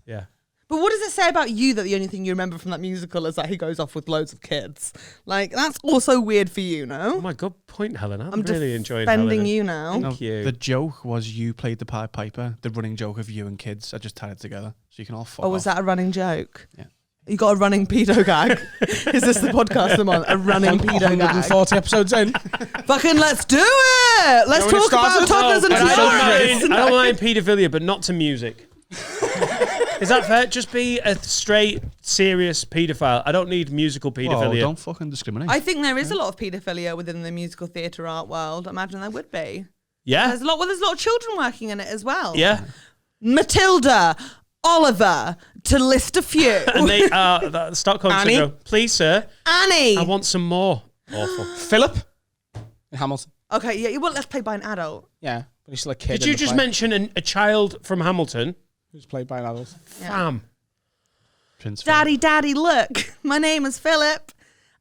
yeah. But what does it say about you that the only thing you remember from that musical is that he goes off with loads of kids? Like, that's also weird for you, no? Oh my good point, Helen. I'm really enjoying defending Helen. you now. Thank you. The joke was you played the Pied Piper. The running joke of you and kids. I just tied it together so you can all fuck off. Was that a running joke? Yeah. You got a running pedo gag? Is this the podcast I'm on? A running pedo gag? 140 episodes in. Fucking let's do it! Let's You know when it talk about started? toddlers and But I tiaras. don't mind paedophilia, but not to music. Is that fair? Just be a straight, serious paedophile. I don't need musical Well, paedophilia. don't fucking discriminate. I think there is a lot of paedophilia within the musical theatre art world. I imagine there would be. Yeah? There's a lot of children working in it as well. Yeah. Matilda, Oliver, to list a few. And they are the Stockholm Annie? Syndrome. Please, sir. Annie. I want some more. Awful. Philip in Hamilton. Okay, yeah, well, let's play by an adult. Yeah, but he's still a kid. Did you just mention a child from Hamilton? Who's played by an adult? Fam. Prince Philip. Daddy, Daddy, look, my name is Philip.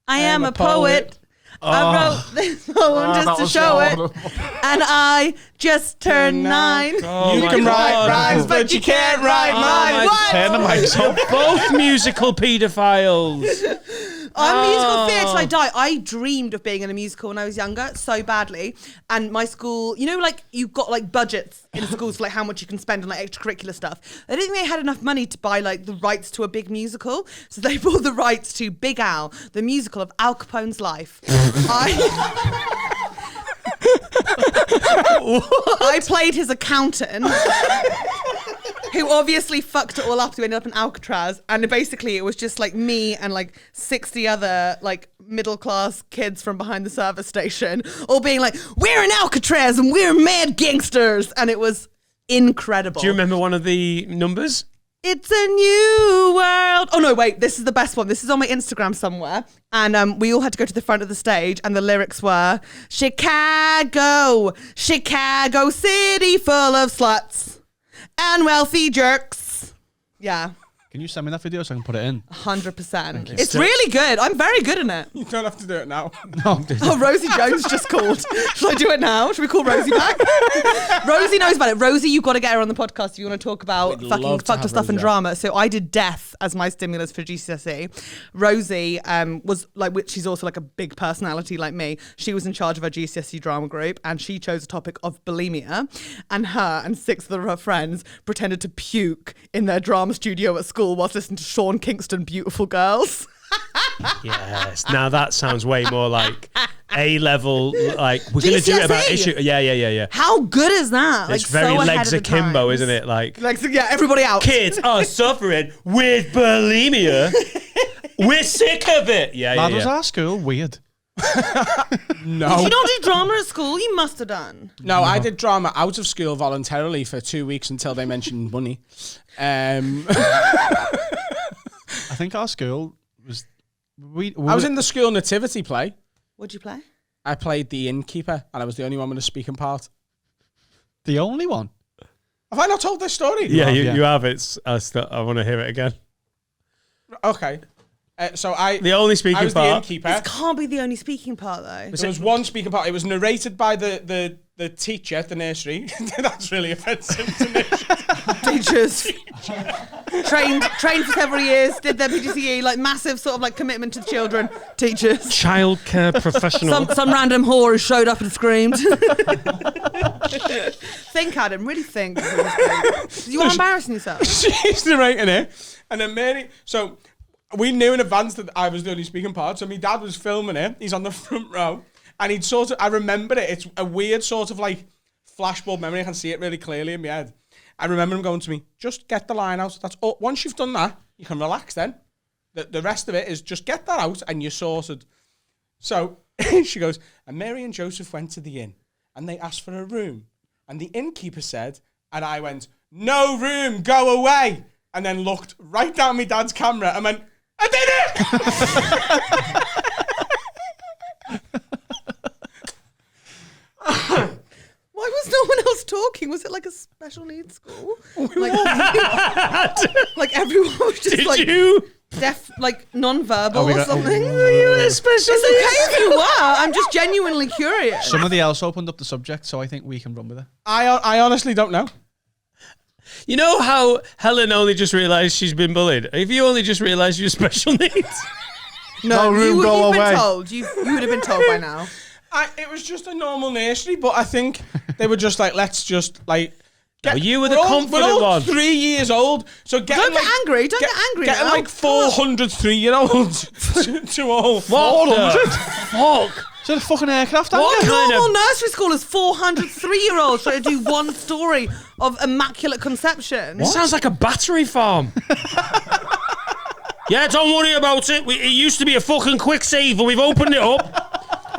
I am a poet. I wrote this poem just to show it. And I just turned 9. Oh You my can write God. rhymes, but you can't write mine. What? Turn the mics off. Both musical paedophiles. On musical theatre, I die. I dreamed of being in a musical when I was younger so badly. And my school, you know, like you've got like budgets in schools for like how much you can spend on like extracurricular stuff. I didn't think they had enough money to buy like the rights to a big musical. So they bought the rights to Big Al, the musical of Al Capone's life. I played his accountant. Who obviously fucked it all up to end up in Alcatraz. And basically it was just like me and like 60 other like middle class kids from behind the service station all being like, we're in Alcatraz and we're mad gangsters. And it was incredible. Do you remember one of the numbers? It's a new world. Oh no, wait, this is the best one. This is on my Instagram somewhere. And we all had to go to the front of the stage and the lyrics were, Chicago, Chicago city full of sluts and wealthy jerks. Yeah. Can you send me that video so I can put it in? 100%. It's really good. I'm very good in it. You don't have to do it now. No. Oh, Rosie Jones just called. Should I do it now? Should we call Rosie back? Rosie knows about it. Rosie, you've got to get her on the podcast if you want to talk about We'd fucking love to fucked up have stuff and Rosie. drama. So I did death as my stimulus for GCSE. Rosie was like, she's also like a big personality like me. She was in charge of our GCSE drama group and she chose a topic of bulimia. And her and 6 of her friends pretended to puke in their drama studio at school whilst listening to Sean Kingston, Beautiful Girls. Yes. Now that sounds way more like A-level, like we're going to do it about GCSE. issue. Yeah. How good is that? It's very so ahead legs of the akimbo, times. isn't it? Like, Yeah, everybody out. kids are suffering with bulimia. We're sick of it. That was Yeah. our school. Weird. No. Did you not do drama at school? You must have done. No, I did drama out of school voluntarily for 2 weeks until they mentioned money. I think our school was. We I was in the school nativity play. What'd you play? I played the innkeeper, and I was the only one with a speaking part. the only one. Have I not told this story? Yeah, Yeah. you have. I want to hear it again. Okay. So The only I speaking was the part. innkeeper. This can't be the only speaking part, though. There was one speaking part. It was narrated by the teacher at the nursery. That's really offensive to me. Teachers. trained for several years, did their PGCE, like massive sort of like commitment to the children. Teachers. Childcare professional. Some random whore who showed up and screamed. Think, Adam, really think. You are embarrassing yourself. She's narrating it. And then Mary... So... We knew in advance that I was the only speaking part, so my dad was filming it. He's on the front row, and he'd sort of, I remember it. It's a weird sort of like flashbulb memory. I can see it really clearly in my head. I remember him going to me, just get the line out. That's all. Once you've done that, you can relax then. The rest of it is just get that out and you're sorted. So she goes, and Mary and Joseph went to the inn, and they asked for a room. And the innkeeper said, and I went, no room, go away. And then looked right down my dad's camera and went, I did it! Why was no one else talking? Was it like a special needs school? Like everyone was just Did like you? deaf, like non-verbal Oh, we or got- something. Special It's okay if you were. I'm just genuinely curious. Somebody else opened up the subject, so I think we can run with it. I honestly don't know. You know how Helen only just realised she's been bullied? If you only just realised you're special needs. No room, go you've away. been told. You would have been told by now. It was just a normal nursery, but I think they were just like, let's just like. You were the we're confident all one. 3 years old, so Don't get angry. Don't get angry Getting now. like 400 3-year-olds to all 400. Fuck. Is it a fucking aircraft? What Andy? kind Normal of... nursery school is 400 3-year-olds trying to do one story of immaculate conception. It sounds like a battery farm. Yeah, don't worry about it. It used to be a fucking quick save, but we've opened it up.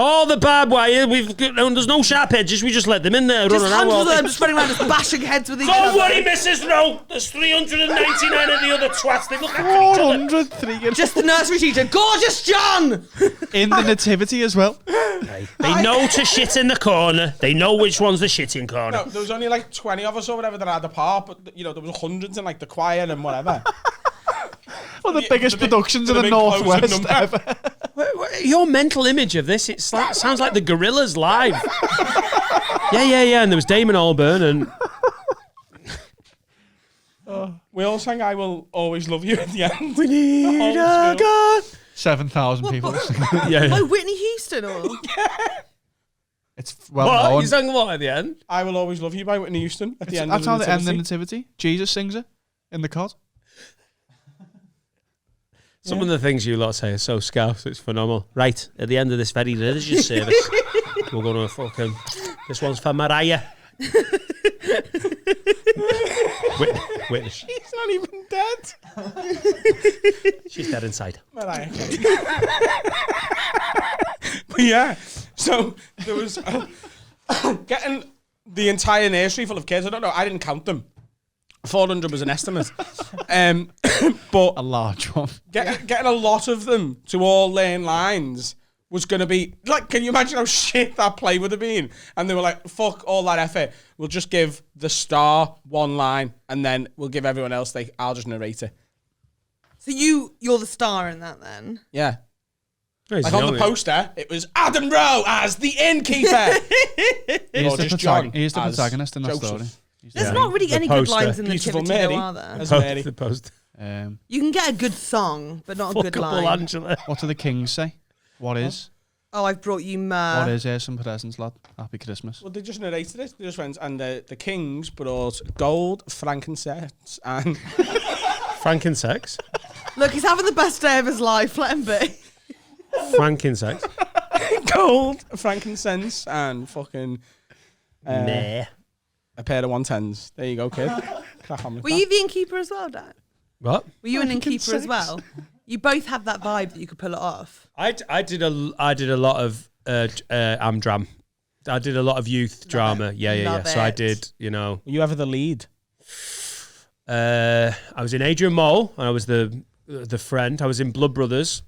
All the barbed wire, there's no sharp edges. We just let them in there, Just running around. hundreds of them just running around, just bashing heads with each Don't other. worry, Mrs. Rowe. There's 399 of the other twats. They look after each other. 400 3 Just the nursery teacher, gorgeous John. in the nativity as well. They know to shit in the corner. They know which one's the shitting corner. No, there was only like 20 of us or whatever that had a part, but there was hundreds in like the choir and whatever. One of the biggest productions in the big closing Northwest number. ever. Your mental image of this, sounds like the Gorillas live. Yeah. And there was Damon Albarn and... We all sang "I Will Always Love You" at the end. We need a God. 7,000 people. Yeah. Oh, Whitney Houston or? It's well What? known. You sang what at the end? "I Will Always Love You" by Whitney Houston at the end. That's of how the they end the nativity. nativity. Jesus sings it in the cot. Some of the things you lot say are so scouse, it's phenomenal. Right, at the end of this very religious service, we're going to fucking... This one's for Mariah. Whitney. She's not even dead. She's dead inside. Mariah Carey. But yeah, so there was getting the entire nursery full of kids. I don't know. I didn't count them. 400 was an estimate. But A large one. getting a lot of them to all learn lines was going to be like, can you imagine how shit that play would have been? And they were like, fuck all that effort. We'll just give the star one line and then we'll give everyone else, I'll just narrate it. So you're the star in that then? Yeah. He's Like on the only- poster, it was Adam Rowe as the innkeeper. He's Or the, just John he's the as protagonist in that Joseph. story. There's not really any good poster. lines in the Beautiful nativity, Mary. though, are there? As Mary. The post. You can get a good song, but not a good Fuckable line. Angela. What do the kings say? What is? Oh, I've brought you myrrh. What is? Here's some presents, lad. Happy Christmas. Well, they just narrated it. They just went, and the kings brought gold, frankincense, and Frankensex. Look, he's having the best day of his life. Let him be. Frankensex. gold, frankincense, and fucking Nah. a pair of 110s. There you go, kid. Crack on with Were that. you the innkeeper as well, Dan? What? Were you an innkeeper as well? You both have that vibe that you could pull it off. I did a lot of Amdram. I did a lot of youth drama. Yeah. Love So I it. did, you know. Were you ever the lead? I was in Adrian Mole, and I was the friend. I was in Blood Brothers,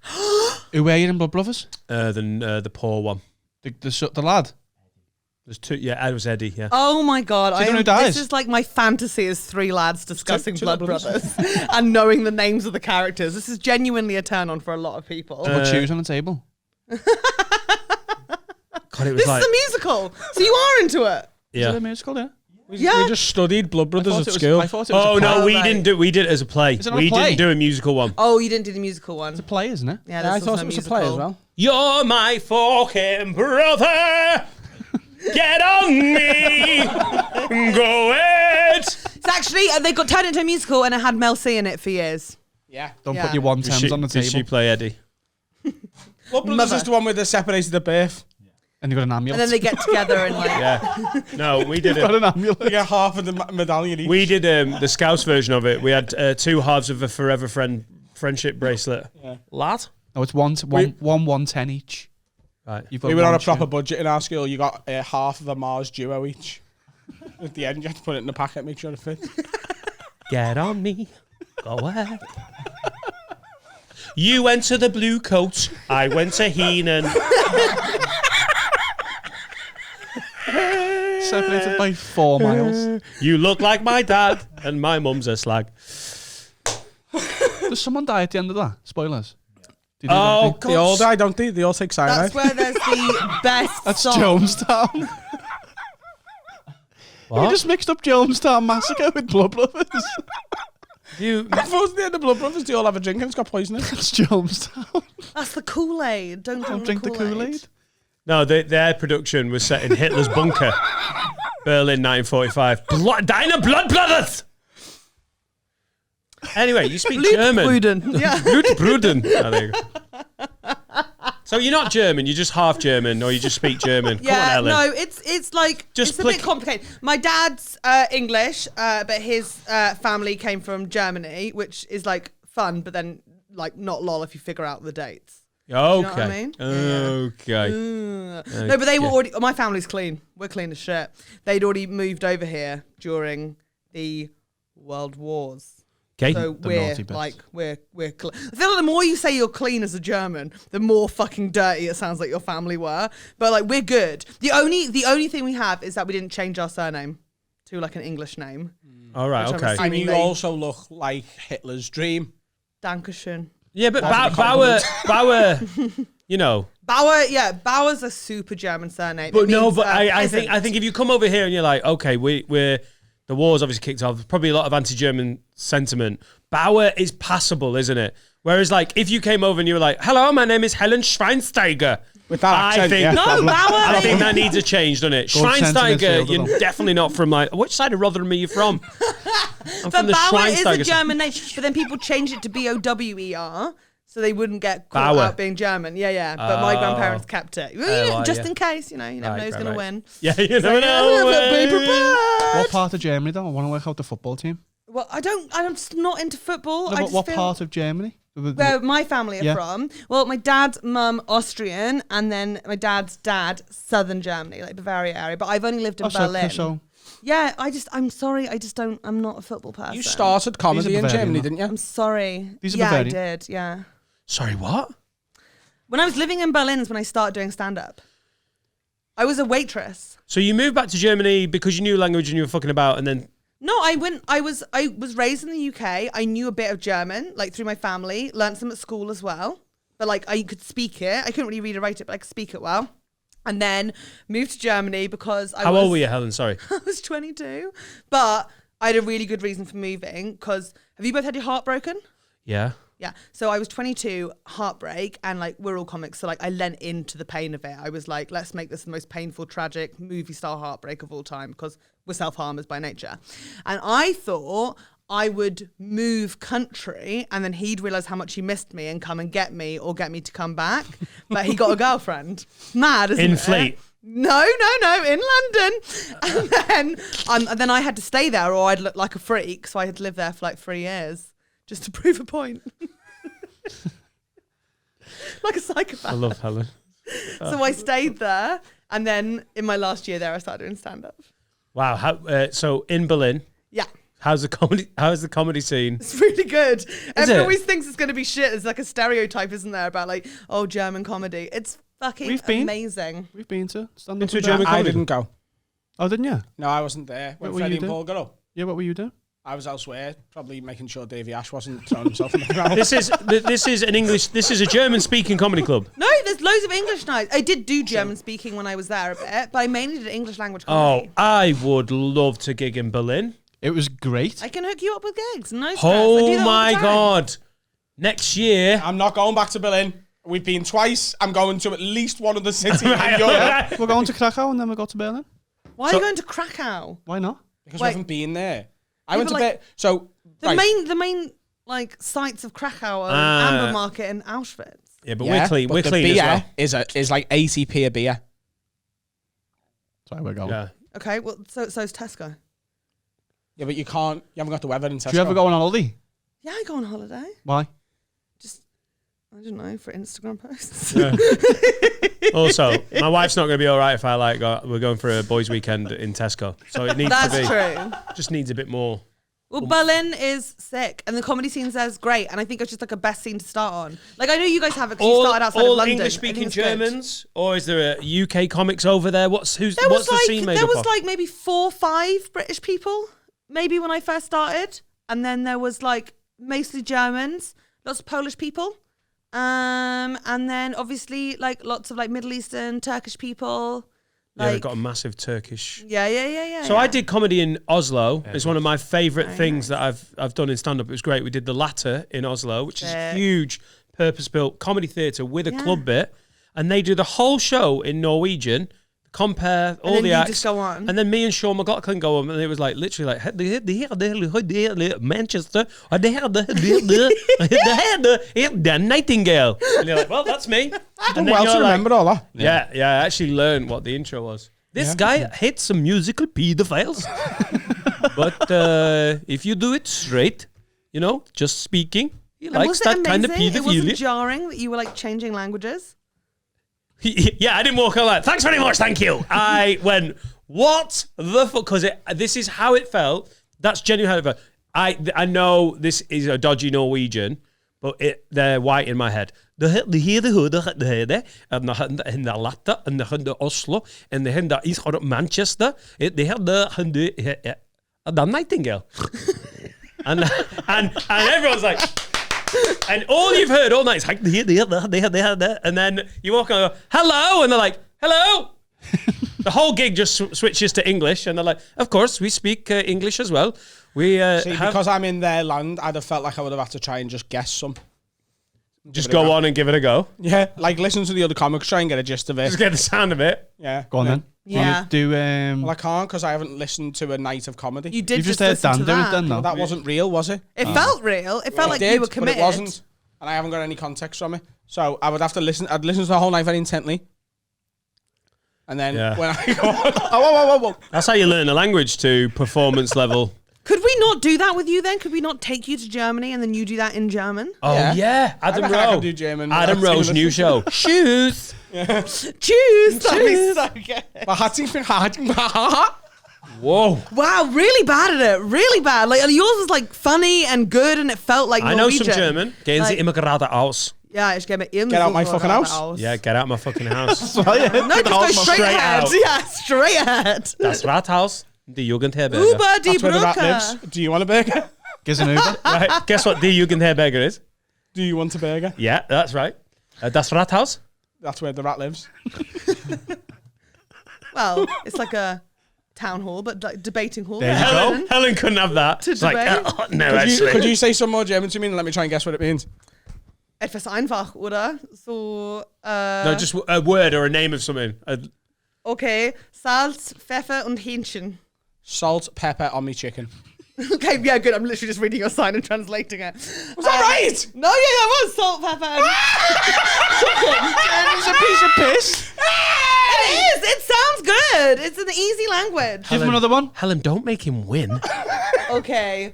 Who were you in Blood Brothers? the poor one. The lad. There's two. Yeah, I was Eddie. Yeah. Oh my god! the one who dies? This is like my fantasy is three lads discussing two Blood brothers. Brothers and knowing the names of the characters. This is genuinely a turn on for a lot of people. Put shoes on the table. God, it was This like is a musical, so you are into it. Is it yeah. a musical? Yeah. We Yeah. just studied Blood Brothers at I school. thought it was Oh a play. no, we right. didn't do. We did it as a play. Is it not a We play? didn't do a musical one. Oh, you didn't do the musical one. It's a play, isn't it? Yeah, Yeah, I this thought wasn't it was a musical. play as well. You're my fucking brother. Get on me. Go it. It's actually they got turned into a musical and it had Mel C in it for years. Yeah. Don't Yeah. put your 110s on the Did she table. play Eddie? Blood Brothers Mother. is the one where they're separated at birth. And you got an And amulet. then they get together and like Yeah. No, we did got it. an amulet. They get half of the medallion each. We did the Scouse version of it. We had two halves of a forever friendship bracelet. Yeah. Lad. No, it's one 110 each. Right. You've got We were on one a proper shoe. budget in our school. You got half of a Mars duo each. At the end, you have to put it in the packet, make sure it fits. Get on me. Go ahead. You went to the Blue Coat. I went to Heenan. Separated by 4 miles. You look like my dad, and my mum's a slag. Does someone die at the end of that? Spoilers. Did you Oh, not think- They all die, don't they? They all take cyanide. that's where there's the best That's song. Jonestown. You just mixed up Jonestown Massacre with Blood Brothers. I thought they had the Blood Brothers. They all have a drink and it's got poison in it. That's Jonestown. That's the Kool-Aid. Don't Drink the Kool-Aid. No, their production was set in Hitler's bunker, Berlin, 1945. Deine Blood Brothers. Anyway, you speak German. Blutbrüden. Yeah. Blutbrüden. Oh, there you go. So you're not German, you're just half German, or you just speak German. Yeah, Come on, Ellen. no, it's like Just it's a bit complicated. My dad's English, but his family came from Germany, which is like fun, but then like not lol if you figure out the dates. Okay. You know what I mean? Okay. No, but they were already. My family's clean. We're clean as shit. They'd already moved over here during the World Wars. Okay. So The we're naughty bits. like we're. I feel like the more you say you're clean as a German, the more fucking dirty it sounds like your family were. But like we're good. The only thing we have is that we didn't change our surname to like an English name. All right, Which I'm okay. assuming And you they- also look like Hitler's dream. Dankeschön. Yeah, but Bauer, you know. Bauer's a super German surname. But It no, means, but I peasant. think if you come over here and you're like, okay, we're the war's obviously kicked off. There's probably a lot of anti-German sentiment. Bauer is passable, isn't it? Whereas, like, if you came over and you were like, "Hello, my name is Helen Schweinsteiger," With that accent, I think yeah. No, Bauer. I think that needs a change, doesn't it? Good sentiment Schweinsteiger, field, you're though. definitely not from like. Which side of Rotherham are you from? I'm But from the Bauer is a Schweinsteiger. German name, but then people changed it to Bower, so they wouldn't get caught Bauer. out being German. Yeah. But my grandparents kept it. well, Just yeah. in case, you never know who's going to win. Yeah, you So, never know. be prepared. What part of Germany, though? I want to work out the football team. Well, I'm just not into football. No, I but just what feel part of Germany? where my family are Yeah. from. Well, my dad's mum Austrian, and then my dad's dad Southern Germany, like Bavaria area. But I've only lived in Berlin. So Yeah, I'm sorry. I'm not a football person. You started comedy in Bavarian, Germany, though. didn't you? I'm sorry. These are yeah, I Bavarian. did. Yeah. Sorry, what? When I was living in Berlin is when I started doing stand-up. I was a waitress. So you moved back to Germany because you knew language and you were fucking about, and then No, I was raised in the UK. I knew a bit of German, like through my family. Learned some at school as well. But like I could speak it. I couldn't really read or write it, but I could speak it well. And then moved to Germany because how old were you, Helen? Sorry. I was 22. But I had a really good reason for moving because have you both had your heart broken? Yeah. Yeah. So I was 22, heartbreak, and like we're all comics. So like I lent into the pain of it. I was like, let's make this the most painful, tragic movie style heartbreak of all time because we're self-harmers by nature. And I thought I would move country and then he'd realize how much he missed me and come and get me or get me to come back. But he got a girlfriend. Mad, isn't it? In Fleet. No, in London. And then I had to stay there or I'd look like a freak. So I had to live there for like 3 years. Just to prove a point. Like a psychopath. I love Helen. So I stayed there. And then in my last year there, I started doing stand-up. Wow. So in Berlin, Yeah. how's the comedy scene? It's really good. Everyone it? always thinks it's going to be shit. There's like a stereotype, isn't there, about like, oh, German comedy. It's fucking We've been. amazing. We've been to stand Into up. a German I comedy. didn't go. Oh, didn't you? No, I wasn't there. When What were Freddie you and doing? Paul got up, Yeah, what were you doing? I was elsewhere, probably making sure Davey Ash wasn't throwing himself in the ground. This is a German speaking comedy club. No, there's loads of English nights. I did do German speaking when I was there a bit, but I mainly did English language Oh, comedy. I would love to gig in Berlin. It was great. I can hook you up with gigs. No stress. I do Oh that all the my time. God. Next year. I'm not going back to Berlin. We've been twice. I'm going to at least one of the cities in Europe We're going to Krakow and then we go to Berlin. Why are you going to Krakow? Why not? because Wait. we haven't been there. I Yeah, went but to like- bed. So The right. main like sites of Krakow are Ah. Amber Market and Auschwitz. Yeah, but Yeah, we're clean. but We're the clean beer as well. is like 80p a beer. That's why we're going. Yeah. Okay, well, so's Tesco. Yeah, but you haven't got the weather in Tesco. Do you ever go on holiday? Yeah, I go on holiday. Why? Just, I don't know, for Instagram posts. Yeah. Also, my wife's not going to be all right if we're going for a boys' weekend in Tesco. So it needs That's to be. true. Just needs a bit more. Well, Berlin is sick, and the comedy scene there is great, and I think it's just like a best scene to start on. Like, I know you guys have it because you started outside of London. English-speaking I think it's good. Germans, or is there a UK comics over there? What's There the was scene made there up was of? like maybe 4 or 5 British people, maybe when I first started, and then there was like mostly Germans, lots of Polish people, and then obviously like lots of like Middle Eastern, Turkish people, Yeah, they've got a massive Turkish. Yeah. So I did comedy in Oslo. It's one of my favourite things that I've done in stand-up. It was great. We did the Latter in Oslo, which is a huge purpose-built comedy theatre with a club bit. And they do the whole show in Norwegian, compare all then the you acts. just go on. And then me and Sean McLaughlin go on, and it was like literally like Manchester, Dan Nightingale. And you're like, well, that's me. And Well, to remember all that. Yeah, I actually learned what the intro was. This guy hates some musical pedophiles. But if you do it straight, just speaking, he likes that kind of It wasn't pedophilia. jarring that you were like changing languages. Yeah, I didn't walk out like, thanks very much, thank you. I went, what the fuck? Because this is how it felt. That's genuinely how it felt. I know this is a dodgy Norwegian, but they're white in my head. The Latte, and the Oslo, and the Manchester, they have the Nightingale. and everyone's like... And all you've heard all night is like, and then you walk on and go, hello, and they're like, hello. The whole gig just switches to English, and they're like, of course, we speak English as well. Because I'm in their land, I'd have felt like I would have had to try and just guess some. Just go on and give it a go. Yeah, like listen to the other comics, try and get a gist of it. Just get the sound of it. Yeah. Go on then. Yeah. Well, I can't because I haven't listened to a night of comedy. You did You've just heard listen Dan to do it that. then, though. That wasn't real, was it? It felt real. It felt like you were committed. But it wasn't. And I haven't got any context from it. So I would have to listen. I'd listen to the whole night very intently. And then when I go whoa. That's how you learn a language to performance level. Could we not do that with you then? Could we not take you to Germany and then you do that in German? Oh, yeah. Adam I reckon I Rowe. can do German. Adam Rowe's new show. Shoes. Choose. That'd be so good. Whoa. Wow, really bad at it. Really bad. Like yours was like funny and good, and it felt like I know Norwegian. some German. Gehen Sie Like- immer geradeaus. Yeah, ich gehe mir immer Get out so my fucking geradeaus. house. Yeah, get out my fucking house. No, just go straight ahead. out. Yeah, straight ahead. Das Rathaus, die Jugendherberge. Uber die That's where the rat Brücke. lives. Do you want a burger? Gives an Uber. Right, guess what die Jugendherberge is? Do you want a burger? Yeah, that's right. Das Rathaus. That's where the rat lives. Well, it's like a town hall, but like debating hall. There you Helen. Helen couldn't have that. To It's like, debate? no, Could actually. you say some more German to me and let me try and guess what it means? Etwas einfach, oder? So, No, just a word or a name of something. okay. Salz, Pfeffer und Hähnchen. Salt, pepper on me chicken. Okay, yeah, good. I'm literally just reading your sign and translating it. Was that right? No, yeah, it was salt, pepper, and It's a piece of piss. It is. It sounds good. It's an easy language. Give him another one. Helen, don't make him win. Okay.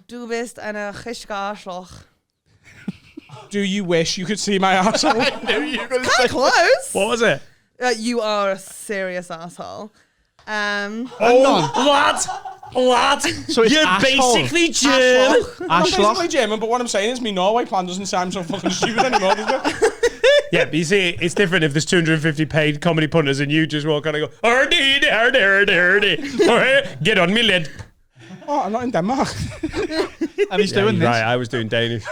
Du bist eine richtige Arschloch. Do you wish you could see my asshole? Kind of close. What was it? You are a serious asshole. What? So it's You're asshole. basically German. I'm Ashloch. basically German, but what I'm saying is my Norway plan doesn't sound so fucking stupid anymore, does it? Yeah, but you see, it's different if there's 250 paid comedy punters and you just walk on and go, "Ardy, ardy, ardy, ardy." Get on me, lid. Oh, I'm not in Denmark. And he's doing this. Right, I was doing Danish.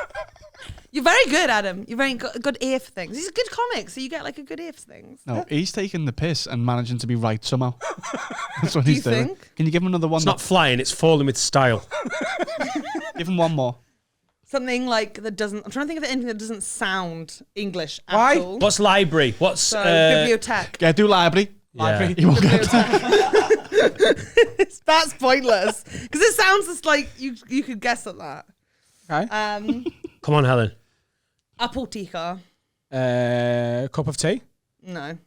You're very good, Adam. You're very good ear for things. He's a good comic, so you get like a good ear for things. No, he's taking the piss and managing to be right somehow. That's what Do he's you doing. think? Can you give him another one? It's not flying, it's falling with style. Give him one more. Something like that doesn't. I'm trying to think of anything that doesn't sound English at Why? all. What's library? What's So bibliothèque. Yeah, do library. yeah. You won't get That's pointless because it sounds just like you could guess at that. Okay. Come on, Helen. Apotheker. Cup of tea. No.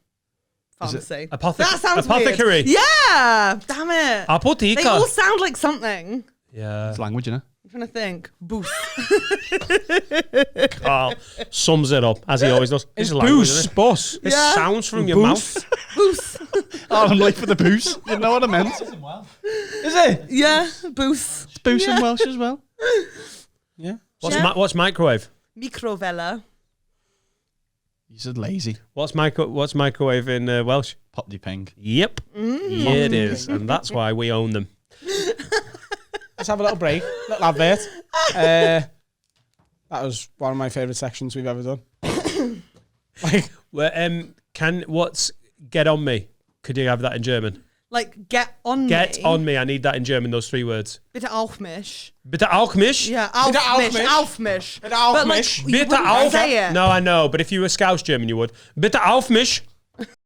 Pharmacy. Apothecary. That sounds Apothecary. weird. Yeah. Damn it. Apotheker. They all sound like something. Yeah. It's language, you know. I'm trying to think. Booth. Carl sums it up as he always does. This is language, Boost. isn't it? Bus. It Yeah. sounds from your mouth. Booth. Oh, I'm late for the booze. You know what I meant. Is it? Yeah. Booth. It's booze in Welsh as well. Yeah. What's microwave? Microvella. You said lazy. What's microwave in Welsh? Pop de ping. Yep. Yeah, it is, and that's why we own them. Let's have a little break. Little advert. That was one of my favourite sections we've ever done. Like, Well, get on me. Could you have that in German? Like, get on me. Get on me. I need that in German, those 3 words. Bitte auf mich. Bitte auch mich? Yeah, auf Bitte auf mich. mich. Auf mich. Bitte auf But, like, mich. you Bitte wouldn't auf. say it. No, I know, but if you were Scouse German, you would. Bitte auf mich.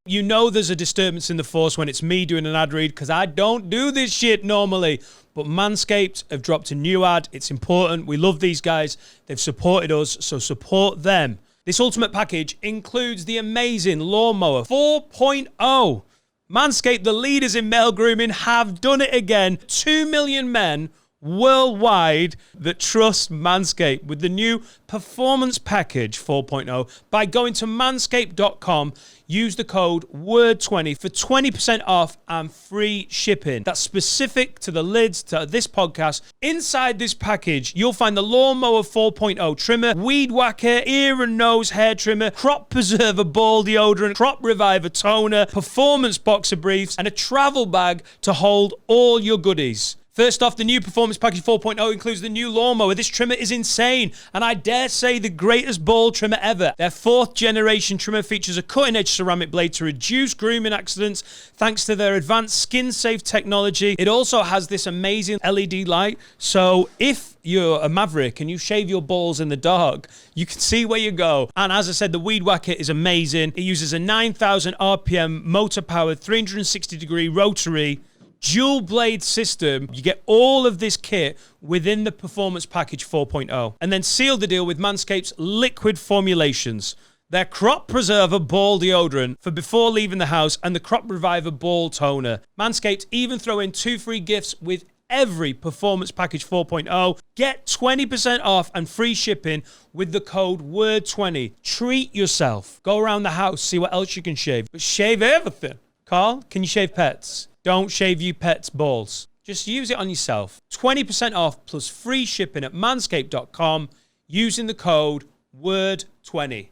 You know there's a disturbance in the force when it's me doing an ad read, because I don't do this shit normally. But Manscaped have dropped a new ad. It's important. We love these guys. They've supported us, so support them. This ultimate package includes the amazing Lawnmower 4.0. Manscaped, the leaders in male grooming, have done it again. 2 million men worldwide that trust Manscaped with the new Performance Package 4.0 by going to manscaped.com. Use the code WORD20 for 20% off and free shipping. That's specific to the lids, to this podcast. Inside this package, you'll find the Lawnmower 4.0 trimmer, Weed Whacker, ear and nose hair trimmer, Crop Preserver ball deodorant, Crop Reviver toner, Performance boxer briefs, and a travel bag to hold all your goodies. First off, the new Performance Package 4.0 includes the new lawnmower. This trimmer is insane, and I dare say the greatest ball trimmer ever. Their 4th generation trimmer features a cutting-edge ceramic blade to reduce grooming accidents thanks to their advanced skin-safe technology. It also has this amazing LED light, so if you're a maverick and you shave your balls in the dark, you can see where you go. And as I said, the Weed Whacker is amazing. It uses a 9,000 RPM motor-powered 360-degree rotary dual blade system. You get all of this kit within the Performance Package 4.0. And then seal the deal with Manscaped's liquid formulations. Their Crop Preserver ball deodorant for before leaving the house and the Crop Reviver ball toner. Manscaped even throw in 2 free gifts with every Performance Package 4.0. Get 20% off and free shipping with the code WORD20. Treat yourself. Go around the house, see what else you can shave. But shave everything. Carl, can you shave pets? Don't shave you pets' balls. Just use it on yourself. 20% off plus free shipping at manscaped.com using the code WORD20.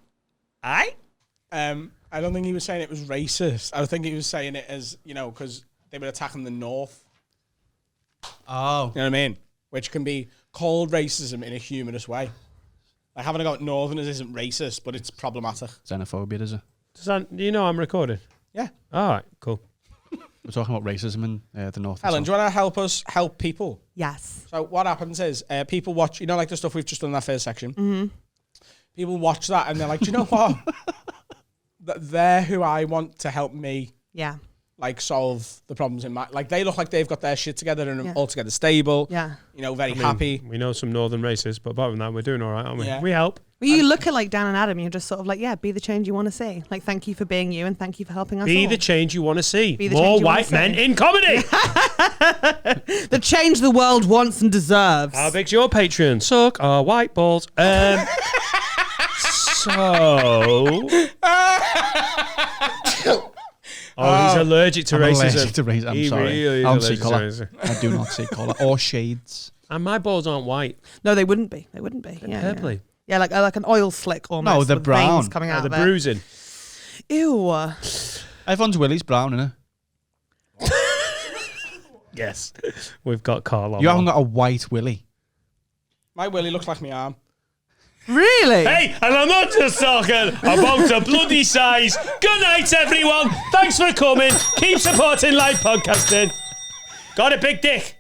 Aye? I don't think he was saying it was racist. I think he was saying it as, because they were attacking the North. Oh. You know what I mean? Which can be called racism in a humorous way. Like having a go at Northerners isn't racist, but it's problematic. Xenophobia, is it? Do you know I'm recording? Yeah. All right, cool. We're talking about racism in the North. Helen, do you want to help us help people? Yes. So what happens is people watch, like the stuff we've just done in that first section. Mm-hmm. People watch that and they're like, do you know what? They're who I want to help me. Yeah. Like solve the problems in my, like they look like they've got their shit together and altogether stable. Yeah. Very happy. We know some northern racists, but apart from that, we're doing all right, aren't we? Yeah. We help. Well, you look at like Dan and Adam, you're just sort of like, yeah, be the change you want to see. Like, thank you for being you and thank you for helping us Be all. the change you want to see. Be the More change you wanna white men see. in comedy. The change the world wants and deserves. How big's your Patreon? Suck our white balls. He's allergic to I'm racism. allergic to racism. I'm He sorry. really is I don't see allergic to colour. racism. I do not see colour or shades. And my balls aren't white. No, they wouldn't be. They wouldn't be. Yeah, purpley. Yeah, like an oil slick almost. No, they're with veins brown. coming out The of it. bruising. Ew. Everyone's willy's brown, innit? Yes. We've got Carl on. You haven't got a white willy. My willy looks like my arm. Really? Hey, and I'm not just talking about a bloody size. Good night, everyone. Thanks for coming. Keep supporting live podcasting. Got a big dick.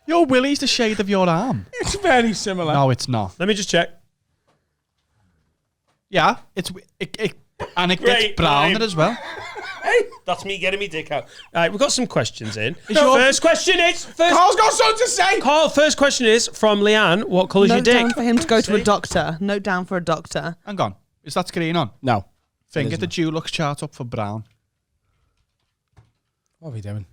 Your willy's the shade of your arm. It's very similar. No, it's not. Let me just check. Yeah, it Great, gets browner fine. as well. Hey, that's me getting me dick out. All right, we've got some questions in. your- First question is... Carl's got something to say. Carl, first question is from Leanne. What colour's your Note dick? down for him to go to a See? doctor. Note down for a doctor. Hang on. Is that screen on? No. Finger the Dulux chart up for brown. What are we doing?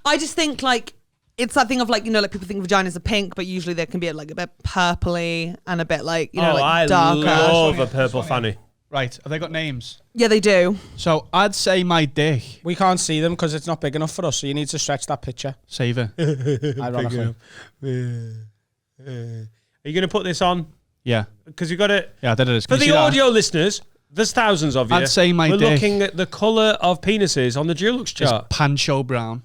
I just think like it's that thing of like, like people think vaginas are pink, but usually they can be like a bit purpley and a bit like, like I darker. love a purple fanny. Right, have they got names? Yeah, they do. So I'd say my dick. We can't see them because it's not big enough for us, so you need to stretch that picture. Save it. Ironically. Are you going to put this on? Yeah. Because you've got it... Yeah, I did it. For the audio listeners, there's thousands of you. I'd say my We're dick. looking at the colour of penises on the Dulux It's chart. Pancho brown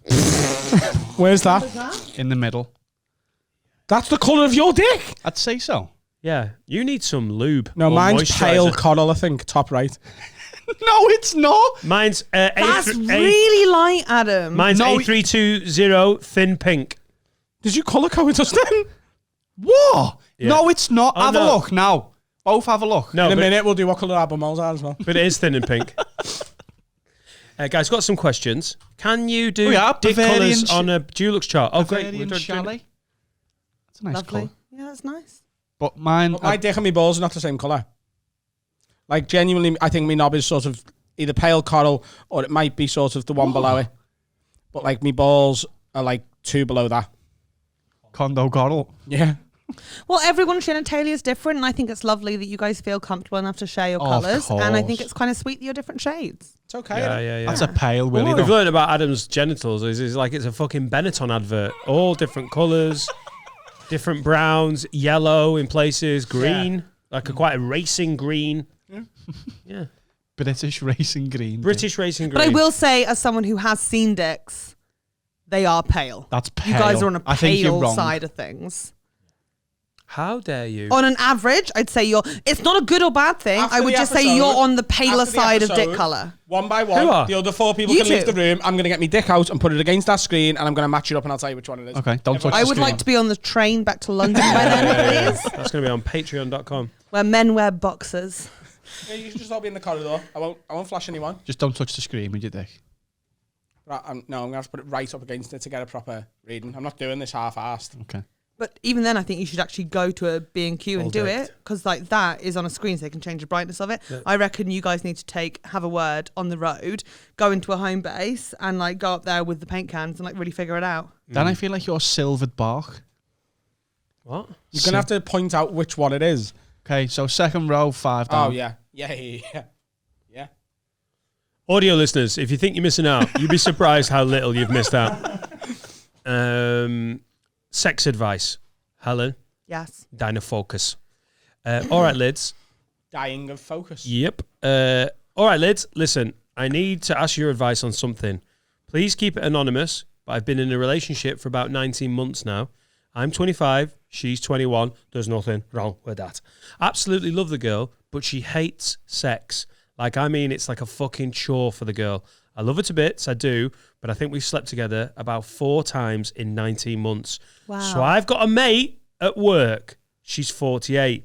Where's that? in the middle. That's the colour of your dick. I'd say so. Yeah, you need some lube. No, or mine's moisturiser. pale coral, I think, top right. No, it's not. Mine's That's really light, Adam. Mine's No, A320 thin pink. Did you colour code us then? What? Yeah. No, it's not. Oh, have a no. look now. Both have a look. No, In a but, minute, we'll do what colour our bumholes are as well. but it is thin and pink. Guys, got some questions. Can you do yeah, dick Bavarian colours on a Dulux chart? Oh, great. Bavarian We're doing chalet. That's a nice Lovely. colour. Yeah, that's nice. But mine, But my dick and my balls are not the same colour. Like, genuinely, I think my knob is sort of either pale coral or it might be sort of the one below it. But, like, my balls are, like, 2 below that. condo coral. Yeah. Well, everyone's genitalia is different, and I think it's lovely that you guys feel comfortable enough to share your Of colours. And I think course. it's kind of sweet that you're different shades. It's okay. Yeah. That's a pale What willy. we've though. learned about Adam's genitals is like it's a fucking Benetton advert. All different colours, different browns, yellow in places, green, like quite a racing green. Yeah. British racing green. British racing green. But I will say, as someone who has seen dicks, they are pale. That's pale. You guys are on a I think you're pale wrong. side of things. How dare you? On an average, I'd say you're... It's not a good or bad thing. After I would the just say episode- you're on the paler after the side of dick episode, colour. One by Who one, are? the other 4 people You can leave two. the room. I'm going to get my dick out and put it against that screen, and I'm going to match it up, and I'll tell you which one it is. Okay, don't touch I the would screen. like to be on the train back to London by then, please. That's going to be on patreon.com. Where men wear boxers. Yeah, you should just all be in the corridor. I won't flash anyone. Just don't touch the screen with your dick. Right, I'm going to have to put it right up against it to get a proper reading. I'm not doing this half-assed. Okay. But even then, I think you should actually go to a B&Q and do decked. it, because like that is on a screen, so they can change the brightness of it. I reckon you guys need to have a word on the road, go into a home base, and like go up there with the paint cans and like really figure it out. Then I feel like you're silvered bark. What? You're going to have to point out which one it is. Okay, so second row, 5 down. Oh, yeah. Yeah. Audio listeners, if you think you're missing out, you'd be surprised how little you've missed out. Sex advice. Helen, Yes. Dynafocus. All right, Lids. Dying of focus. Yep. All right, Lids, listen, I need to ask your advice on something. Please keep it anonymous, but I've been in a relationship for about 19 months now. I'm 25, she's 21. There's nothing wrong with that. Absolutely love the girl, but she hates sex. Like, I mean, it's like a fucking chore for the girl. I love her to bits, I do, but I think we've slept together about 4 times in 19 months. Wow. So I've got a mate at work. She's 48.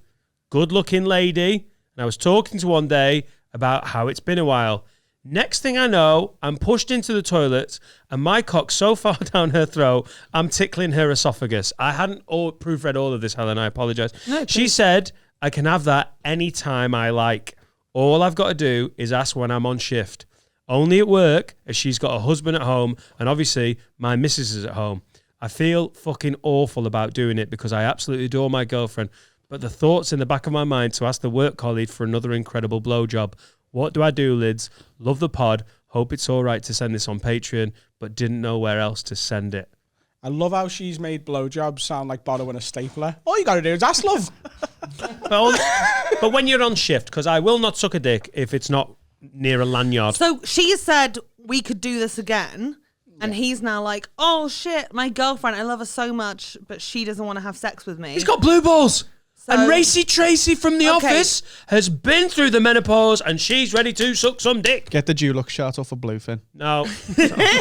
Good-looking lady. And I was talking to one day about how it's been a while. Next thing I know, I'm pushed into the toilet and my cock's so far down her throat, I'm tickling her esophagus. I hadn't proofread all of this, Helen. I apologise. No, she said, I can have that anytime I like. All I've got to do is ask when I'm on shift. Only at work, as she's got a husband at home, and obviously my missus is at home. I feel fucking awful about doing it because I absolutely adore my girlfriend, but the thought's in the back of my mind to ask the work colleague for another incredible blowjob. What do I do, Lids? Love the pod. Hope it's all right to send this on Patreon, but didn't know where else to send it. I love how she's made blowjobs sound like borrowing a stapler. All you got to do is ask love. But when you're on shift, because I will not suck a dick if it's not near a lanyard. So she said we could do this again. And he's now like, oh shit, my girlfriend, I love her so much, but she doesn't want to have sex with me. He's got blue balls. So- And Racy Tracy from The Okay. Office has been through the menopause and she's ready to suck some dick. Get the Dulux shirt off a bluefin. No.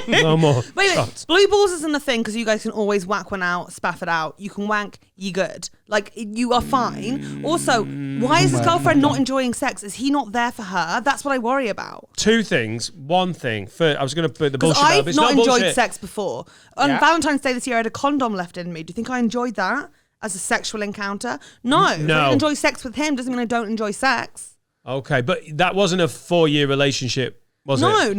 No more. Wait, shots. blue balls isn't a thing because you guys can always whack one out, spaff it out. You can wank, you good. Like, you are fine. Also, why is his girlfriend not enjoying sex? Is he not there for her? That's what I worry about. 2 things. One thing. First, I was going to put the Because bullshit out. I've It's not not enjoyed bullshit. sex before. On Yeah. Valentine's Day this year, I had a condom left in me. Do you think I enjoyed that as a sexual encounter? No. If I No. don't enjoy sex with him doesn't mean I don't enjoy sex. Okay, but that wasn't a 4-year relationship, was No. it?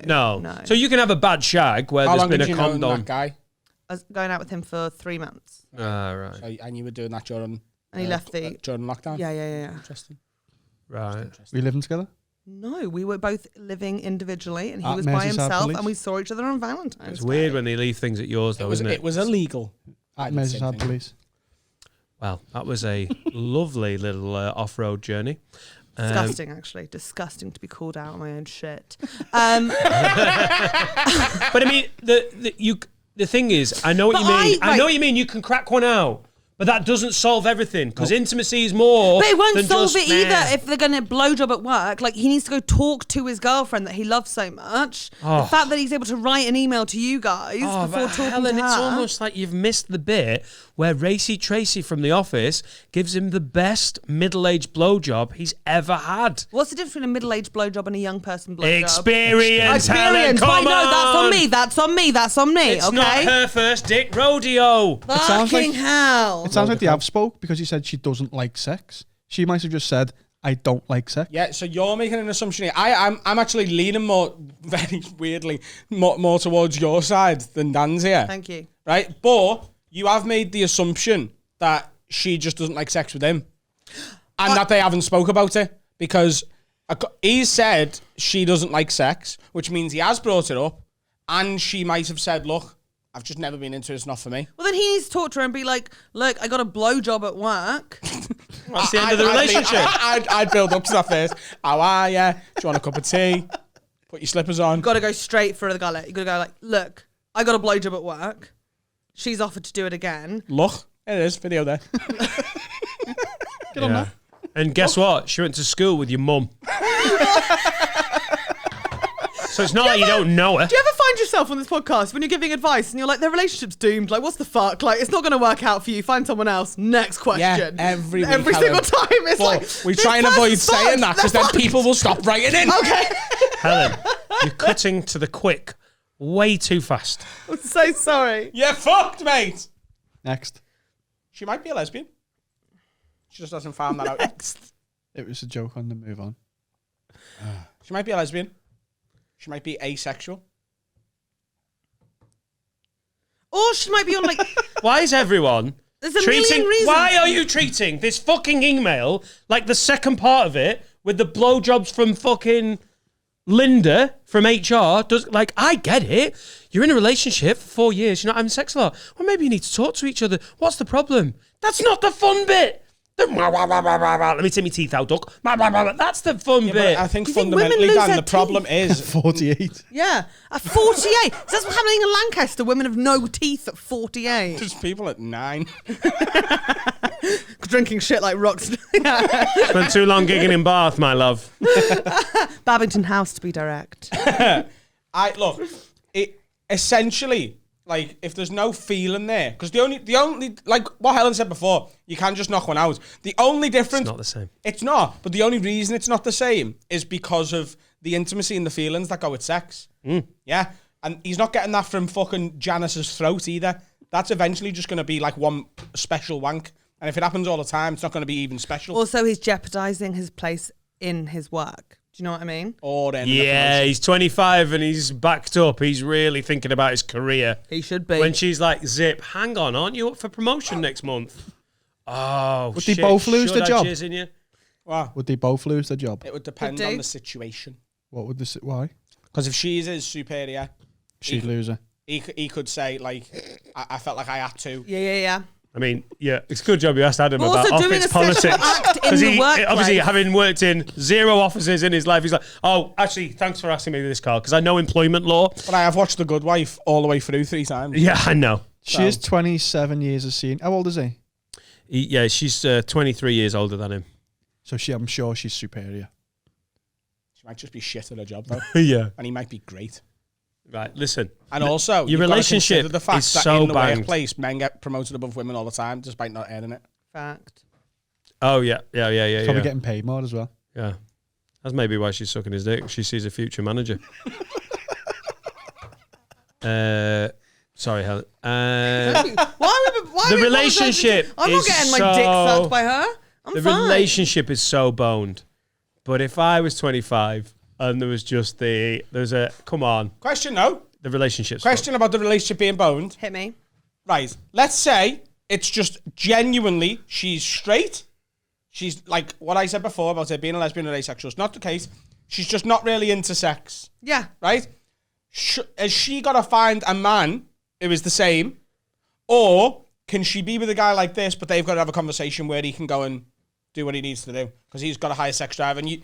No. So you can have a bad shag where How there's long been did a you know condom. that guy? I was going out with him for 3 months. Ah, right. So, and you were doing that during And he left the... during lockdown? Yeah. Interesting. Right. We living together? No, we were both living individually and he At was by Merseyside himself Police? and we saw each other on Valentine's It's Day. weird when they leave things at yours, though, isn't it? It was illegal. I did the same Merseyside thing. police. Well, that was a lovely little off-road journey. Disgusting, actually. Disgusting to be called out on my own shit. But I mean, the thing is, I know what you But mean. I know right. what you mean. You can crack one out, But that doesn't solve everything, because intimacy is more. But it won't than solve just, it either if they're going to blowjob at work. Like, he needs to go talk to his girlfriend that he loves so much. The fact that he's able to write an email to you guys before but talking Helen, to her. it's almost like you've missed the bit where Racy Tracy from The Office gives him the best middle-aged blowjob he's ever had. What's the difference between a middle-aged blowjob and a young person blowjob? Experience, Helen, But come no, on. that's on me. That's on me. That's on me. It's okay. not her first dick rodeo. sounds Fucking like- hell. It sounds like they have spoke because he said she doesn't like sex. She might have just said, I don't like sex. Yeah, so you're making an assumption here. I'm actually leaning more, very weirdly, more towards your side than Dan's here. Thank you. Right? But you have made the assumption that she just doesn't like sex with him. And that they haven't spoke about it. Because he said she doesn't like sex, which means he has brought it up. And she might have said, look, I've just never been into it. It's not for me. Well, then he needs to talk to her and be like, look, I got a blowjob at work. That's the end of the relationship. I'd build up to that first. How are ya? Do you want a cup of tea? Put your slippers on. Got to go straight for the gullet. You got to go like, look, I got a blowjob at work. She's offered to do it again. Look, it is. Video there. Get on that. And guess what? She went to school with your mum. So it's not like you don't know her. Do you ever find yourself on this podcast when you're giving advice and you're like, their relationship's doomed? Like, what's the fuck? Like, it's not going to work out for you. Find someone else. Next question. Yeah, every week, single Helen. time. It's Well, like, we this try and avoid person's saying that because fucked. then people will stop writing in. Okay. Helen, you're cutting to the quick way too fast. I'm so sorry. You're fucked, mate. Next. She might be a lesbian. She just hasn't found that out yet. It was a joke on the move on. She might be a lesbian. She might be asexual. Or she might be on like, Why is everyone there's a million reasons. Why are you treating this fucking email like the second part of it with the blowjobs from fucking Linda from HR? Like, I get it. You're in a relationship for 4 years. You're not having sex a lot. Well, maybe you need to talk to each other. What's the problem? That's not the fun bit. Let me take my teeth out, duck. That's the fun But bit. I think You think fundamentally, women lose Dan, their the problem is 48. Yeah, at 48. So that's what's happening in Lancaster. Women have no teeth at 48. there's people at 9. Drinking shit like rocks. Spent too long gigging in Bath, my love. Babington House, to be direct. Look, it essentially, like, if there's no feeling there, because the only like what Helen said before, you can just knock one out. The only difference, It's not the same. It's not, but the only reason it's not the same is because of the intimacy and the feelings that go with sex. Yeah, and he's not getting that from fucking Janice's throat either. That's eventually just going to be like one special wank, and if it happens all the time, it's not going to be even special. Also, he's jeopardizing his place in his work. Do you know what I mean? Or then Yeah, he's 25 and he's backed up. He's really thinking about his career. He should be. When she's like, Zip, hang on, aren't you up for promotion next month? Oh, Would shit. they both lose Should the I job? jizz in you? Wow. Would they both lose their job? It would depend Could on do. the situation. What would this? Why? Because if she is his superior, She'd lose her. he could say, like, I felt like I had to. Yeah. I mean, yeah, it's a good job you asked Adam But about also doing office a sexual politics. act in 'Cause the he, workplace. obviously, having worked in 0 offices in his life, he's like, oh, actually, thanks for asking me this, Carl, because I know employment law. But I have watched The Good Wife all the way through 3 times. Yeah, I know. She is 27 years of senior. How old is he? Yeah, she's 23 years older than him. So I'm sure she's superior. She might just be shit at her job, though. Yeah. And he might be great. Right, listen. And also, your you've gotta relationship consider the fact is that so in the banged. workplace, men get promoted above women all the time, despite not earning it. Fact. Oh, yeah. Probably getting paid more as well. Yeah. That's maybe why she's sucking his dick. She sees a future manager. Sorry, Helen. Why The relationship I'm not is getting my so- dick sucked by her. I'm The fine. relationship is so boned. But if I was 25 and there was just come on, Question, though. the relationship's Question about the relationship being boned. Hit me. Right. Let's say it's just genuinely she's straight. She's like what I said before about her being a lesbian or asexual. It's not the case. She's just not really into sex. Yeah. Right? Has she got to find a man who is the same? Or can she be with a guy like this, but they've got to have a conversation where he can go and do what he needs to do? Because he's got a higher sex drive. And You've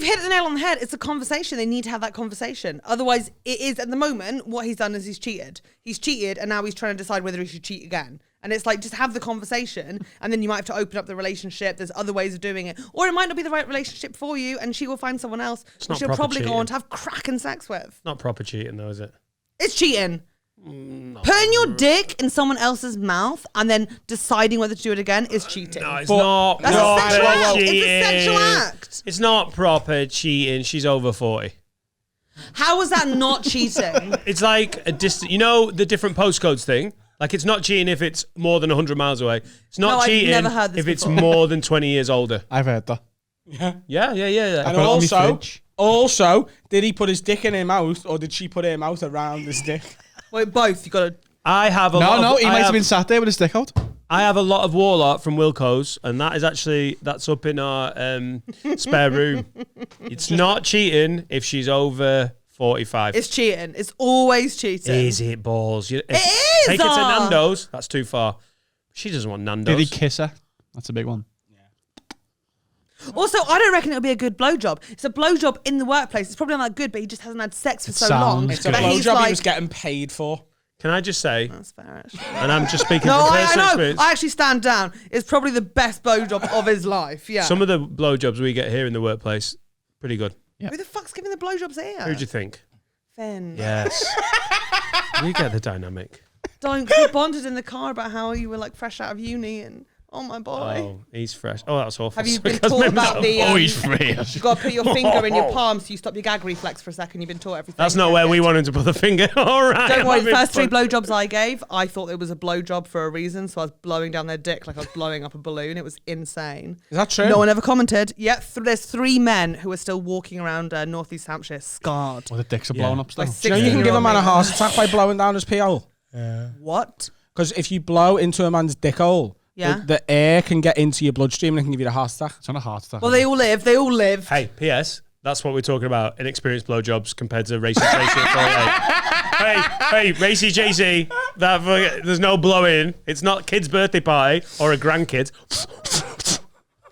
hit the nail on the head. It's a conversation. They need to have that conversation. Otherwise, it is, at the moment, what he's done is he's cheated. He's cheated, and now he's trying to decide whether he should cheat again. And it's like, just have the conversation, and then you might have to open up the relationship. There's other ways of doing it. Or it might not be the right relationship for you, and she will find someone else not she'll proper probably go cheating. on to have cracking sex with. Not proper cheating, though, is it? It's cheating. Putting your dick in someone else's mouth and then deciding whether to do it again is cheating. No, it's not That's a proper sexual act. cheating. It's a sexual act. It's not proper cheating. She's over 40. How is that not cheating? It's like a distant. You know the different postcodes thing. Like it's not cheating if it's more than 100 miles away. It's not No, I've cheating never heard this if it's before. more than 20 years older. I've heard that. Yeah. And put it on my also, fridge. did he put his dick in her mouth, or did she put her mouth around his dick? Wait, both. You got to. I have a lot. No, he I might have have been sat there with his dick out. I have a lot of wall art from Wilco's, and that's up in our spare room. It's not cheating if she's over 45. It's cheating. It's always cheating. Is it balls? It is! Take it to Nando's. That's too far. She doesn't want Nando's. Did he kiss her? That's a big one. Also, I don't reckon it'll be a good blowjob. It's a blowjob in the workplace. It's probably not that good, but he just hasn't had sex for so long. sounds It's a that he's blowjob like, he was getting paid for. Can I just say, That's fair, actually. and I'm just speaking No, from I personal know. experience, I actually stand down. It's probably the best blowjob of his life. Yeah. some of the blowjobs we get here in the workplace, pretty good. Who the fuck's giving the blowjobs here? Who do you think? Finn. Yes. We get the dynamic. Don't. We bonded in the car about how you were like fresh out of uni and oh my boy. Oh, he's fresh. Oh, that's awful. Have you been Because taught maybe about so- the? Oh, he's fresh. You've got to put your finger in your palm so you stop your gag reflex for a second. You've been taught everything. That's not where we wanted to put the finger. All right. Don't worry, the I'm first three having blowjobs I gave, I thought it was a blowjob for a reason, so I was blowing down their dick like I was blowing up a balloon. It was insane. Is that true? No one ever commented. Yeah, there's 3 men who are still walking around northeast Hampshire scarred. Well, the dicks are blown up still. By Do you know you can give a man a 16-year-old heart attack by blowing down his pee hole? What? Because if you blow into a man's dick hole, Yeah. the air can get into your bloodstream and it can give you a heart attack. It's not a heart attack. Well, they all live. They all live. Hey, P.S. That's what we're talking about. Inexperienced blowjobs compared to Racy Tracy at 48. Hey, Racy JC. There's no blowing. It's not kid's birthday party or a grandkid.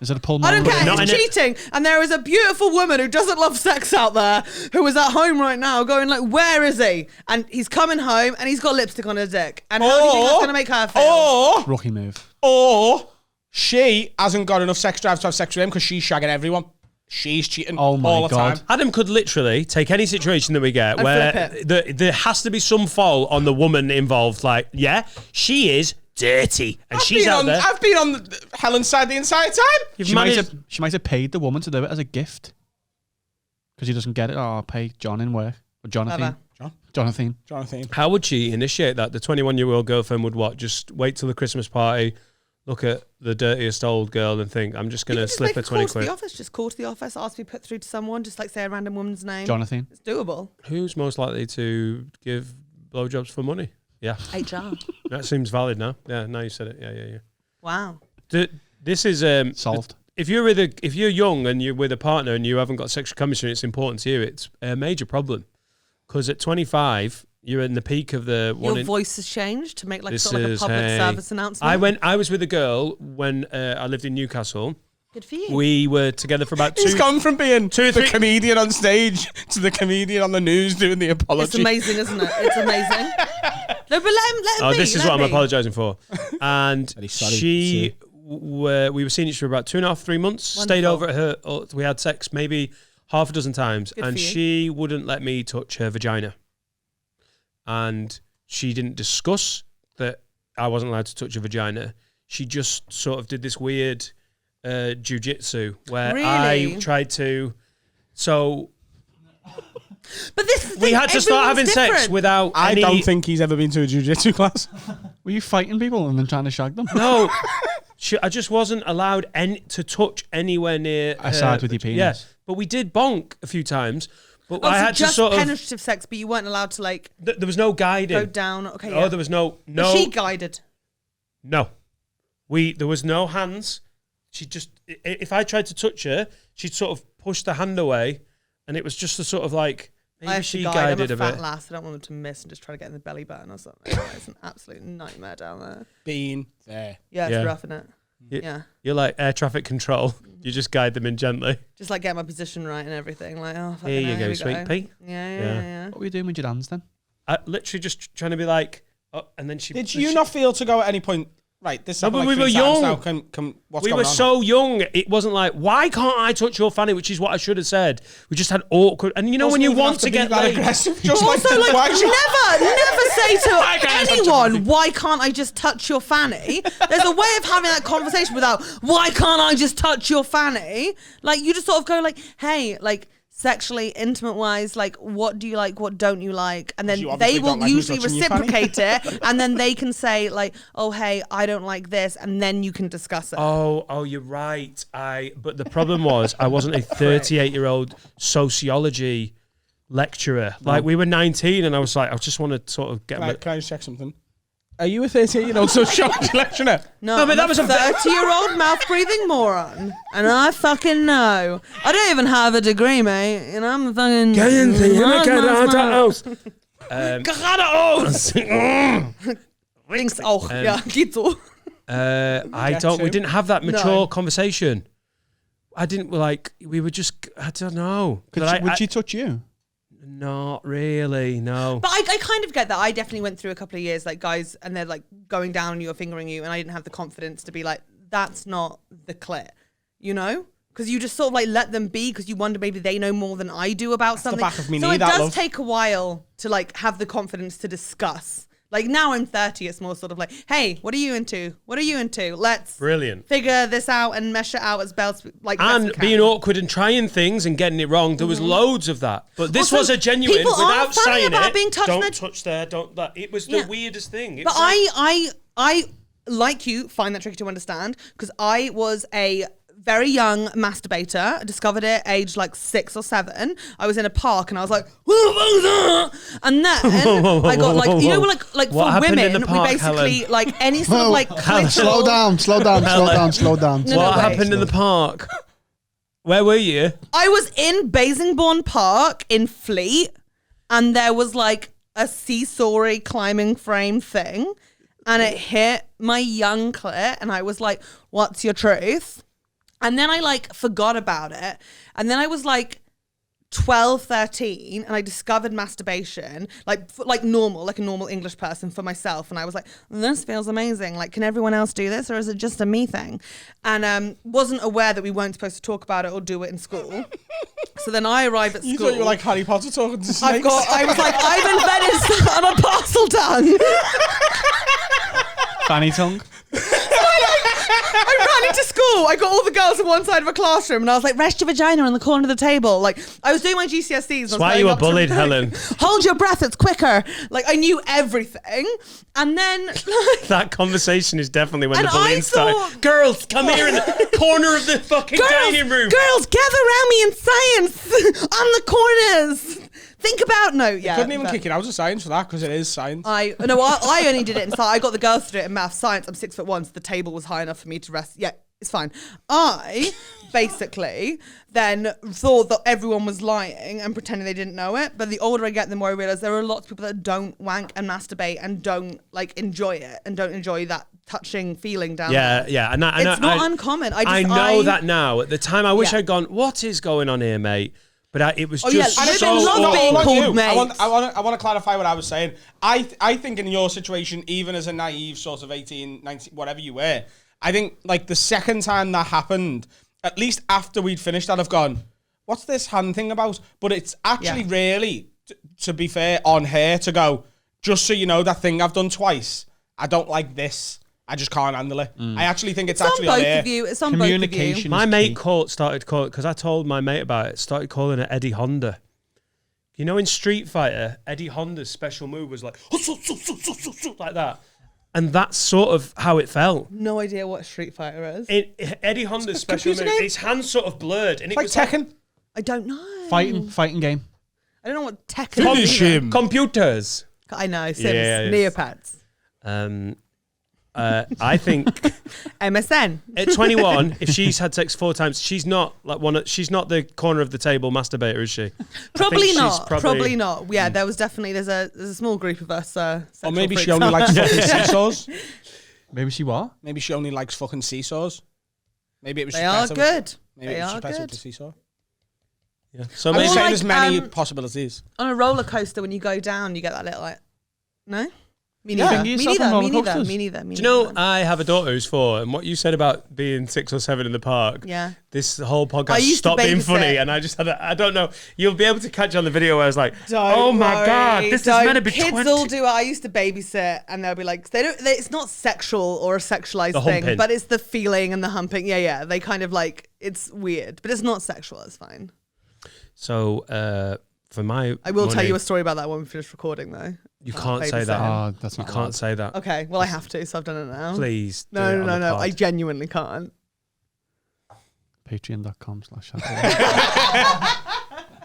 Is it a pull? I don't care. Not It's in it. cheating. And there is a beautiful woman who doesn't love sex out there who is at home right now going like, where is he? And he's coming home and he's got lipstick on her dick. And how do you think that's going to make her feel? Rookie move. Or she hasn't got enough sex drive to have sex with him because she's shagging everyone. She's cheating Oh my all the God. time. Adam could literally take any situation that we get And where flip there has to be some fault on the woman involved. Like, yeah, she is dirty and she's out there. I've been on Helen's side the entire time. You've She might, managed- she might have paid the woman to do it as a gift. Because he doesn't get it. Oh, I'll pay John in work. Or Jonathan. Clever. Jonathan. How would she initiate that? The 21-year-old girlfriend would what? Just wait till the Christmas party, look at the dirtiest old girl and think, I'm just going to slip her 20 Call to quid. the office. Just call to the office. Ask to be put through to someone. Just like say a random woman's name. Jonathan. It's doable. Who's most likely to give blowjobs for money? Yeah, HR. that seems valid now. Yeah, now you said it. Yeah. Wow. This is Solved. If you're young and you're with a partner and you haven't got sexual chemistry, it's important to you. It's a major problem because at 25 you're in the peak of the one. Your voice has changed to make like This sort of like a is, public hey. service announcement. I was with a girl when I lived in Newcastle. Good for you. We were together for about He's two. gone from being two or the three- comedian on stage to the comedian on the news doing the apology. It's amazing, isn't it? It's amazing. No, but let him Oh, be. this is let what I'm him be. apologising for. And Very sorry. we were seeing each other about 2.5, 3 months. Stayed Wonderful. over at her. We had sex maybe half a dozen times, Good and for you. she wouldn't let me touch her vagina. And she didn't discuss that I wasn't allowed to touch her vagina. She just sort of did this weird jujitsu where I Really? tried to. So But this is the we thing, had to start having everyone's sex different. without. I any, don't think he's ever been to a jiu-jitsu class. Were you fighting people and then trying to shag them? No, I just wasn't allowed to touch anywhere near. Aside with your penis. Yes, but we did bonk a few times. But Oh, I so had to just sort of. penetrative sex, but you weren't allowed to like There was no guiding. go down. Okay, Oh, yeah. there was no. Was she guided? No. There was no hands. She just, if I tried to touch her, she'd sort of push the hand away, and it was just a sort of like, I maybe have she to guide. guided I'm a a fat bit. lass. I don't want them to miss and just try to get in the belly button or something. It's an absolute nightmare down there. Been there. Yeah, it's Yeah. rough, isn't it? Y- Yeah. You're like air traffic control. You just guide them in gently. Just like get my position right and everything. Like, oh, fucking Here you hell, go, we sweet pea. Yeah. Yeah. What were you doing with your hands then? I literally just trying to be like, oh, and then she. Did you not feel to go at any point, Right, this No, happened but like we were 3 times young. now. What's We going were on? so young. It wasn't like, why can't I touch your fanny? Which is what I should have said. We just had awkward. And you know when you want to get that laid. aggressive, just Also, like, why should- never say to can't touch your anyone, fanny? why can't I just touch your fanny? There's a way of having that conversation without, why can't I just touch your fanny? Like, you just sort of go like, hey, like, sexually, intimate-wise, like, what do you like, what don't you like? And then You they obviously will don't like me usually touching your fanny. reciprocate it, and then they can say, like, oh, hey, I don't like this, and then you can discuss it. Oh, you're right. But the problem was I wasn't a 38-year-old sociology lecturer. Like, we were 19, and I was like, I just want to sort of get. Right, can I just check something? Are you a 38-year-old sociology lecturer? No, but that was a 30-year-old mouth-breathing moron, and I fucking know. I don't even have a degree, mate. You know, I'm a fucking. Links. Oh, ja, geht so. We didn't have that mature No. conversation. I didn't like. We were just. I don't know. Would she touch you? Not really. No. But I kind of get that. I definitely went through a couple of years, like, guys, and they're like going down on you or fingering you, and I didn't have the confidence to be like, that's not the clit, you know? Because you just sort of like let them be because you wonder maybe they know more than I do about something. back of me so knee, it that does love. take a while to like have the confidence to discuss. Like now I'm 30, it's more sort of like, hey, what are you into? What are you into? Let's Brilliant. figure this out and mesh it out as best like best And we can. being awkward and trying things and getting it wrong, there was loads of that. But this Also, was a genuine, people aren't without funny saying about it, being touched don't on the- touch there, don't that. It was the Yeah. weirdest thing. It But was like- I like you find that tricky to understand because I was a very young masturbator. I discovered it aged like 6 or 7. I was in a park and I was like, and then I got like, you know, like What for happened in women, the park, we basically Helen? like any sort of like Slow clitoral- down, slow down, slow down, slow down. No, What wait. happened in the park? Where were you? I was in Basingbourne Park in Fleet, and there was like a seesaw climbing frame thing, and it hit my young clit, and I was like, "What's your truth?" And then I like forgot about it, and then I was like 12, 13, and I discovered masturbation like normal, like a normal English person for myself, and I was like, this feels amazing. Like, can everyone else do this, or is it just a me thing? And wasn't aware that we weren't supposed to talk about it or do it in school. So then I arrive at school. You thought you were like Harry Potter talking to snakes? I was like, I've invented on a parcel tongue. Fanny tongue. I ran into school. I got all the girls on one side of a classroom, and I was like, rest your vagina on the corner of the table. Like, I was doing my GCSEs. That's why you were bullied, Helen. Hold your breath, it's quicker. Like, I knew everything. And then, like, That conversation is definitely when And the bullying I started. thought- Girls, come here in the corner of the fucking dining room. girls, gather around me in science on the corners. Think about Couldn't even kick it out of science for that because it is science. I only did it in science. I got the girls to do it in math science. I'm 6'1", so the table was high enough for me to rest. Yeah, it's fine. I basically then thought that everyone was lying and pretending they didn't know it. But the older I get, the more I realize there are lots of people that don't wank and masturbate and don't like enjoy it and don't enjoy that touching feeling down there. Yeah. And It's not uncommon. I know that now. At the time, I wish Yeah. I'd gone, what is going on here, mate? But it was Oh, yeah, just and so... women love Not being all like called you. mates. I want to clarify what I was saying. I think in your situation, even as a naive sort of 18, 19, whatever you were, I think like the second time that happened, at least after we'd finished, I'd have gone, what's this hand thing about? But it's actually really, to be fair, on her to go, just so you know, that thing I've done twice, I don't like this. I just can't handle it. I actually think it's It's on actually on both her. of you. It's on both of you. Communication. My is mate key. started calling, because I told my mate about it, started calling it Eddie Honda. You know, in Street Fighter, Eddie Honda's special move was like, like that. And that's sort of how it felt. No idea what Street Fighter is. Eddie Honda's special move, computer game? his hands sort of blurred. And it Like was like Tekken. I don't know. Fighting game. I don't know what Tekken is. Finish him. computers. I know. Sims. Yeah, Neopets. I think MSN. at 21, if she's had sex 4 times, she's not like she's not the corner of the table masturbator, is she? Probably she's not. probably- Probably not. Yeah, there was definitely there's a small group of us. Or sexual maybe she freaks. only likes fucking seesaws. Maybe she what? Maybe she only likes fucking seesaws. Maybe it was They just are better. good. Maybe They it was are just better good. to seesaw. Yeah. So I'm maybe just saying like, there's many um, possibilities. On a roller coaster, when you go down, you get that little like, no. Me neither. Finger Me yourself neither. on Me roller neither. coasters. Me neither. Do you know, I have a daughter who's 4, and what you said about being 6 or 7 in the park, Yeah. this whole I podcast used to stopped being babysit. funny, and I just had I don't know, you'll be able to catch on the video where I was like, Don't oh my worry, God, this is don't. meant to be Kids 20. all do it. I used to babysit, and they'll be like, it's not sexual or a sexualized The thing, humping. but it's the feeling and the humping. Yeah, yeah. They kind of like, it's weird, but it's not sexual. It's fine. So, for my I will tell money, you a story about that when we finish recording, though. you can't say babysitting. that. Oh, that's You not can't say that. Okay, well, I have to, so I've done it now. Please. do No, it no, on no, the no. pod. I genuinely can't. Patreon.com/.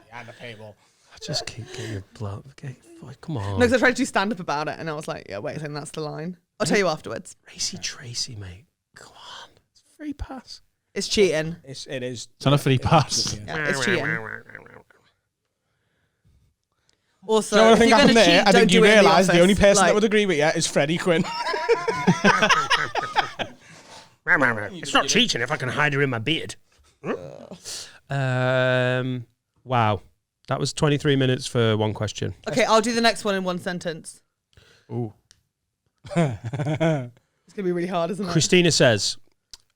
Yeah, the paywall. I just keep getting your blood. Okay, come on. No, because I tried to do stand up about it, and I was like, yeah, wait a second, that's the line. I'll tell you afterwards. Racy Tracy, mate. Come on. It's a free pass. It's cheating. It is. It's not a free pass. Yeah, it's cheating. Also, Do you know what I if think you're happened gonna there? cheat, I don't think you do it in the realise the office. only person Like- that would agree with you is Freddie Quinn. It's not cheating if I can hide her in my beard. Wow. That was 23 minutes for one question. Okay, I'll do the next one in one sentence. Ooh. It's gonna be really hard, isn't it? Christina says,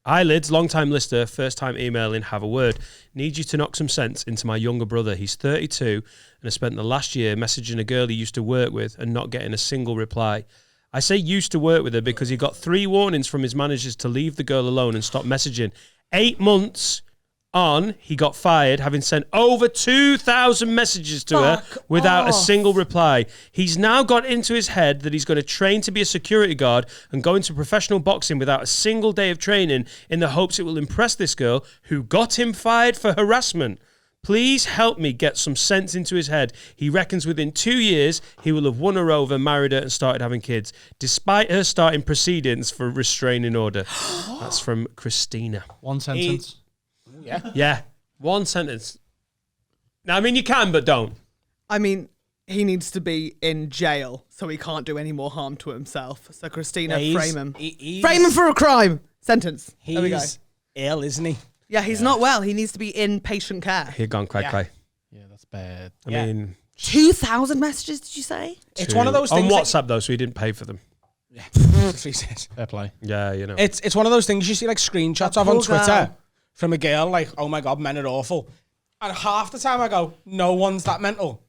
"Hi Lids, long time listener, first time emailing, have a word. Need you to knock some sense into my younger brother. He's 32 and has spent the last year messaging a girl he used to work with and not getting a single reply. I say used to work with her because he got 3 warnings from his managers to leave the girl alone and stop messaging. 8 months on, he got fired, having sent over 2,000 messages to her without a single reply. He's now got into his head that he's going to train to be a security guard and go into professional boxing without a single day of training in the hopes it will impress this girl who got him fired for harassment. Please help me get some sense into his head. He reckons within 2 years, he will have won her over, married her and started having kids, despite her starting proceedings for restraining order." That's from Christina. One sentence. Yeah, one sentence. Now, I mean, you can, but don't. I mean, he needs to be in jail, so he can't do any more harm to himself. So, Christina, frame him. Frame him for a crime. Sentence. There we go. He's ill, isn't he? Yeah, he's not well. He needs to be in patient care. Here gone, cray. Yeah, that's bad. I Yeah. mean, 2,000 messages, did you say? It's one of those on things. WhatsApp though, so he didn't pay for them. Fair play. Yeah, you know. It's one of those things you see like screenshots of on poor Twitter girl. from a girl like, oh my God, men are awful. And half the time I go, no one's that mental.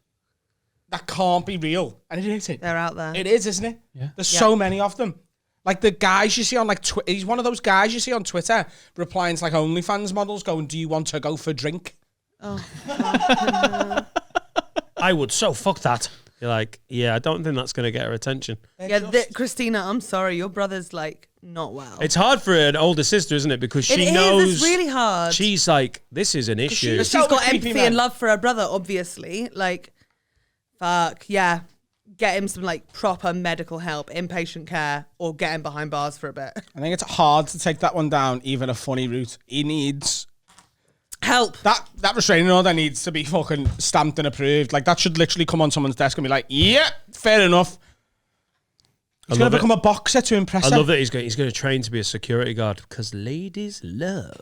That can't be real. And it is. They're out there. It is, isn't it? Yeah. There's so many of them. Like the guys you see on like Twitter. He's one of those guys you see on Twitter replying to like OnlyFans models going, do you want to go for a drink? I would so fuck that. You're like, yeah, I don't think that's going to get her attention. Yeah, Christina, I'm sorry. Your brother's like not well. It's hard for an older sister, isn't it? Because she It is, knows. it's really hard. She's like, this is an issue. She's So got creepy, empathy man. and love for her brother, obviously. Like, fuck, yeah. Get him some like proper medical help, inpatient care, or get him behind bars for a bit. I think it's hard to take that one down, even a funny route. He needs Help. that restraining order needs to be fucking stamped and approved. Like that should literally come on someone's desk and be like, yeah, fair enough. He's going love to it. become a boxer to impress I her. love that he's going to train to be a security guard because ladies love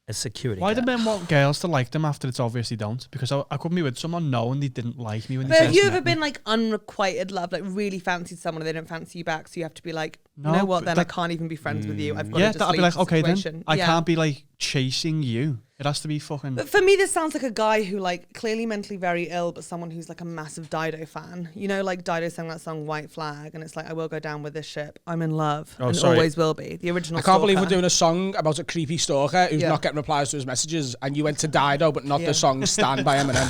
a security Why do guard. men want girls to like them after it's obviously don't? Because I couldn't be with someone knowing they didn't like me when they But first have you met ever me. been like unrequited love, like really fancied someone and they don't fancy you back, so you have to be like, No, you know what, but then that- I can't even be friends with you. I've got Yeah, to just that'd be leave like, the okay then, situation. I Yeah. can't be like chasing you. It has to be fucking... But for me, this sounds like a guy who, like, clearly mentally very ill, but someone who's like a massive Dido fan. You know, like Dido sang that song White Flag, and it's like, I will go down with this ship. I'm in love, Oh, and sorry. always will be. The original. I can't believe we're Stalker. doing a song about a creepy stalker who's Yeah. not getting replies to his messages, and you went to Dido, but not Yeah. the song "Stand" by Eminem.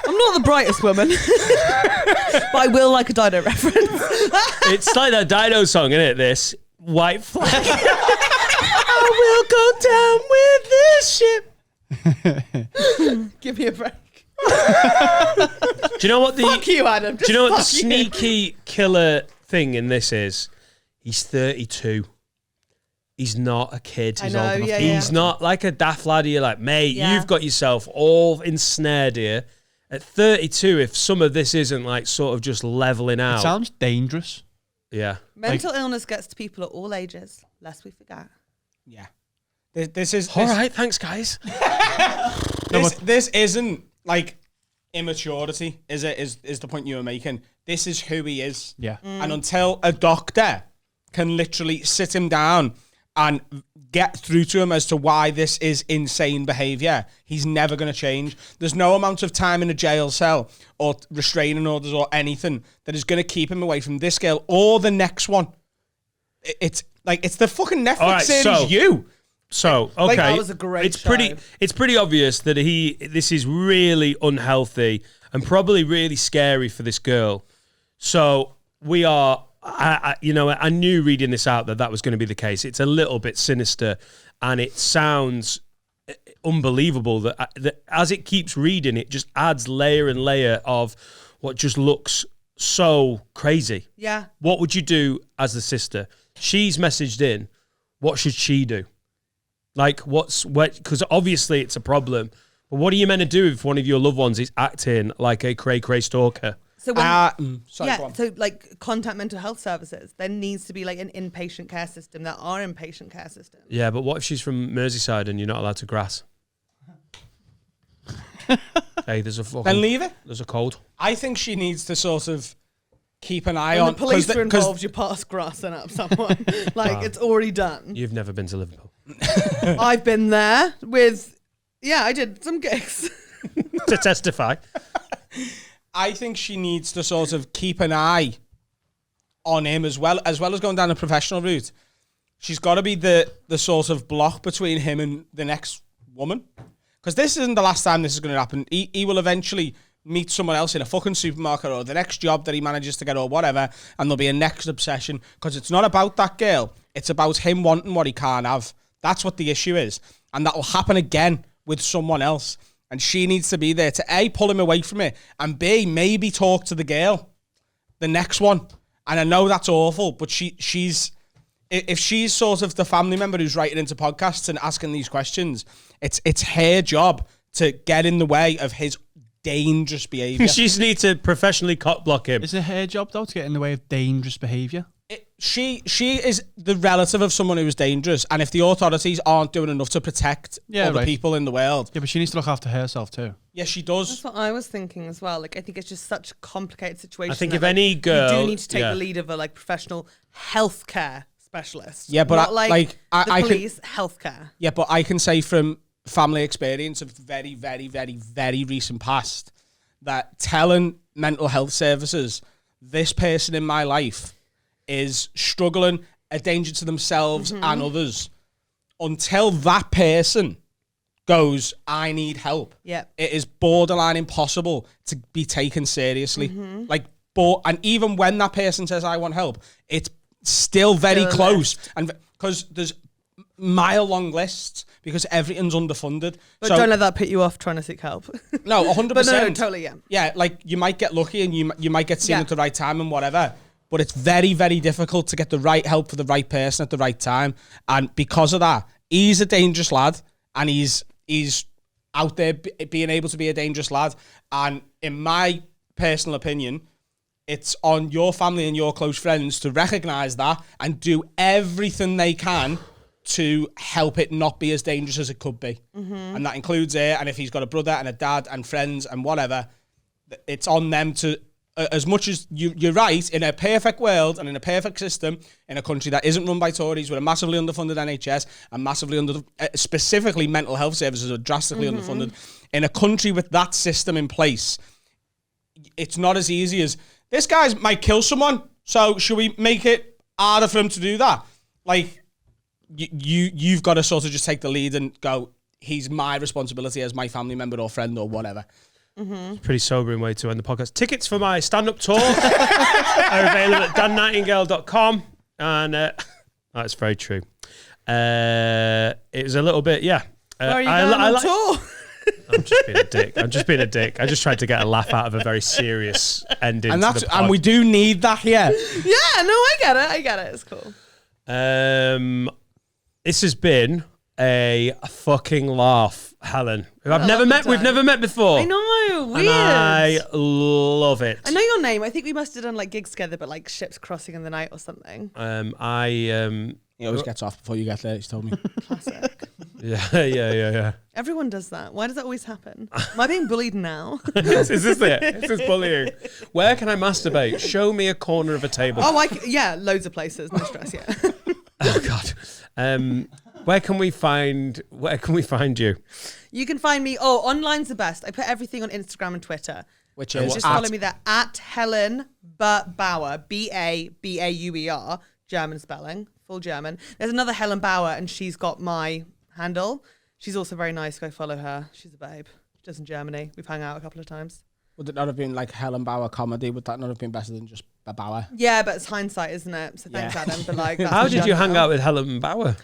I'm not the brightest woman, but I will like a Dido reference. It's like that Dido song, isn't it? This white flag. I will go down with this ship. Give me a break. Do you know what the? Fuck you, Adam. Do you know what the Just fuck you. sneaky killer thing in this is? He's 32. He's not a kid. I He's know, old enough. yeah, He's yeah. not like a daft lad. You're like, mate, Yeah. you've got yourself all ensnared here. At 32, if some of this isn't like sort of just leveling It out, sounds dangerous. yeah. Mental illness gets to people at all ages, lest we forget. Yeah, this is All right, thanks, guys. This isn't like immaturity is the point you were making. This is who he is. Yeah. And until a doctor can literally sit him down and get through to him as to why this is insane behaviour, he's never going to change. There's no amount of time in a jail cell or restraining orders or anything that is going to keep him away from this girl or the next one. It's the fucking Netflix series. So okay, that was a great show. It's pretty obvious that this is really unhealthy and probably really scary for this girl. So we are. I knew reading this out that was going to be the case. It's a little bit sinister, and it sounds unbelievable that as it keeps reading, it just adds layer and layer of what just looks so crazy. Yeah. What would you do as the sister? She's messaged in. What should she do? Like, because obviously it's a problem. But what are you meant to do if one of your loved ones is acting like a cray-cray stalker? So So like contact mental health services, there needs to be like an inpatient care system. There are inpatient care systems. Yeah, but what if she's from Merseyside and you're not allowed to grass? Hey, then leave it. There's a cold. I think she needs to sort of keep an eye When on. the police are involved, you pass grassing up someone. It's already done. You've never been to Liverpool. I've been there I did some gigs. To testify. I think she needs to sort of keep an eye on him as well as going down the professional route. She's got to be the sort of block between him and the next woman. Because this isn't the last time this is going to happen. He will eventually meet someone else in a fucking supermarket or the next job that he manages to get or whatever, and there'll be a next obsession. Because it's not about that girl. It's about him wanting what he can't have. That's what the issue is. And that will happen again with someone else. And she needs to be there to A, pull him away from it, and B, maybe talk to the girl, the next one. And I know that's awful, but she's if she's sort of the family member who's writing into podcasts and asking these questions, it's her job to get in the way of his dangerous behaviour. She just needs to professionally cock block him. Is it her job though to get in the way of dangerous behaviour? She is the relative of someone who is dangerous, and if the authorities aren't doing enough to protect other people in the world, yeah, but she needs to look after herself too. Yes, she does. That's what I was thinking as well. Like, I think it's just such a complicated situation. I think that, if any girl, you do need to take the lead of a professional healthcare specialist. Yeah, but not police healthcare. Yeah, but I can say from family experience of very, very, very, very recent past that telling mental health services, this person in my life is struggling, a danger to themselves and others, until that person goes, I need help. Yeah, it is borderline impossible to be taken seriously. And even when that person says, I want help, it's still very close. And because there's mile-long lists, because everything's underfunded. But don't let that put you off trying to seek help. No, 100%. But no, totally, yeah. Yeah, like, you might get lucky and you might get seen at the right time and whatever. But it's very, very difficult to get the right help for the right person at the right time. And because of that, he's a dangerous lad, and he's out there being able to be a dangerous lad. And in my personal opinion, it's on your family and your close friends to recognise that and do everything they can to help it not be as dangerous as it could be. And that includes her, and if he's got a brother and a dad and friends and whatever, it's on them to... as much as you're right, in a perfect world and in a perfect system, in a country that isn't run by Tories with a massively underfunded NHS and massively specifically mental health services are drastically underfunded, in a country with that system in place, it's not as easy as, this guy might kill someone, so should we make it harder for him to do that? Like, you've got to sort of just take the lead and go, he's my responsibility as my family member or friend or whatever. Pretty sobering way to end the podcast. Tickets for my stand-up tour are available at dannightingale.com. And that's very true. It was a little bit, yeah. Where are you going on tour? I'm just being a dick. I just tried to get a laugh out of a very serious ending. And we do need that here. Yeah, no, I get it. It's cool. This has been a fucking laugh, Helen. We've never met before. I know, weird. And I love it. I know your name. I think we must have done like gigs together, but like ships crossing in the night or something. He always gets off before you get there, he's told me. Classic. Yeah. Everyone does that. Why does that always happen? Am I being bullied now? Is this it? Is this bullying? Where can I masturbate? Show me a corner of a table. Oh, yeah, loads of places. No stress, yeah. Oh God. Where can we find you? You can find me. Oh, online's the best. I put everything on Instagram and Twitter. Which is Just follow me there at Helen Bauer, Bauer, German spelling, full German. There's another Helen Bauer, and she's got my handle. She's also very nice. Go follow her. She's a babe. She does in Germany. We've hung out a couple of times. Would it not have been like Helen Bauer comedy? Would that not have been better than just a Bauer? Yeah, but it's hindsight, isn't it? So thanks, Adam. But like, that's How what did you done hang now. out with Helen Bauer?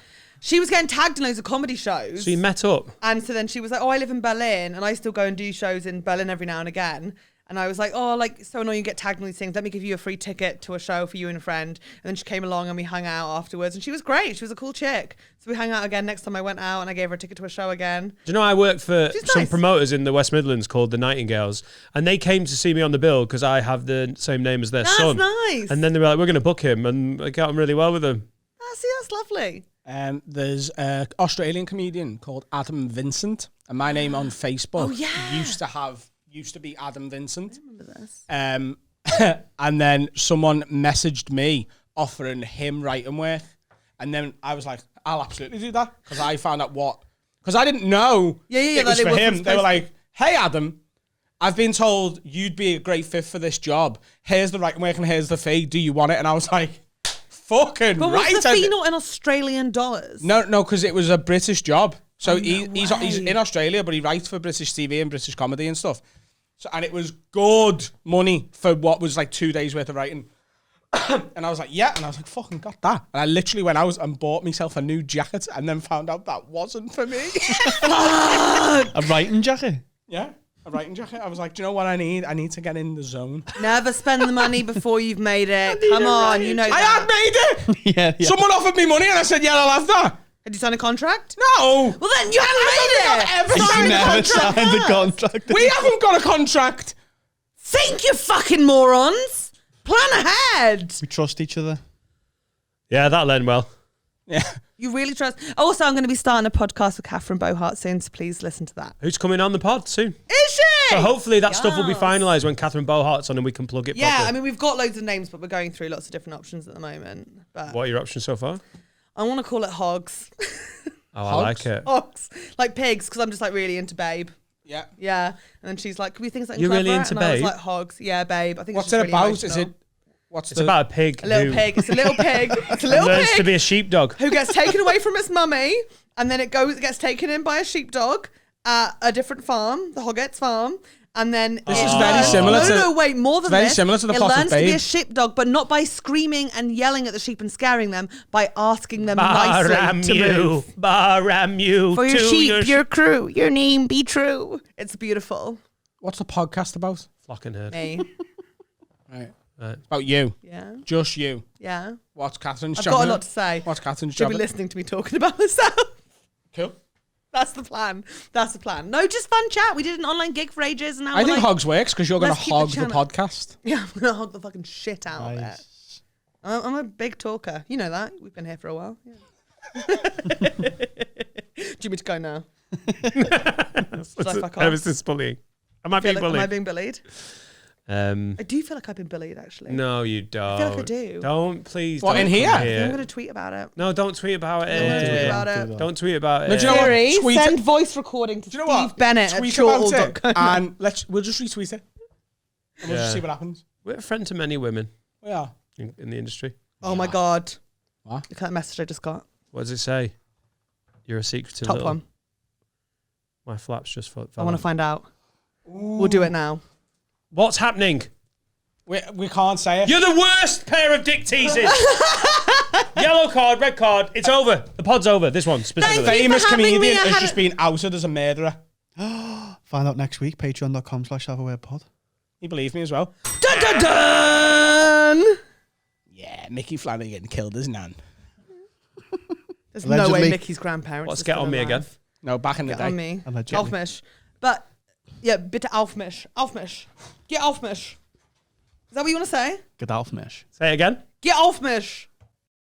She was getting tagged in loads of comedy shows. So you met up? And so then she was like, oh, I live in Berlin, and I still go and do shows in Berlin every now and again. And I was like, oh, like, so annoying you get tagged in all these things. Let me give you a free ticket to a show for you and a friend. And then she came along and we hung out afterwards. And she was great. She was a cool chick. So we hung out again next time I went out, and I gave her a ticket to a show again. Do you know, I work for She's some nice. promoters in the West Midlands called the Nightingales, and they came to see me on the bill because I have the same name as their That's son. nice. And then they were like, we're going to book him, and I got on really well with him. See, that's lovely. There's an Australian comedian called Adam Vincent, and my name on Facebook used to be Adam Vincent. I remember this. And then someone messaged me offering him writing work, and then I was like, I'll absolutely do that, because I found out because I didn't know it was like for it him. wasn't They were supposed like, hey Adam, I've been told you'd be a great fit for this job. Here's the writing work and here's the fee. Do you want it? And I was like, fucking But right. was the fee not in Australian dollars? No, because it was a British job. So no he's way. in Australia, but he writes for British TV and British comedy and stuff. So, and it was good money for what was like 2 days worth of writing. And I was like, yeah. And I was like, fucking got that. And I literally went out and bought myself a new jacket, and then found out that wasn't for me. A writing jacket? Yeah, a writing jacket. I was like, do you know what I need? I need to get in the zone. Never spend the money before you've made it. Come on, you know I that. had made it. Yeah. Someone offered me money, and I said, yeah, I'll have that. Had you signed a contract? No. Well, then you hadn't made it. I've ever You signed a never contract. signed the contract. We haven't got a contract. Think, you fucking morons. Plan ahead. We trust each other. Yeah, that'll end well. Yeah. You really trust. Also, I'm going to be starting a podcast with Catherine Bohart soon, so please listen to that. Who's coming on the pod soon? Is she? So hopefully that stuff will be Yes. finalised when Catherine Bohart's on and we can plug it Yeah, properly. I mean, we've got loads of names, but we're going through lots of different options at the moment. But What are your options so far? I want to call it Hogs. Oh, I like it. Hogs. Like pigs, because I'm just like really into Babe. Yeah. Yeah. And then she's like, can we think something You're clever? really into and I was Babe? like, Hogs. Yeah, Babe. I think What's it's it just really about? Is emotional. it? What's It's the? about a pig A little who pig. It's a little pig. It's a little learns pig to be a sheepdog. who gets taken away from its mummy, and then it gets taken in by a sheepdog at a different farm, the Hoggett's farm. And then This it is very learns- similar to- No, wait, more than very this. similar to the it plot of learns to be Babe. a sheepdog, but not by screaming and yelling at the sheep and scaring them, by asking them nicely to move. Baramu. For your to sheep, your crew, your name be true. It's beautiful. What's the podcast about? flocking herd. Me. Right. Right. It's about you. Yeah. Just you. Yeah. What's Catherine's I've job? got a now? lot to say. What's Catherine's She'll job? be listening to me talking about myself. Cool. That's the plan. That's the plan. No, just fun chat. We did an online gig for ages, and now I we're think like, Hogs works because you're going to let's keep the hog the channel. podcast. yeah, I'm gonna hog the fucking shit out of it. Nice. I'm a big talker. You know that. We've been here for a while. Yeah. Do you want me to go now? Should I fuck off? Is this bullying? Am I Feel being like, am I bullied? being bullied? I do feel like I've been bullied, actually. No, you don't. feel like I do. Don't, please. What, don't in come here? I think I'm going to tweet about it. No, don't tweet about I'm gonna tweet it. about do it. that. Don't tweet about No, it. do you know what? Siri, Tweet send it. voice recording to Do you know what? Steve Bennett at Tweet about it, shortall.co. and we'll just retweet it, and we'll just Yeah. see what happens. We're a friend to many women We are. in the industry. Oh my God. What? Look at that message I just got. What does it say? You're a secretive Top little... one. My flaps just fell I want to out. find out. We'll do it now. What's happening? We can't say it. You're the worst pair of dick teasers. Yellow card, red card. It's over. The pod's over. This one specifically. Thank you. Famous for having me. comedian I has had just a- been outed as a murderer. Find out next week. Patreon.com/HaveAWordPod. You believe me as well? Dun, dun, dun! Yeah, Mickey Flanagan killed his nan. There's no way Allegedly. Mickey's grandparents. Let's are get still on me alive. again. No, back in the Get day. on me. Allegedly. Auf mich. But, yeah, bitte auf mich. Auf mich. Get auf mich. Is that what you want to say? Get off, Mish. Say it again. Get auf mich.